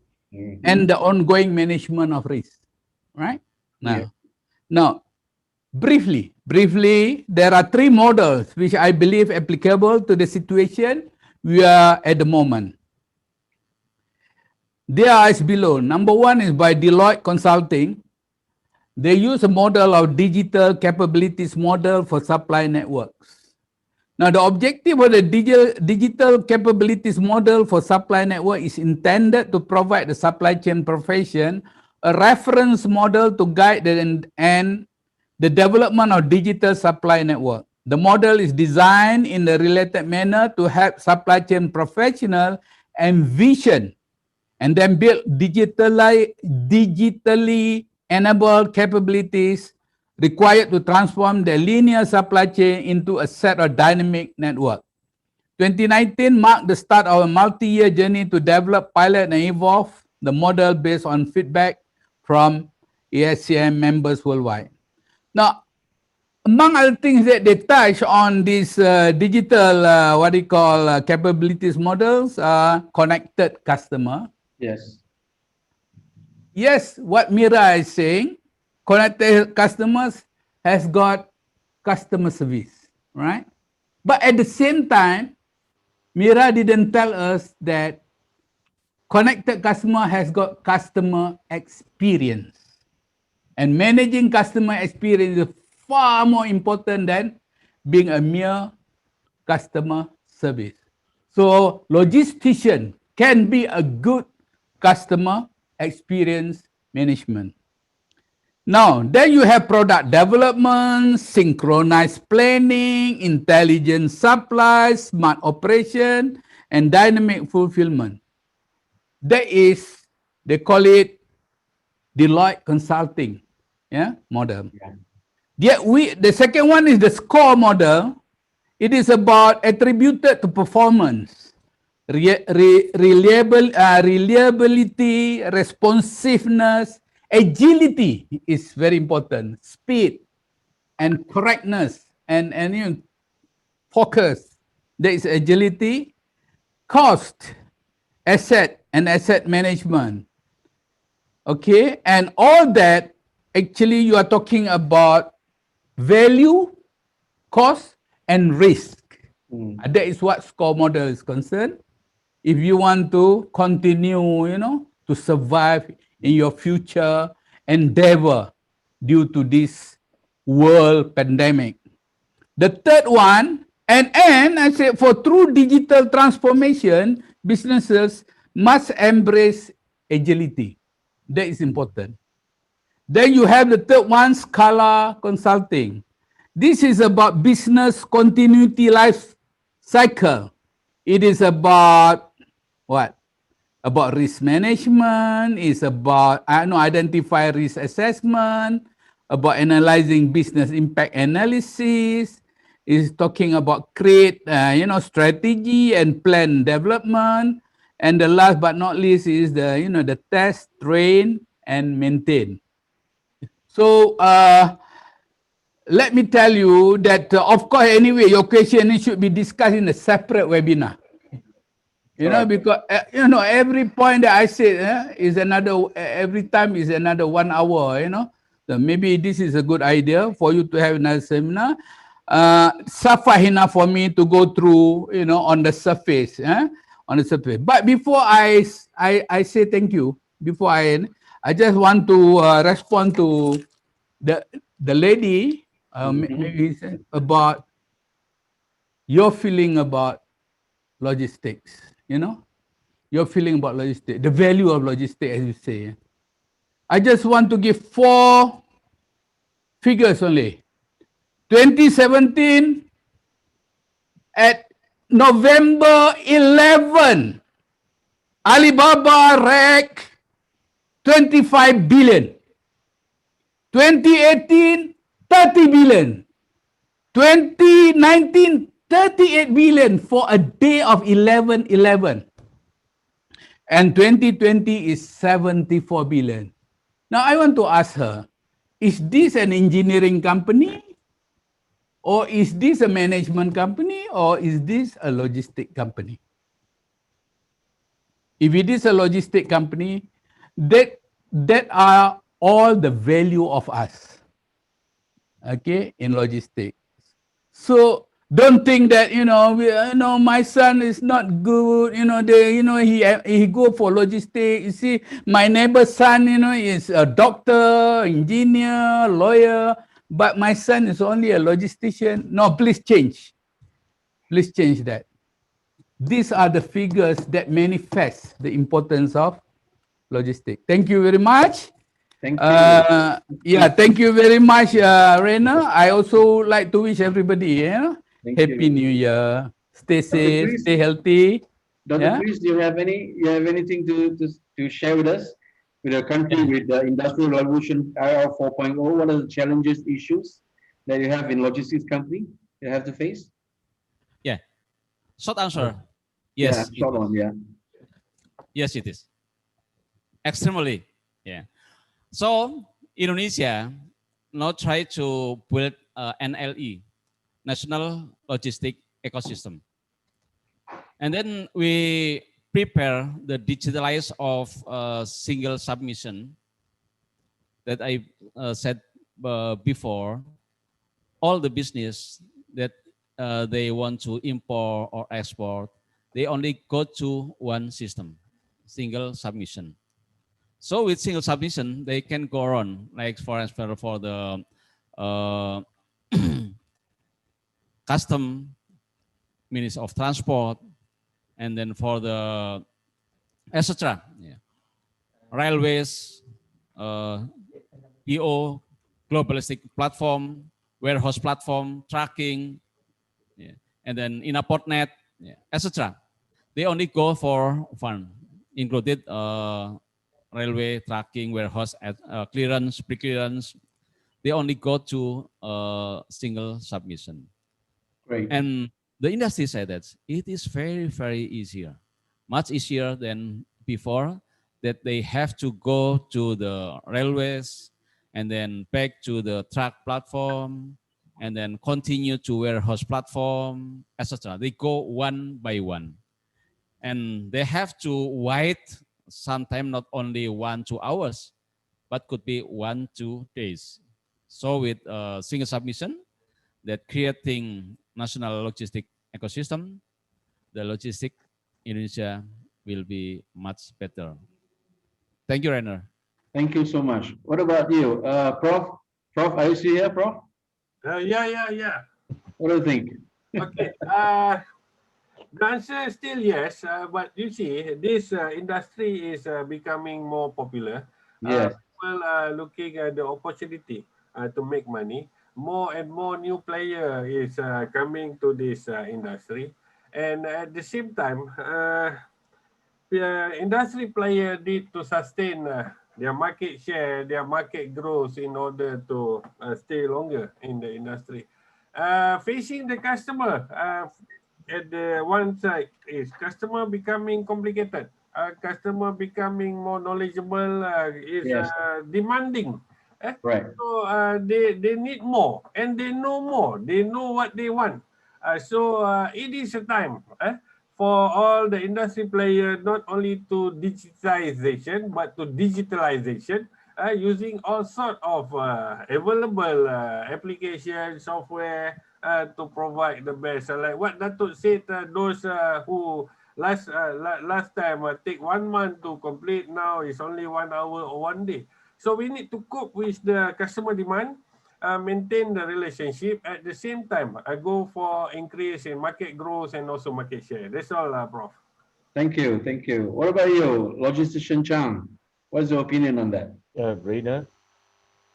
and the ongoing management of risk, right? Now, briefly, there are 3 models which I believe applicable to the situation we are at the moment. They are as below. Number 1 is by Deloitte Consulting. They use a model of digital capabilities model for supply networks. Now, the objective of the digital capabilities model for supply network is intended to provide the supply chain profession a reference model to guide the development of digital supply network. The model is designed in a related manner to help supply chain professionals envision and then build digitally enabled capabilities required to transform the linear supply chain into a set of dynamic network. 2019 marked the start of a multi-year journey to develop, pilot, and evolve the model based on feedback from ASCM members worldwide. Now, among other things that they touch on these digital, capabilities models are connected customer. Yes, what Mira is saying, connected customers has got customer service, right? But at the same time, Mira didn't tell us that connected customer has got customer experience. And managing customer experience is far more important than being a mere customer service. So logistician can be a good customer experience management. Now, then you have product development, synchronized planning, intelligent supply, smart operation, and dynamic fulfillment. That is, they call it Deloitte Consulting model. The second one is the SCORE model. It is about attributed to performance, reliability, responsiveness, agility is very important, speed and correctness and focus. There is agility, cost, asset and asset management. Okay, and all that actually you are talking about value, cost, and risk. That is what SCORE model is concerned. If you want to continue, to survive in your future endeavor due to this world pandemic. The third one, and I said for true digital transformation, businesses must embrace agility. That is important. Then you have the third one, Scala Consulting. This is about business continuity life cycle. It is about what? About risk management, it's about identify risk assessment, about analyzing business impact analysis, is talking about create strategy and plan development, and the last but not least is the the test, train, and maintain. So let me tell you that, of course, anyway, your question should be discussed in a separate webinar. You know, because you know, every point that I said is another. Every time is another 1 hour. You know, so maybe this is a good idea for you to have another seminar. Suffice enough for me to go through. You know, on the surface. On the surface. But before I say thank you. Before I just want to respond to the lady. Maybe about your feeling about logistics. You know, your feeling about logistics, the value of logistics, as you say. I just want to give 4 figures only. 2017, at November 11, Alibaba ranked 25 billion. 2018, 30 billion. 2019, 38 billion for a day of 11/11. And 2020 is 74 billion. Now I want to ask her, is this an engineering company? Or is this a management company? Or is this a logistic company? If it is a logistic company, that are all the value of us, okay, in logistics. So don't think that my son is not good. He go for logistics. You see, my neighbor's son, is a doctor, engineer, lawyer, but my son is only a logistician. No, please change. Please change that. These are the figures that manifest the importance of logistics. Thank you very much. Thank you. Yeah, thank you very much, Rena. I also like to wish everybody Thank Happy you. New Year. Stay Dr. safe, Chris, stay healthy. Dr. Yeah. Chris, do you have anything to share with us, with our country, with the Industrial Revolution era 4.0? What are the challenges, issues that you have in logistics company you have to face? Yeah. Short answer. Yeah, Yes. short one. Yeah. Yes, it is. Extremely. Yeah. So Indonesia now try to build NLE, National Logistic Ecosystem. And then we prepare the digitalize of single submission that I said before. All the business that they want to import or export, they only go to one system, single submission. So with single submission, they can go on, like for example, for the custom means of transport, and then for the etc. Yeah. Railways, PO, globalistic platform, warehouse platform, tracking, yeah. And then in a portnet, yeah, etc. They only go for one, included railway, tracking, warehouse, clearance, pre-clearance. They only go to single submission. Great. And the industry said that it is very, very easier, much easier than before, that they have to go to the railways and then back to the truck platform and then continue to warehouse platform, etc. They go one by one. And they have to wait sometimes not only 1-2 hours, but could be 1-2 days. So with single submission, that creating national logistic ecosystem, the logistic Indonesia will be much better. Thank you, Rainer. Thank you so much. What about you, Prof? Prof, are you still here, Prof? Yeah. What do you think? Okay. The answer is still yes, but you see, this industry is becoming more popular. Yes. People are looking at the opportunity to make money. More and more new player is coming to this industry, and at the same time, industry player need to sustain their market share, their market growth in order to stay longer in the industry. Facing the customer, at the one side is customer becoming complicated, customer becoming more knowledgeable, is Yes. demanding Right. So they need more, and they know more. They know what they want. So it is a time for all the industry players not only to digitization but to digitalization, using all sort of available application software to provide the best. Like what Datuk said, those who last time take 1 month to complete, now is only 1 hour or 1 day. So we need to cope with the customer demand, maintain the relationship, at the same time go for increase in market growth and also market share. That's all, Prof. Thank you. Thank you. What about you, Logistician Chang? What's your opinion on that? Rainer,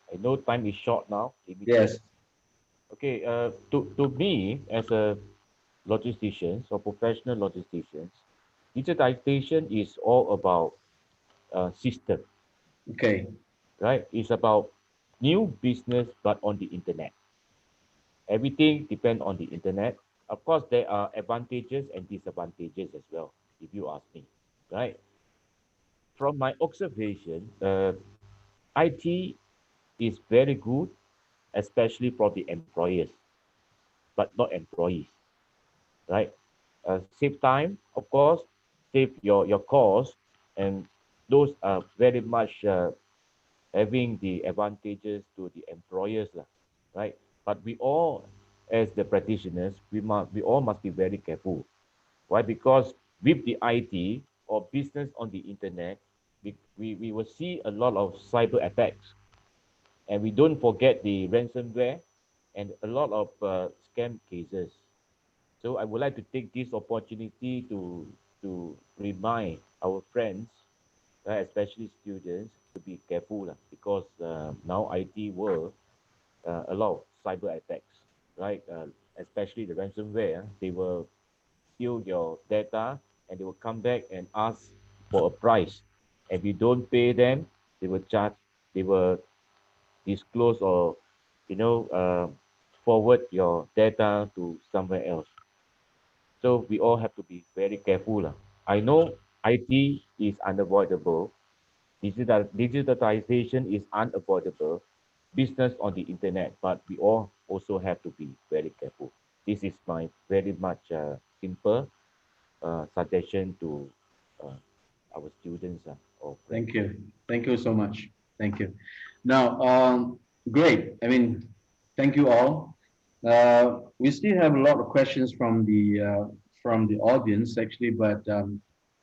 I know time is short now. Limited. Yes. Okay, to me, as a logistician or professional logisticians, digitization is all about system, Okay. right? It's about new business, but on the internet. Everything depends on the internet. Of course, there are advantages and disadvantages as well, if you ask me, right? From my observation, IT is very good, especially for the employers, but not employees, right? Save time, of course, save your cost, and those are very much having the advantages to the employers, right? But we all, as the practitioners, we all must be very careful. Why? Because with the IT or business on the internet, we will see a lot of cyber attacks, and we don't forget the ransomware and a lot of scam cases. So I would like to take this opportunity to remind our friends, especially students, to be careful because now IT world, a lot of cyber attacks, right? Especially the ransomware, they will steal your data and they will come back and ask for a price. If you don't pay them, they will charge, they will disclose or forward your data to somewhere else. So we all have to be very careful. I know IT is unavoidable. Digitalization is unavoidable. Business on the internet, but we all also have to be very careful. This is my very much simple suggestion to uh, our students or friends. Thank you. Thank you so much. Thank you. Now, great. I mean, thank you all. We still have a lot of questions from the audience actually, but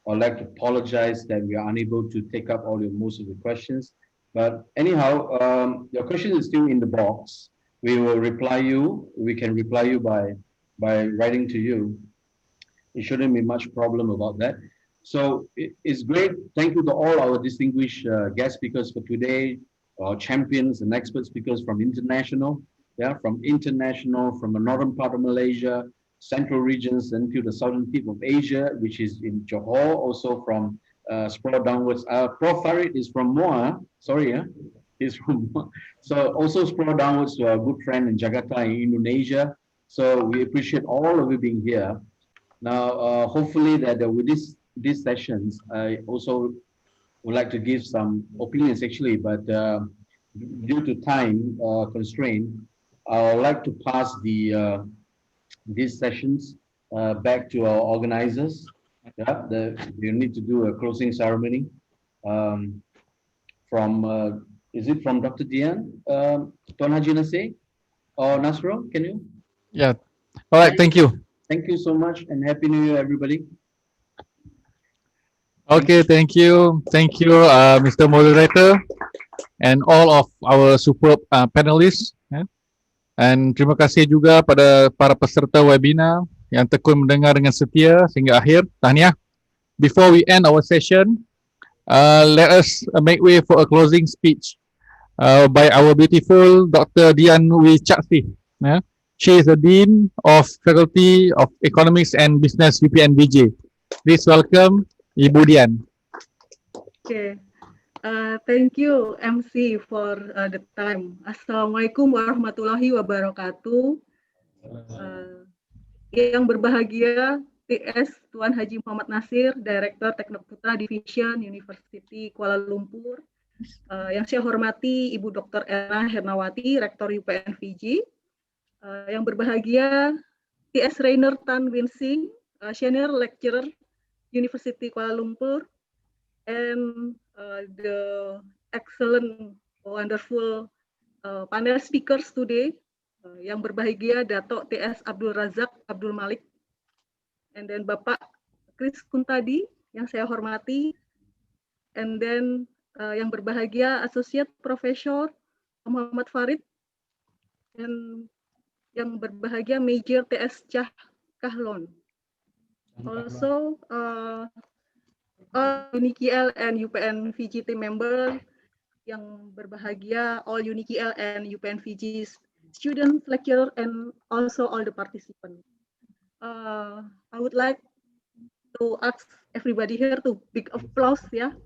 I'd like to apologize that we are unable to take up all your most of the questions. But anyhow, your question is still in the box. We will reply you. We can reply you by writing to you. It shouldn't be much problem about that. So it's great. Thank you to all our distinguished guest speakers for today, our champions and expert speakers from international, from the northern part of Malaysia, central regions, and to the southern tip of Asia, which is in Johor, also from sprawl downwards. Prof. Farid is from Muar. Sorry, he's from Muar. So also sprawl downwards to our good friend in Jakarta in Indonesia. So we appreciate all of you being here. Now, hopefully that with these sessions, I also would like to give some opinions actually, but due to time constraint, I would like to pass these sessions back to our organizers. Yeah, you need to do a closing ceremony. Is it from Dr. Dian, Tuan Haji Nasir or Nasro? Can you? Yeah. All right. Thank you. Thank you so much and Happy New Year, everybody. Okay. Thank you. Thank you, Mr. Moderator, and all of our superb panelists. Dan terima kasih juga pada para peserta webinar yang tekun mendengar dengan setia sehingga akhir. Tahniah. Before we end our session, let us make way for a closing speech by our beautiful Dr. Dian Wicaksi. She is the Dean of Faculty of Economics and Business UPNVJ. Please welcome Ibu Dian. Okay. Thank you MC for the time. Assalamualaikum warahmatullahi wabarakatuh. Yang berbahagia TS Tuan Haji Muhammad Nasir, Director Teknik Putra Division University Kuala Lumpur. Yang saya hormati Ibu Dr. Ena Hernawati, Rektor UPNVJ. Yang berbahagia T.S. Rainer Tan Winsing, Senior Lecturer, University Kuala Lumpur, and the excellent, wonderful panel speakers today. Yang berbahagia Dato' T.S. Abdul Razak Abdul Malik, and then Bapak Kris Kuntadi yang saya hormati, and then yang berbahagia Associate Professor Muhammad Farid, dan yang berbahagia Major T.S. Cah Kahlon. Also, all UniKL and UPNVJ team member yang berbahagia, all UniKL and UPNVJ students, lecturer, and also all the participants. I would like to ask everybody here to big applause,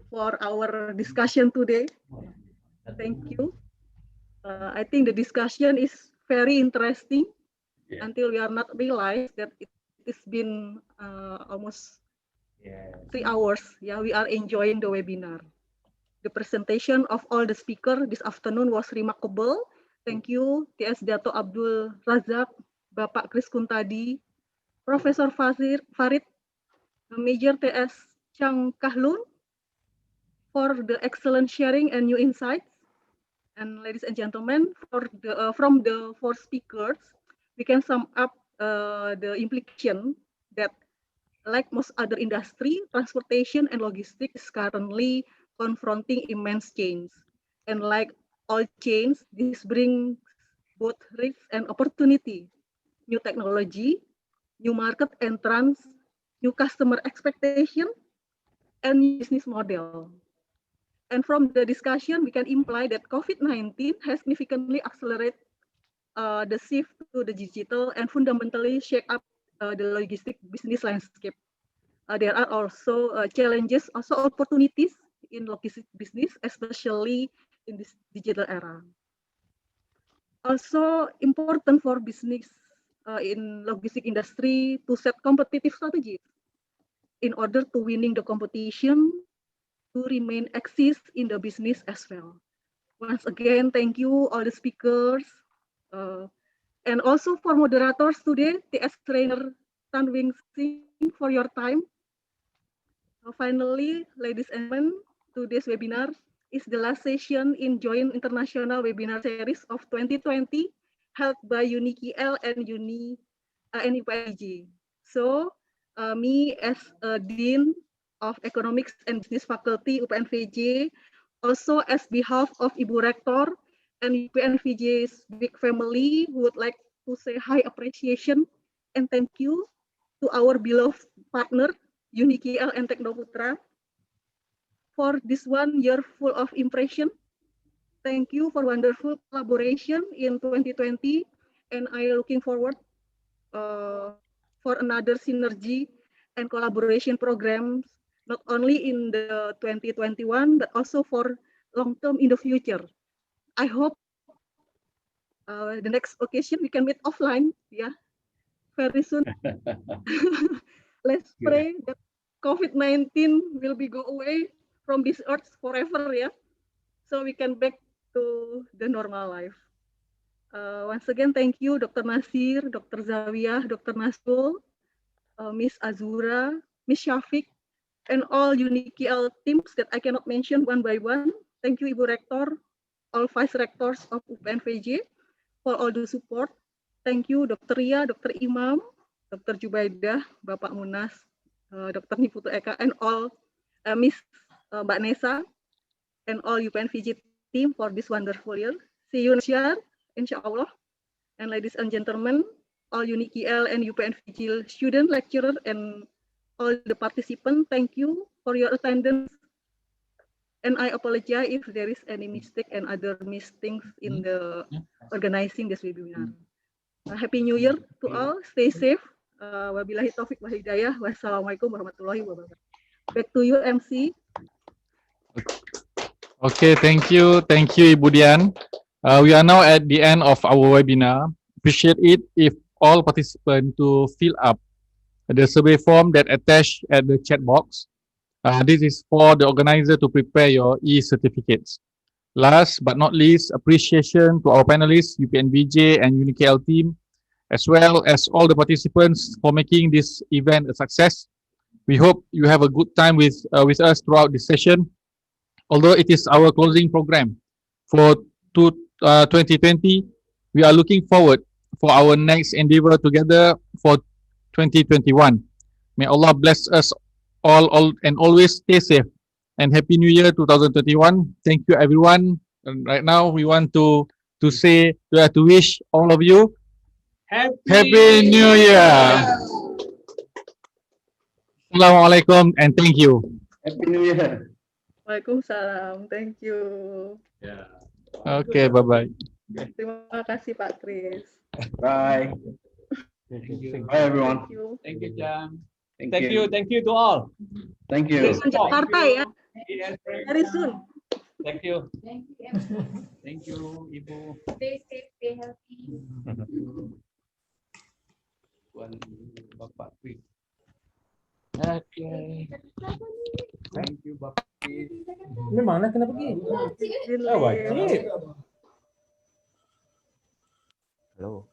for our discussion today. Thank you. I think the discussion is very interesting until we are not realize that it's been almost 3 hours. We are enjoying the webinar. The presentation of all the speakers this afternoon was remarkable. Thank you, T.S. Dato' Abdul Razak, Bapak Kris Kuntadi, Profesor Farid, Major T.S. Chang Kahlun, for the excellent sharing and new insights. And ladies and gentlemen, from the 4 speakers, we can sum up the implication that, like most other industry, transportation and logistics is currently confronting immense change. And like all change, this brings both risks and opportunity, new technology, new market entrance, new customer expectation, and new business model. And from the discussion, we can imply that COVID-19 has significantly accelerated the shift to the digital and fundamentally shake up the logistic business landscape. There are also challenges, also opportunities in logistic business, especially in this digital era. Also important for business in logistic industry to set competitive strategies in order to winning the competition, to remain exist in the business as well. Once again, thank you all the speakers, and also for moderators today, T.S. Trainer Tan Wingsing, for your time. Finally, ladies and gentlemen, today's webinar is the last session in joint international webinar series of 2020 held by UniKL and UPNVJ. So, me as a Dean of Economics and Business Faculty UPNVJ, also as behalf of Ibu Rektor and UPNVJ's big family, would like to say high appreciation and thank you to our beloved partner, UniKL and Teknoputra, for this 1 year full of impression. Thank you for wonderful collaboration in 2020, and I am looking forward for another synergy and collaboration programs, not only in the 2021, but also for long term in the future. I hope the next occasion we can meet offline, very soon. Let's pray that COVID-19 will be go away from this earth forever, so we can back to the normal life. Once again, thank you, Dr. Nasir, Dr. Zawiyah, Dr. Nasrul, Miss Azura, Miss Shafiq, and all UniKL teams that I cannot mention one by one. Thank you, Ibu Rektor, all Vice Rectors of UPNVJ for all the support. Thank you, Dr. Ria, Dr. Imam, Dr. Jubaidah, Bapak Munas, Dr. Niputu Eka, and all Miss Mbak Nesa, and all UPNVJ team for this wonderful year. See you next year, insyaAllah. And ladies and gentlemen, all UniKL and UPNVJ student, lecturer, and all the participants, thank you for your attendance. And I apologize if there is any mistake and other mistakes in the organizing this webinar. Happy New Year to all. Stay safe. Wabillahi taufiq wa hidayah. Wassalamualaikum warahmatullahi wabarakatuh. Back to you, MC. Okay, thank you, Ibu Dian. We are now at the end of our webinar. Appreciate it if all participants to fill up the survey form that attached at the chat box. This is for the organizer to prepare your e-certificates. Last but not least, appreciation to our panelists, UPNVJ and UniKL team, as well as all the participants for making this event a success. We hope you have a good time with us throughout this session. Although it is our closing program for 2020, we are looking forward for our next endeavor together for 2021. May Allah bless us all and always stay safe. And Happy New Year 2021. Thank you, everyone. And right now, we want to wish all of you Happy New Year. Assalamualaikum and thank you. Happy New Year. Waalaikumsalam. Thank you. Okay, bye-bye. Terima kasih Pak Kris. Bye. Bye, everyone. Thank you. Thank you, Chang. Thank you. Thank you to all. Thank you. Dari Jakarta ya. Very soon. Thank you. Thank you. Thank you, Ibu. Stay safe, stay healthy. Tuan Bapak Kris. Okay. Thank you, Bapak Kris. Ini mana kena pergi? Wajib. Wajib. Hello.